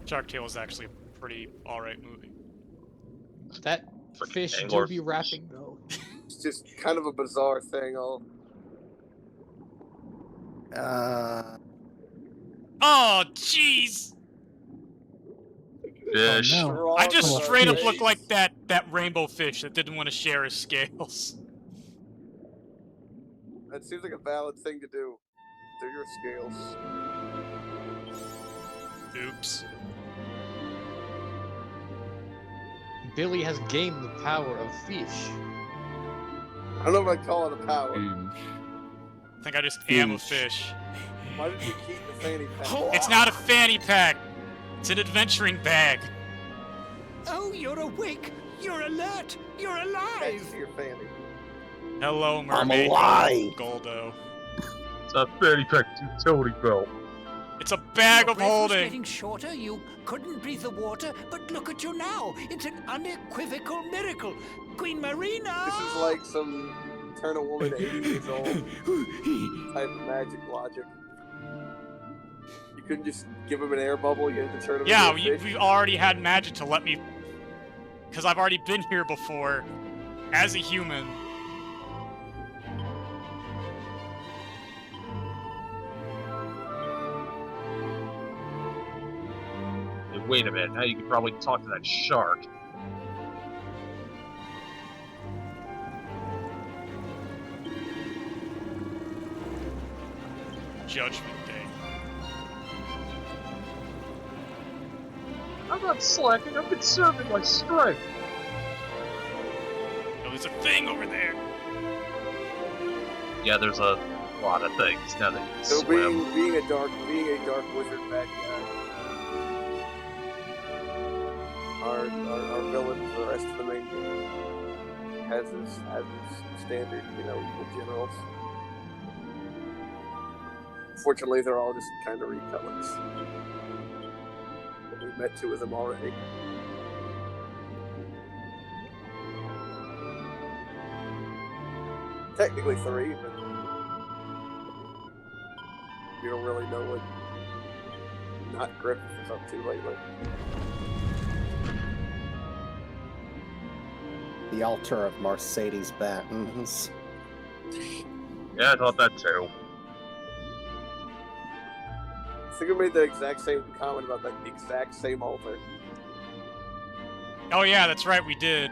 S1: Shark Tale is actually a pretty alright movie.
S10: That fish do
S14: angler.
S10: be rapping though.
S9: It's just kind of a bizarre thing.
S1: Oh, jeez!
S21: Fish.
S2: Oh, no.
S1: I just
S2: Oh,
S1: straight up
S2: fish.
S1: look like that rainbow fish that didn't want to share his scales.
S9: That seems like a valid thing to do. They're your scales.
S1: Oops.
S10: Billy has gained the power of fish.
S9: I don't know if I'd call it a power.
S1: I think I just am a fish.
S9: Why did you keep the fanny pack?
S1: It's not a fanny pack. It's an adventuring bag.
S12: Oh, you're awake! You're alert! You're alive!
S9: That's your fanny.
S1: Hello, mermaid.
S21: alive.
S1: Goldo.
S21: It's a fanny pack utility belt.
S1: It's a bag
S12: Your
S1: of
S12: breath was
S1: holding.
S12: getting shorter. You couldn't breathe the water, but look at you now. It's an unequivocal miracle. Queen Marina!
S9: This is like some turn a woman 80 years old type of magic logic. You couldn't just give him an air bubble, you had to turn him
S1: Yeah,
S9: into a fish.
S1: we already had magic to let me... Because I've already been here before, as a human.
S21: Hey, wait a minute, now you could probably talk to that shark.
S1: Judgment Day.
S21: I'm not slacking, I'm conserving my strength.
S1: Oh, there's a thing over there.
S21: Yeah, there's a lot of things now that you can
S9: So
S21: swim.
S9: being a dark wizard bad guy. Our villain for the rest of the main game has his standard, evil generals. Fortunately, they're all just kind of recolors. We've met 2 of them already. Technically 3, but you don't really know what not Griffith is up to lately.
S18: The altar of Mercedes Benz.
S21: Yeah, I thought that too.
S9: I think I made the exact same comment about that exact same altar.
S1: Oh yeah, that's right, we did.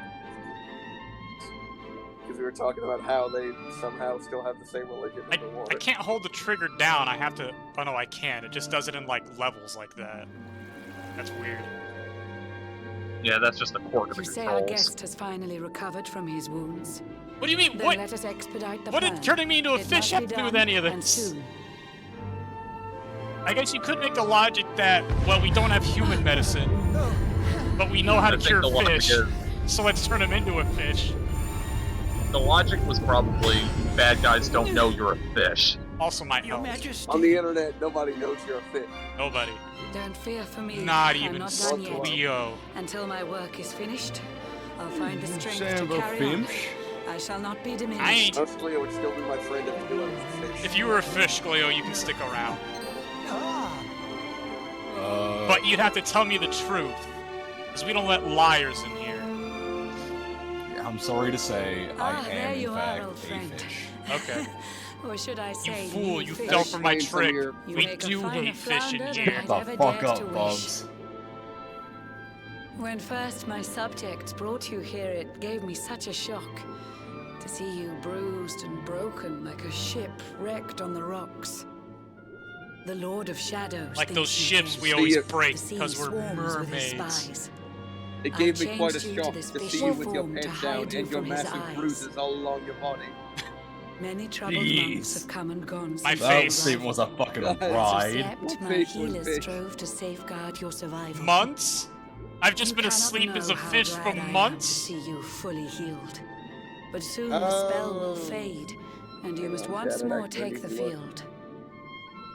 S9: Because we were talking about how they somehow still have the same religion as the water.
S1: I can't hold the trigger down, I have to... Oh no, I can. It just does it in, like, levels like that. That's weird.
S21: Yeah, that's just the quirk of the
S20: You say our
S21: controls.
S20: guest has finally recovered from his wounds.
S1: What do you mean?
S20: Then
S1: What?
S20: let us expedite the
S1: What
S20: plan.
S1: did turning me into a
S20: It
S1: fish
S20: must
S1: have
S20: be
S1: to do with
S20: done,
S1: any of
S20: and
S1: this?
S20: soon.
S1: I guess you could make the logic that, well, we don't have human medicine, but we know how to
S21: I think
S1: cure
S21: the logic
S1: fish,
S21: is-
S1: so let's turn him into a fish.
S21: The logic was probably bad guys don't know you're a fish.
S1: Also my
S12: Your
S1: health.
S12: Majesty.
S9: On the internet, nobody knows you're a fish.
S1: Nobody.
S20: Don't fear for me.
S1: Not
S20: I'm
S1: even
S20: not done yet.
S1: Leo.
S20: Until my work is finished, I'll find the strength
S2: Sam
S20: to
S2: of
S20: carry on.
S2: Finch?
S20: I shall not be
S1: I
S20: diminished.
S1: ain't...
S9: Most Cleo would still be my friend if you were a fish.
S1: If you were a fish, Cleo, you can stick around.
S12: Ah,
S1: But you'd have to tell me the truth, because we don't let liars in here.
S2: I'm sorry to say,
S20: Ah,
S2: I
S20: there
S2: am
S20: you
S2: in
S20: are,
S2: fact
S20: old
S2: a
S20: friend.
S2: fish.
S1: Okay.
S20: Or should I
S1: You
S20: say,
S1: fool, you
S20: fish.
S1: fell for my
S9: Explain
S1: trick.
S9: from your-
S20: You
S1: We
S20: make a
S1: do
S20: finer
S1: hate fish in
S20: flounder than
S1: here.
S20: I'd
S2: The
S20: ever
S2: fuck
S20: dared
S2: up,
S20: to wish.
S2: Bugs.
S20: When first my subjects brought you here, it gave me such a shock to see you bruised and broken like a ship wrecked on the rocks. The Lord of Shadows
S1: Like those
S20: thinks you
S1: ships
S20: dead.
S1: we always
S9: See,
S1: break
S20: The sea
S1: because we're
S20: swarms with his
S1: mermaids.
S20: spies.
S9: It
S20: I
S9: gave me quite a
S20: changed you to
S9: shock
S20: this
S9: to
S20: fish
S9: see you with your
S20: form to
S9: pants down
S20: hide you
S9: and your
S20: from his
S9: massive
S20: eyes.
S9: bruises all along your body.
S20: Many troubled
S2: Jeez.
S20: months have come and gone
S1: My
S20: since
S2: That
S20: your
S1: face.
S2: scene was a fucking
S9: God, it's
S2: ride.
S20: Slept,
S9: What
S20: my
S9: face was
S20: healers
S9: fish?
S20: strove to safeguard your survival.
S1: Months? I've just
S20: You
S1: been
S20: cannot
S1: asleep as a
S20: know how
S1: fish for
S20: glad I am to
S1: months?
S20: see you fully healed. But soon the spell will fade, and you must once
S9: Shadow
S20: more
S9: Actor
S20: take the
S9: needs to look.
S20: field.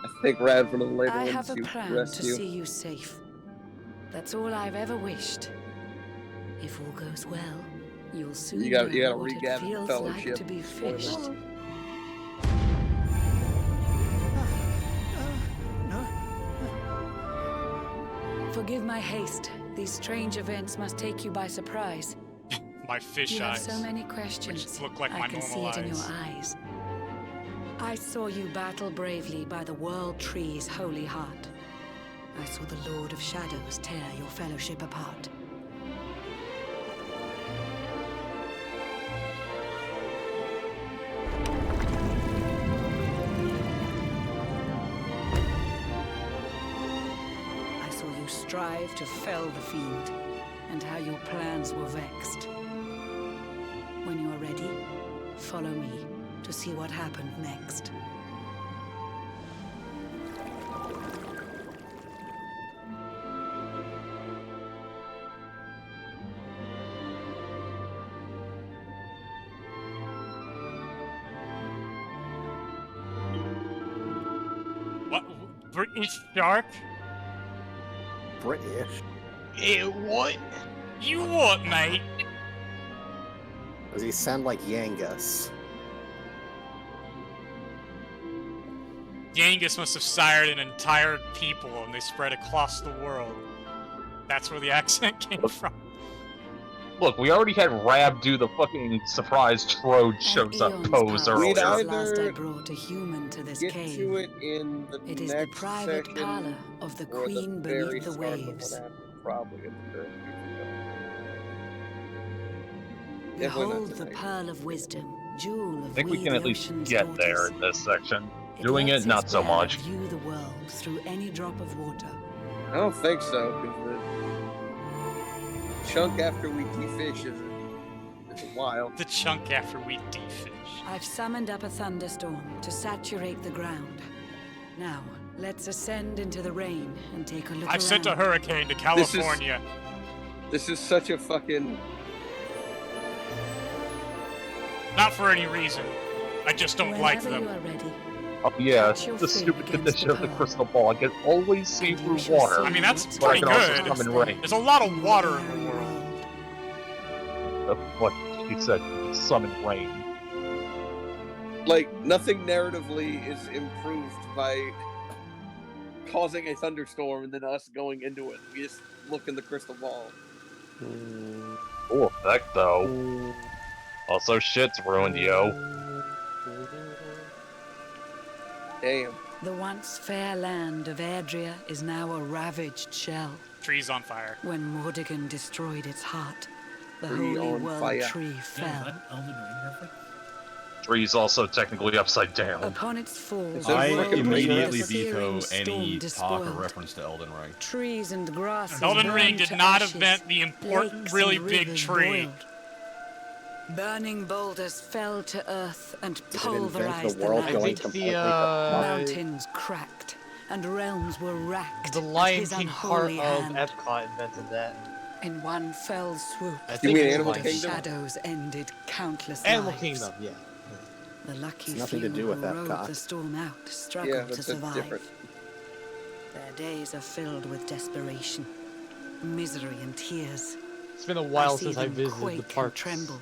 S9: I think Rad's one of the later
S20: I
S9: ones
S20: have a
S9: to
S20: plan to
S9: rescue.
S20: see you safe. That's all I've ever wished. If all goes well, you'll soon
S9: You gotta
S20: know what
S9: regather
S20: it
S9: the
S20: feels
S9: fellowship.
S20: like to be
S9: Spoiler.
S20: fished. Forgive my haste. These strange events must take you by surprise.
S1: My fish
S20: You have
S1: eyes.
S20: so many questions.
S1: Which look like
S20: I
S1: my
S20: can see
S1: normal
S20: it in your
S1: eyes.
S20: eyes. I saw you battle bravely by the World Tree's holy heart. I saw the Lord of Shadows tear your fellowship apart. I saw you strive to fell the fiend, and how your plans were vexed. When you are ready, follow me to see what happened next.
S1: What? British shark?
S18: British?
S10: What?
S1: You what, mate?
S18: Does he sound like Yangus?
S1: Yangus must have sired an entire people and they spread across the world. That's where the accent came from.
S21: Look, we already had Rab do the fucking surprise Trode shows up pose
S9: We'd
S21: earlier.
S20: Last I
S9: either
S20: brought a human to this
S9: get
S20: cave.
S9: to it in the
S20: It is
S9: next
S20: the private
S9: section
S20: parlor of the
S9: or
S20: Queen
S9: the very
S20: beneath the
S9: start of
S20: waves.
S9: what happened, probably at the very beginning.
S20: Behold the pearl of wisdom, jewel
S21: I
S20: of
S21: think we
S20: we
S21: can
S20: the
S21: at least
S20: ocean's
S21: get
S20: daughters.
S21: there in this section. Doing
S20: lets
S21: it, not
S20: its
S21: so
S20: wearer
S21: much.
S20: View the world through any drop of water.
S9: I don't think so, because the chunk after we defish is a while.
S1: The chunk after we defish.
S20: I've summoned up a thunderstorm to saturate the ground. Now, let's ascend into the rain and take a look
S1: I've sent a
S20: around.
S1: hurricane to California.
S9: This is such a fucking...
S1: Not for any reason. I just don't like
S20: Whenever
S1: them.
S20: you are ready.
S21: Oh yeah,
S20: Touch your
S21: the
S20: fin
S21: stupid
S20: against
S21: condition
S20: the
S21: of the
S20: pearl.
S21: crystal ball. I can always see through water.
S1: I mean, that's
S21: but I
S1: pretty
S21: can also
S1: good.
S21: summon rain.
S1: There's a lot of water in the world.
S21: What she said, you can summon rain.
S9: Like, nothing narratively is improved by causing a thunderstorm and then us going into it. We just look in the crystal ball.
S21: Cool effect, though. Also, shit's ruined, yo.
S9: Damn.
S20: The once fair land of Adria is now a ravaged shell.
S1: Trees on fire.
S20: When Mordegon destroyed its heart, the
S9: Tree
S20: holy
S9: on
S20: world
S9: fire.
S20: tree fell.
S21: Tree's also technically upside down.
S20: Upon its fall,
S2: I
S20: the world
S2: immediately
S20: was a
S2: veto
S20: searing
S2: any
S20: storm
S2: talk or
S20: despoiled.
S2: reference to Elden Ring.
S20: Trees and grasses
S1: Elden Ring
S20: burned
S1: did
S20: to
S1: not
S20: ashes,
S1: invent the important,
S20: lakes
S1: really
S20: and
S1: big
S20: rivers
S1: tree.
S20: boiled. Burning boulders fell to earth and
S18: Did it invent
S20: pulverized
S18: the world
S20: land.
S18: going completely to fuck?
S20: Mountains cracked and realms were racked.
S10: The
S20: at
S10: Lion
S20: his
S10: King part
S20: unholy
S10: of
S20: hand.
S10: Epcot invented that.
S20: In one fell swoop,
S10: I
S20: the
S10: think it's
S20: Lord
S10: Animal
S20: of
S10: Kingdom.
S20: Shadows ended countless
S10: Animal
S20: lives.
S10: Kingdom, yeah.
S20: The lucky
S18: It's nothing
S20: few
S18: to do with
S20: who rode
S18: Epcot.
S20: the storm out struggled
S9: Yeah,
S20: to
S9: that's
S20: survive.
S9: different.
S20: Their days are filled with desperation, misery, and tears.
S10: It's been a while
S20: see
S10: since I
S20: them
S10: visited
S20: quake
S10: the
S20: and
S10: parks.
S20: tremble,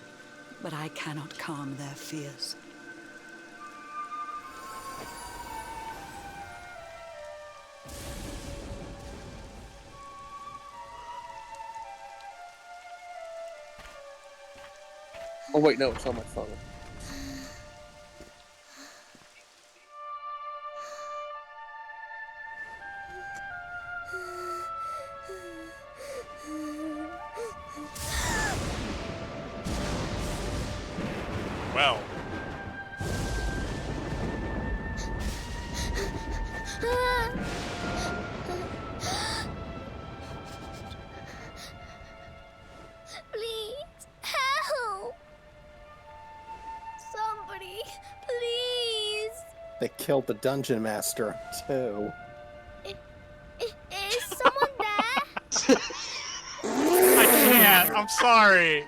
S20: but I cannot calm their fears.
S9: Oh wait, no, it's on my phone.
S1: Well,
S13: Please, help! Somebody, please!
S18: They killed the dungeon master, too.
S13: Is someone there?
S1: I can't. I'm sorry.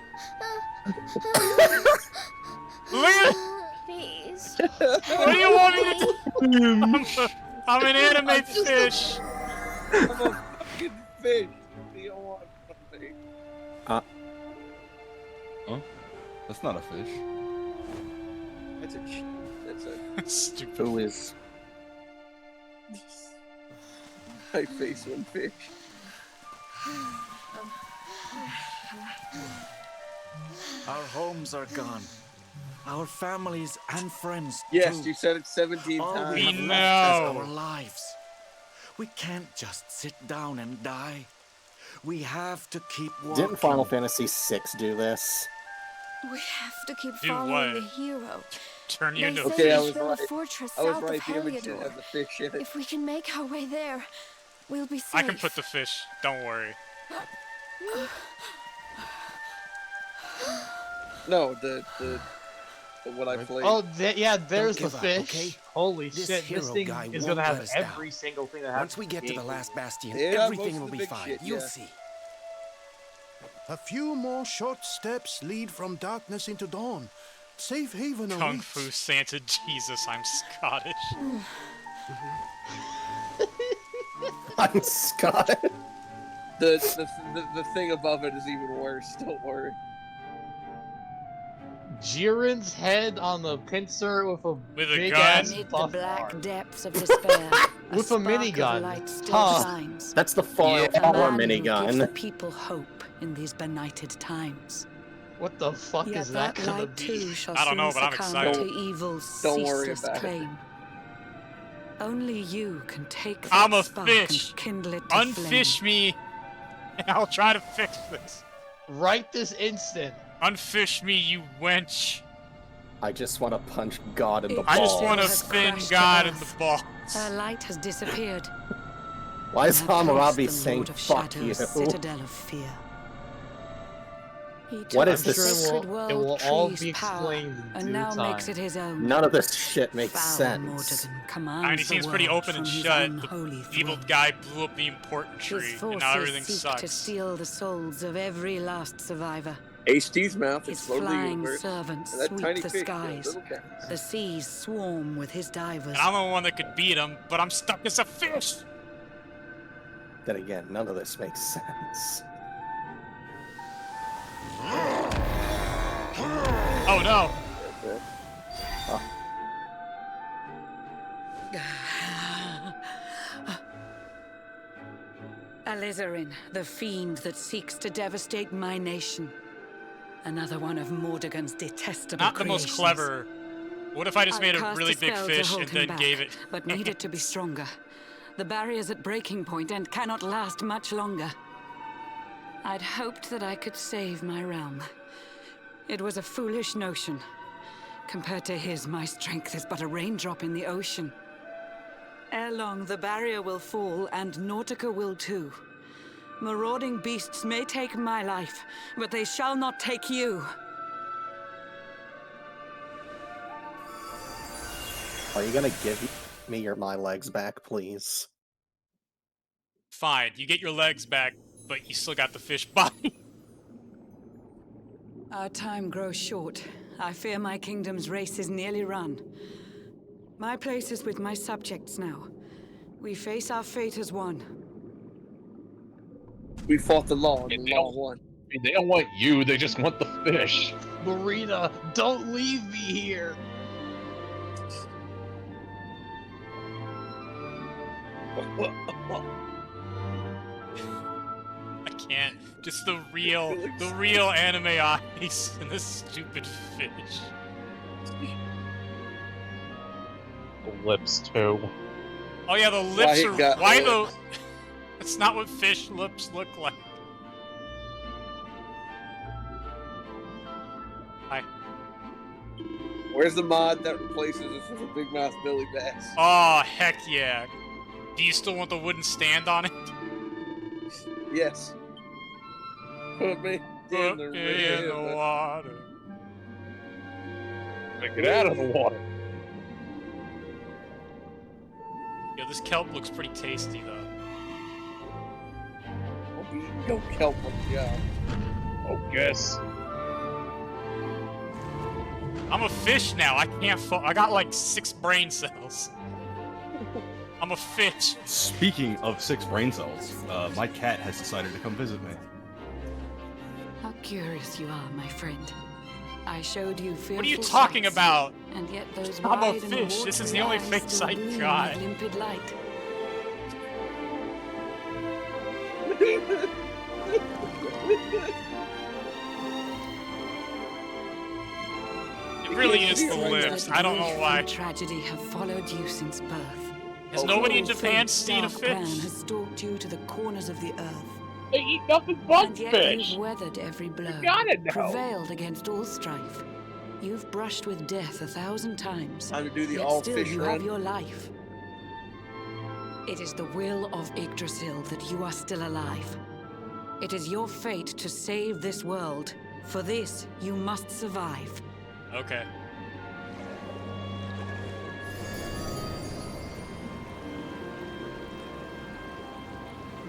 S1: Look at
S13: Please.
S1: What do you want me to do? I'm an anime fish.
S9: I'm a fucking fish. What do you want from me?
S2: Huh? That's not a fish.
S9: That's a
S1: Stupid.
S18: Who is...
S9: I face one fish.
S15: Our homes are gone. Our families and friends,
S9: Yes,
S15: too.
S9: you said it 17
S15: All
S9: times.
S15: we have left is our lives. We can't just sit down and die. We have to keep walking.
S18: Didn't Final Fantasy VI do this?
S22: We have to keep
S1: Do
S22: following
S1: what?
S22: the hero.
S1: Turn you
S22: They
S1: into a
S22: say
S1: fish.
S22: he's built a fortress
S9: I was
S22: south
S9: right.
S22: of
S9: The image did
S22: Heliodor.
S9: have the fish in it.
S22: If we can make our way there, we'll be safe.
S1: I can put the fish. Don't worry.
S9: No, the what I played.
S10: Oh, yeah, there's the
S5: Don't give up,
S10: fish.
S5: okay?
S10: Holy
S5: This
S10: shit,
S5: hero
S10: this thing
S5: guy
S10: is
S5: won't
S10: gonna have
S5: let us
S10: every
S5: down.
S10: single thing that happens.
S5: Once we get to the last bastion,
S9: Yeah,
S5: everything
S9: most
S5: will
S9: of the
S5: be
S9: big
S5: fine.
S9: shit,
S5: You'll
S9: yeah.
S5: see.
S4: A few more short steps lead from darkness into dawn. Safe haven
S1: Kung
S4: awaits.
S1: Fu Santa Jesus, I'm Scottish.
S18: I'm Scott.
S9: The thing above it is even worse. Don't worry.
S10: Jiren's head on the pincer with a big
S1: gun.
S10: ass
S20: Amid the
S10: buff
S20: black
S10: bar.
S20: depths of despair,
S10: With a minigun.
S20: light still
S10: Huh.
S20: shines.
S18: That's the far
S20: A
S18: power
S20: man who gives the
S18: minigun.
S20: people hope in these benighted times.
S10: What the fuck
S20: Yet
S10: is that gonna
S20: light
S10: be?
S20: too shall
S1: I don't know,
S20: soon
S1: but I'm
S20: succumb
S1: excited.
S20: to evil's
S9: Don't worry
S20: ceaseless
S9: about it.
S20: claim. Only you can take that
S1: I'm a
S20: spark
S1: fish.
S20: and kindle it to
S1: Unfish
S20: flame.
S1: me. I'll try to fix this.
S10: Right this instant.
S1: Unfish me, you wench.
S18: I just want to punch God in the
S1: I just
S18: balls.
S1: want to
S20: has
S1: fin
S20: crashed
S1: God
S20: to
S1: in the
S20: earth.
S1: balls.
S20: Her light has disappeared.
S18: Why is
S20: And I
S18: Hammurabi
S20: place the
S18: saying
S20: Lord of
S18: fuck you?
S20: Shadow's citadel of fear. He
S18: What
S20: took
S18: is
S20: the
S18: this?
S20: sacred
S10: It
S20: world
S10: will all
S20: tree's
S10: be
S20: power
S10: explained in
S20: and
S10: due
S20: now
S10: time.
S20: makes it his own.
S18: None of this shit makes
S20: Foul
S18: sense.
S20: Mortagan commands
S1: I mean, he
S20: the
S1: seems pretty
S20: world
S1: open and
S20: from his
S1: shut.
S20: unholy
S1: The evil
S20: throne.
S1: guy blew up the important
S20: His
S1: tree, and
S20: forces
S1: now everything
S20: seek
S1: sucks.
S20: to steal the souls of every last survivor.
S9: HD's mouth
S20: His
S9: exploded the
S20: flying
S9: universe.
S20: servants
S9: And that
S20: sweep
S9: tiny
S20: the
S9: fish,
S20: skies.
S9: little cats.
S20: The seas swarm with his divers.
S1: And I'm the one that could beat him, but I'm stuck as a fish.
S18: Then again, none of this makes sense.
S1: Oh no!
S20: Alizarin, the fiend that seeks to devastate my nation. Another one of Mordegon's detestable
S1: Not the most
S20: creations.
S1: clever. What if I just
S20: I
S1: made a
S20: cast
S1: really big
S20: spell to
S1: fish
S20: hold
S1: and
S20: him
S1: then
S20: back,
S1: gave it?
S20: but needed to be stronger. The barrier's at breaking point and cannot last much longer. I'd hoped that I could save my realm. It was a foolish notion. Compared to his, my strength is but a raindrop in the ocean. Ere long, the barrier will fall, and Nautica will too. Marauding beasts may take my life, but they shall not take you.
S18: Are you gonna give me my legs back, please?
S1: Fine, you get your legs back, but you still got the fish body.
S20: Our time grows short. I fear my kingdom's race is nearly run. My place is with my subjects now. We face our fate as one.
S9: We fought the law, and the law won.
S21: They don't want you, they just want the fish.
S10: Marina, don't leave me here.
S1: I can't. Just the real anime eyes and this stupid fish.
S21: The lips too.
S1: Oh yeah, the lips are.
S9: got
S1: Why
S9: lips.
S1: the? That's not what fish lips look like. Hi.
S9: Where's the mod that replaces us with a big mouth Billy Bass?
S1: Oh heck yeah! Do you still want the wooden stand on it?
S9: Yes. Put me in the river.
S1: water.
S21: Get out of the water.
S1: Yeah, this kelp looks pretty tasty though.
S9: I'll be eating no kelp on the job.
S21: Oh, yes.
S1: I'm a fish now. I can't. I got like 6 brain cells. I'm a fish.
S2: Speaking of 6 brain cells, my cat has decided to come visit me.
S20: How curious you are, my friend. I showed you fearful
S1: What are you talking
S20: sights,
S1: about?
S20: And yet those
S1: I'm a
S20: wide and
S1: fish. This is the
S20: watery
S1: only
S20: eyes
S1: face
S20: still
S1: I
S20: gleam
S1: got.
S20: with limpid light.
S1: really is the lips. I don't know why.
S20: Tragedy have followed you since birth.
S1: Has nobody in Japan seen a
S20: Plan
S1: fish?
S20: has stalked you to the corners of the earth.
S14: They eat nothing but
S20: And yet
S14: fish.
S20: you've weathered every blow,
S14: gotta know.
S20: prevailed against all strife. You've brushed with death 1,000 times.
S9: Time to do the
S20: Yet
S9: all
S20: still
S9: fish
S20: you
S9: run.
S20: have your life. It is the will of Yggdrasil that you are still alive. It is your fate to save this world. For this, you must survive.
S1: Okay.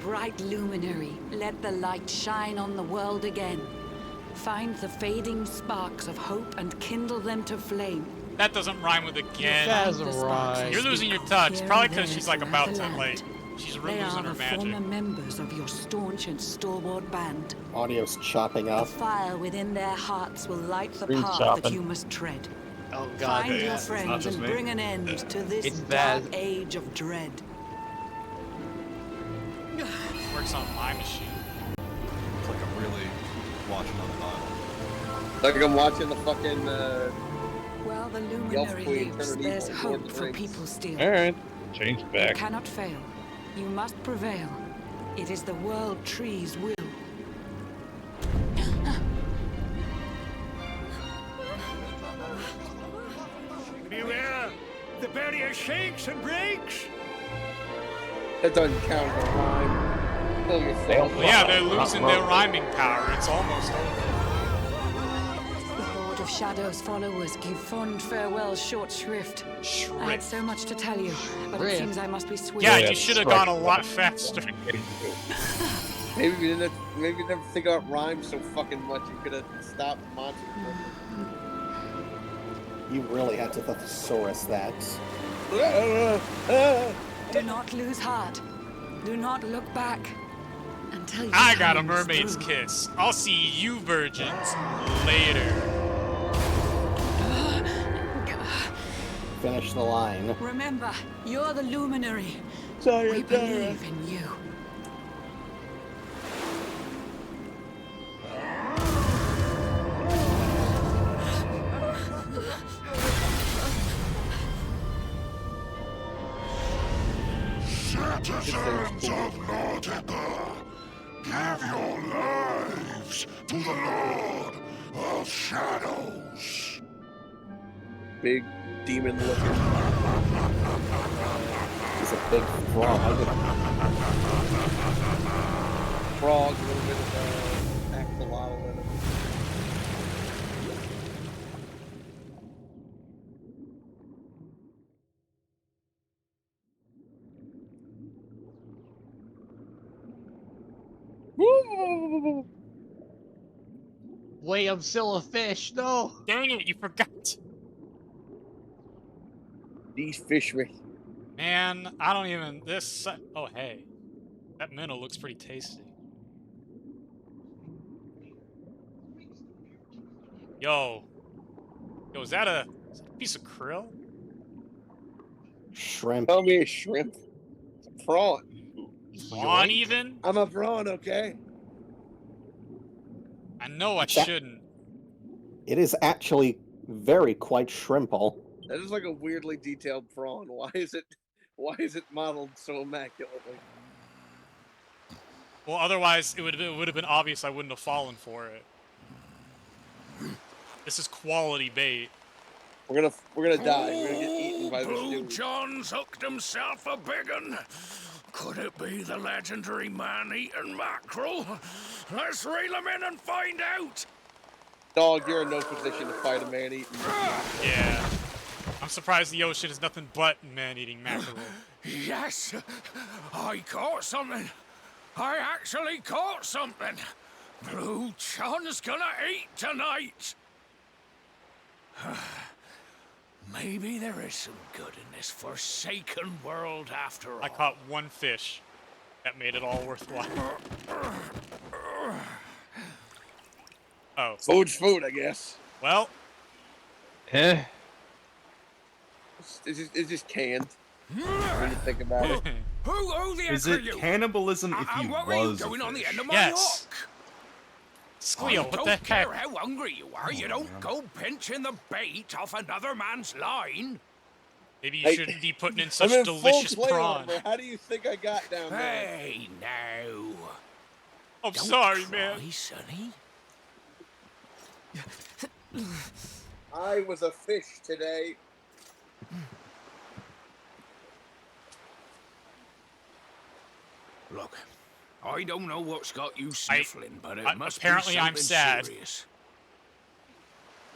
S20: Bright luminary, let the light shine on the world again. Find the fading sparks of hope and kindle them to flame.
S1: That doesn't rhyme with again.
S10: That doesn't rhyme.
S1: You're losing your touch. Probably because she's like about to like. She's
S20: They are
S1: losing her
S20: the
S1: magic.
S20: former members of your staunch and stalwart band.
S18: Audio's chopping
S20: The
S18: up.
S20: fire within their hearts will light the
S18: Screen's
S20: path
S18: chopping.
S20: that you must tread.
S10: Oh god.
S20: Find your
S10: It's not
S20: friends
S10: just
S20: and
S10: me.
S20: bring an end to this
S10: It's
S20: dark
S10: bad.
S20: age of dread.
S1: Works on my machine.
S2: It's like I'm really watching on the Bible.
S9: Like I'm watching the fucking
S20: While the
S9: Elf
S20: luminary
S9: Queen
S20: lives,
S9: turn
S20: there's
S9: evil, Lord
S20: hope
S9: of the
S20: for
S9: Rings.
S20: people still.
S14: Alright, change
S20: You
S14: back.
S20: cannot fail. You must prevail. It is the world tree's will.
S6: Beware! The barrier shakes and breaks!
S9: that doesn't count as a rhyme. Kill yourself.
S1: Well, yeah, they're losing their rhyming power. It's almost over.
S20: The Lord of Shadow's followers give fond farewell short shrift. I had so much to tell you, but it seems I must be swift.
S1: Yeah, you should have gone a lot faster.
S9: Maybe we didn't. Maybe we never think about rhymes so fucking much. You could have stopped monster.
S18: You really had to thesaurus that.
S20: Do not lose heart. Do not look back. Until you
S1: I got a
S20: comes
S1: mermaid's
S20: through.
S1: kiss. I'll see you virgins later.
S18: Finish the line.
S20: Remember, you're the luminary.
S18: Sorry,
S20: we believe in you.
S8: Citizens of Nautica, give your lives to the Lord of Shadows.
S9: Big demon looking.
S18: He's a big frog.
S9: Frog, a little bit of axolotl in it.
S10: Wait, I'm still a fish. No.
S1: Dang it, you forgot.
S9: These fish me.
S1: Man, I don't even. This. Oh, hey. That minnow looks pretty tasty. Yo. Yo, is that a piece of krill?
S18: Shrimp.
S9: Tell me a shrimp. It's a prawn.
S1: Prawn, even?
S9: I'm a prawn, okay?
S1: I know I
S18: That-
S1: shouldn't.
S18: It is actually very quite shrimple.
S9: That is like a weirdly detailed prawn. Why is it modeled so immaculately?
S1: Well, otherwise, it would have been obvious I wouldn't have fallen for it. This is quality bait.
S9: We're gonna die. We're gonna get eaten by this
S7: Blue
S9: dude.
S7: John's hooked himself a big un. Could it be the legendary man-eating mackerel? Let's reel him in and find out.
S9: Dog, you're in no position to fight a man eating.
S1: Yeah. I'm surprised the ocean is nothing but man-eating mackerel.
S7: Yes, I caught something. I actually caught something. Blue John's gonna eat tonight. Maybe there is some good in this forsaken world after all.
S1: I caught one fish. That made it all worthwhile. Oh.
S9: Food's food, I guess.
S1: Well.
S9: It's just canned. When you think about it.
S7: Who the
S2: Is
S7: heck are
S2: it
S7: you?
S2: cannibalism if he
S7: What were you
S2: was a
S7: doing on the
S2: fish?
S7: end of my
S1: Yes.
S7: hook?
S1: Squeal,
S7: I
S1: what the
S7: don't care
S1: heck?
S7: how hungry you are, you don't go pinching the bait off another man's line.
S1: Maybe you shouldn't be putting in
S9: I'm
S1: such
S9: in
S1: delicious
S9: full plate
S1: prawn.
S9: armor. How do you think I got down there?
S7: Hey, now.
S1: I'm
S7: Don't
S1: sorry,
S7: cry,
S1: man.
S7: Sonny.
S9: I was a fish today.
S7: Look, I don't know what's got you sniffling, but it must
S1: apparently
S7: be
S1: I'm
S7: something
S1: sad.
S7: serious.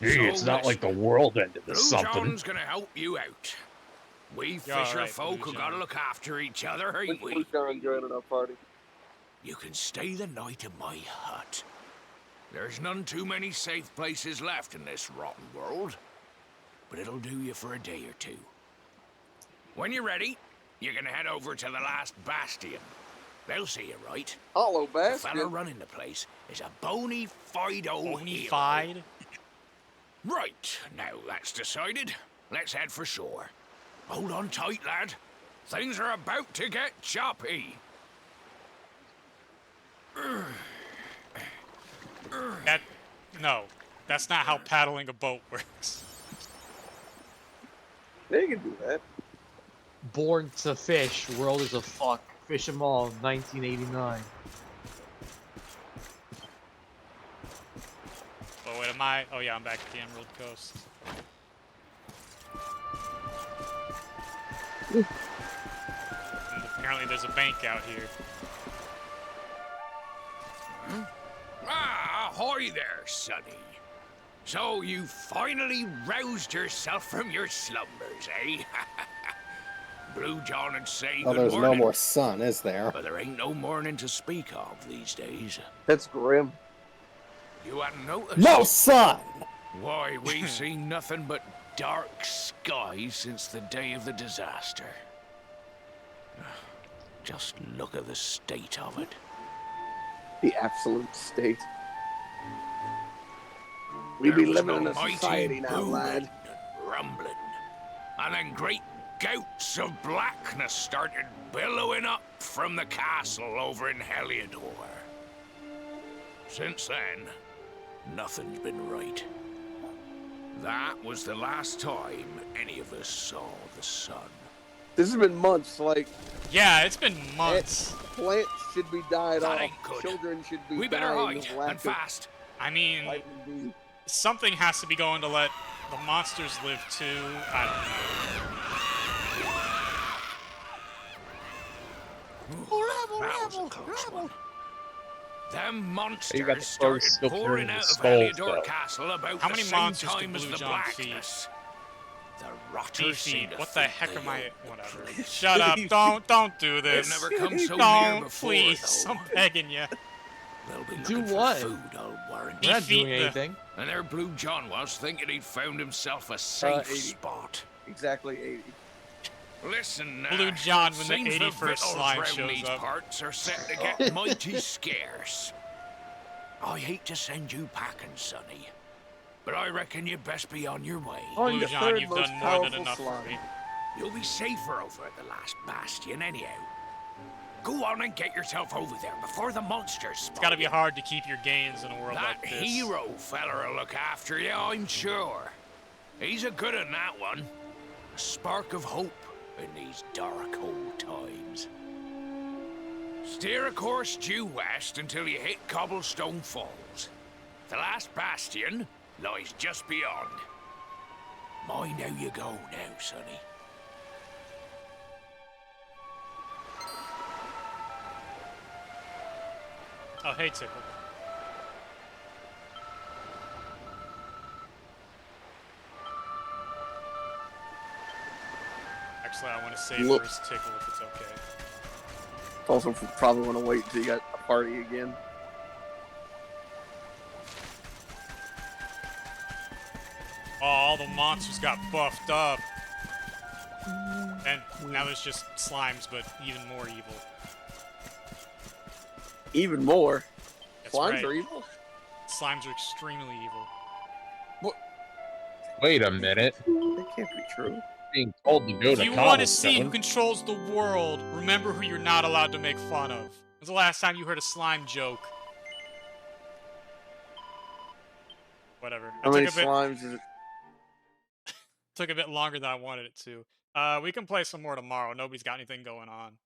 S14: Gee, it's not like the world ended or
S7: Blue
S14: something.
S7: John's gonna help you out. We
S1: You're
S7: fisher
S1: right,
S7: folk
S1: Blue
S7: who gotta
S1: John.
S7: look after each other, ain't we?
S9: Blue John joining our party.
S7: You can stay the night in my hut. There's none too many safe places left in this rotten world, but it'll do you for a day or two. When you're ready, you're gonna head over to the last bastion. They'll see you right.
S9: Hollow
S7: The
S9: bastion.
S7: fella running the place is a bony-fied old hero.
S1: Bony-fied?
S7: Right, now that's decided. Let's head for shore. Hold on tight, lad. Things are about to get choppy.
S1: No, that's not how paddling a boat works.
S9: They can do that.
S10: Born to fish, world is a fuck. Fish 'em all, 1989.
S1: Oh, wait, am I? Oh, yeah, I'm back at the Emerald Coast. And apparently there's a bank out here.
S7: Ah, ahoy there, Sonny. So you finally roused yourself from your slumbers, eh? Blue John would say
S18: Well,
S7: good
S18: there's
S7: morning.
S18: no more sun, is there?
S7: But there ain't no morning to speak of these days.
S9: That's grim.
S7: You hadn't noticed?
S18: No sun!
S7: Why, we've seen nothing but dark skies since the day of the disaster. Just look at the state of it.
S9: The absolute state. We be living in a society now, lad.
S7: Rumbling. And then great gouts of blackness started billowing up from the castle over in Heliodor. Since then, nothing's been right. That was the last time any of us saw the sun.
S9: This has been months, like...
S1: Yeah, it's been months.
S9: Plants should be died
S7: That
S9: off.
S7: ain't good.
S9: Children should be
S7: We better
S9: dying
S7: hide,
S9: of lack
S7: and
S9: of
S7: fast.
S1: I mean,
S9: vitamin D.
S1: something has to be going to let the monsters live too. I
S7: Rebel! Them
S14: You got
S7: monsters
S14: the clothes
S7: started
S14: still
S7: pouring
S14: carrying
S7: out
S14: the
S7: of
S14: skulls,
S7: Heliodor
S14: though.
S7: Castle about
S1: How
S7: the
S1: many
S7: same
S1: monsters could
S7: time as
S1: Blue
S7: the
S1: John feed?
S7: blackness. The
S1: don't
S7: rotters seem
S1: feed.
S7: to
S1: What the
S7: think
S1: heck
S7: they
S1: am I?
S7: own
S1: Whatever.
S7: the place.
S1: Shut up! Don't do this.
S7: They've never come so near
S1: Don't,
S7: before,
S1: please.
S7: though.
S1: I'm begging you.
S7: They'll be
S10: Do
S7: looking
S10: what?
S7: for food, I'll warrant
S10: We're
S7: you.
S10: not doing
S1: Defeat the-
S10: anything.
S7: And there Blue John was, thinking he'd found himself a safe
S9: 80.
S7: spot.
S9: Exactly 80.
S7: Listen,
S1: Blue John when the
S7: seems
S1: 81st
S7: victuals
S1: slime
S7: round
S1: shows
S7: these
S1: up.
S7: parts are set to get mighty scarce. I hate to send you packing, Sonny, but I reckon you'd best be on your way.
S1: Blue
S9: the
S1: John,
S9: third
S1: you've
S9: most
S1: done more than
S9: powerful
S1: enough
S9: slime.
S1: for me.
S7: You'll be safer over at the last bastion anyhow. Go on and get yourself over there before the monsters spot
S1: It's gotta be
S7: you.
S1: hard to keep your gains in a world
S7: That
S1: like this.
S7: hero feller'll look after you, I'm sure. He's a good un, that one. A spark of hope in these dark old times. Steer a course due west until you hit Cobblestone Falls. The last bastion lies just beyond. Mind how you go now, Sonny.
S1: Oh, hey, Tickle. Actually, I want to save
S9: Look.
S1: first Tickle if it's okay.
S9: Also, probably want to wait until you got a party again.
S1: Oh, all the monsters got buffed up. And now there's just slimes, but even more evil.
S9: Even more.
S1: That's
S9: Slimes
S1: right.
S9: are evil?
S1: Slimes are extremely evil.
S14: Wait a minute.
S9: That can't be true.
S14: Being told to go
S1: If
S14: to
S1: you want to see who
S14: Cobblestone.
S1: controls the world, remember who you're not allowed to make fun of. When's the last time you heard a slime joke? Whatever.
S9: How many slimes is it?
S1: Took a bit longer than I wanted it to. We can play some more tomorrow. Nobody's got anything going on.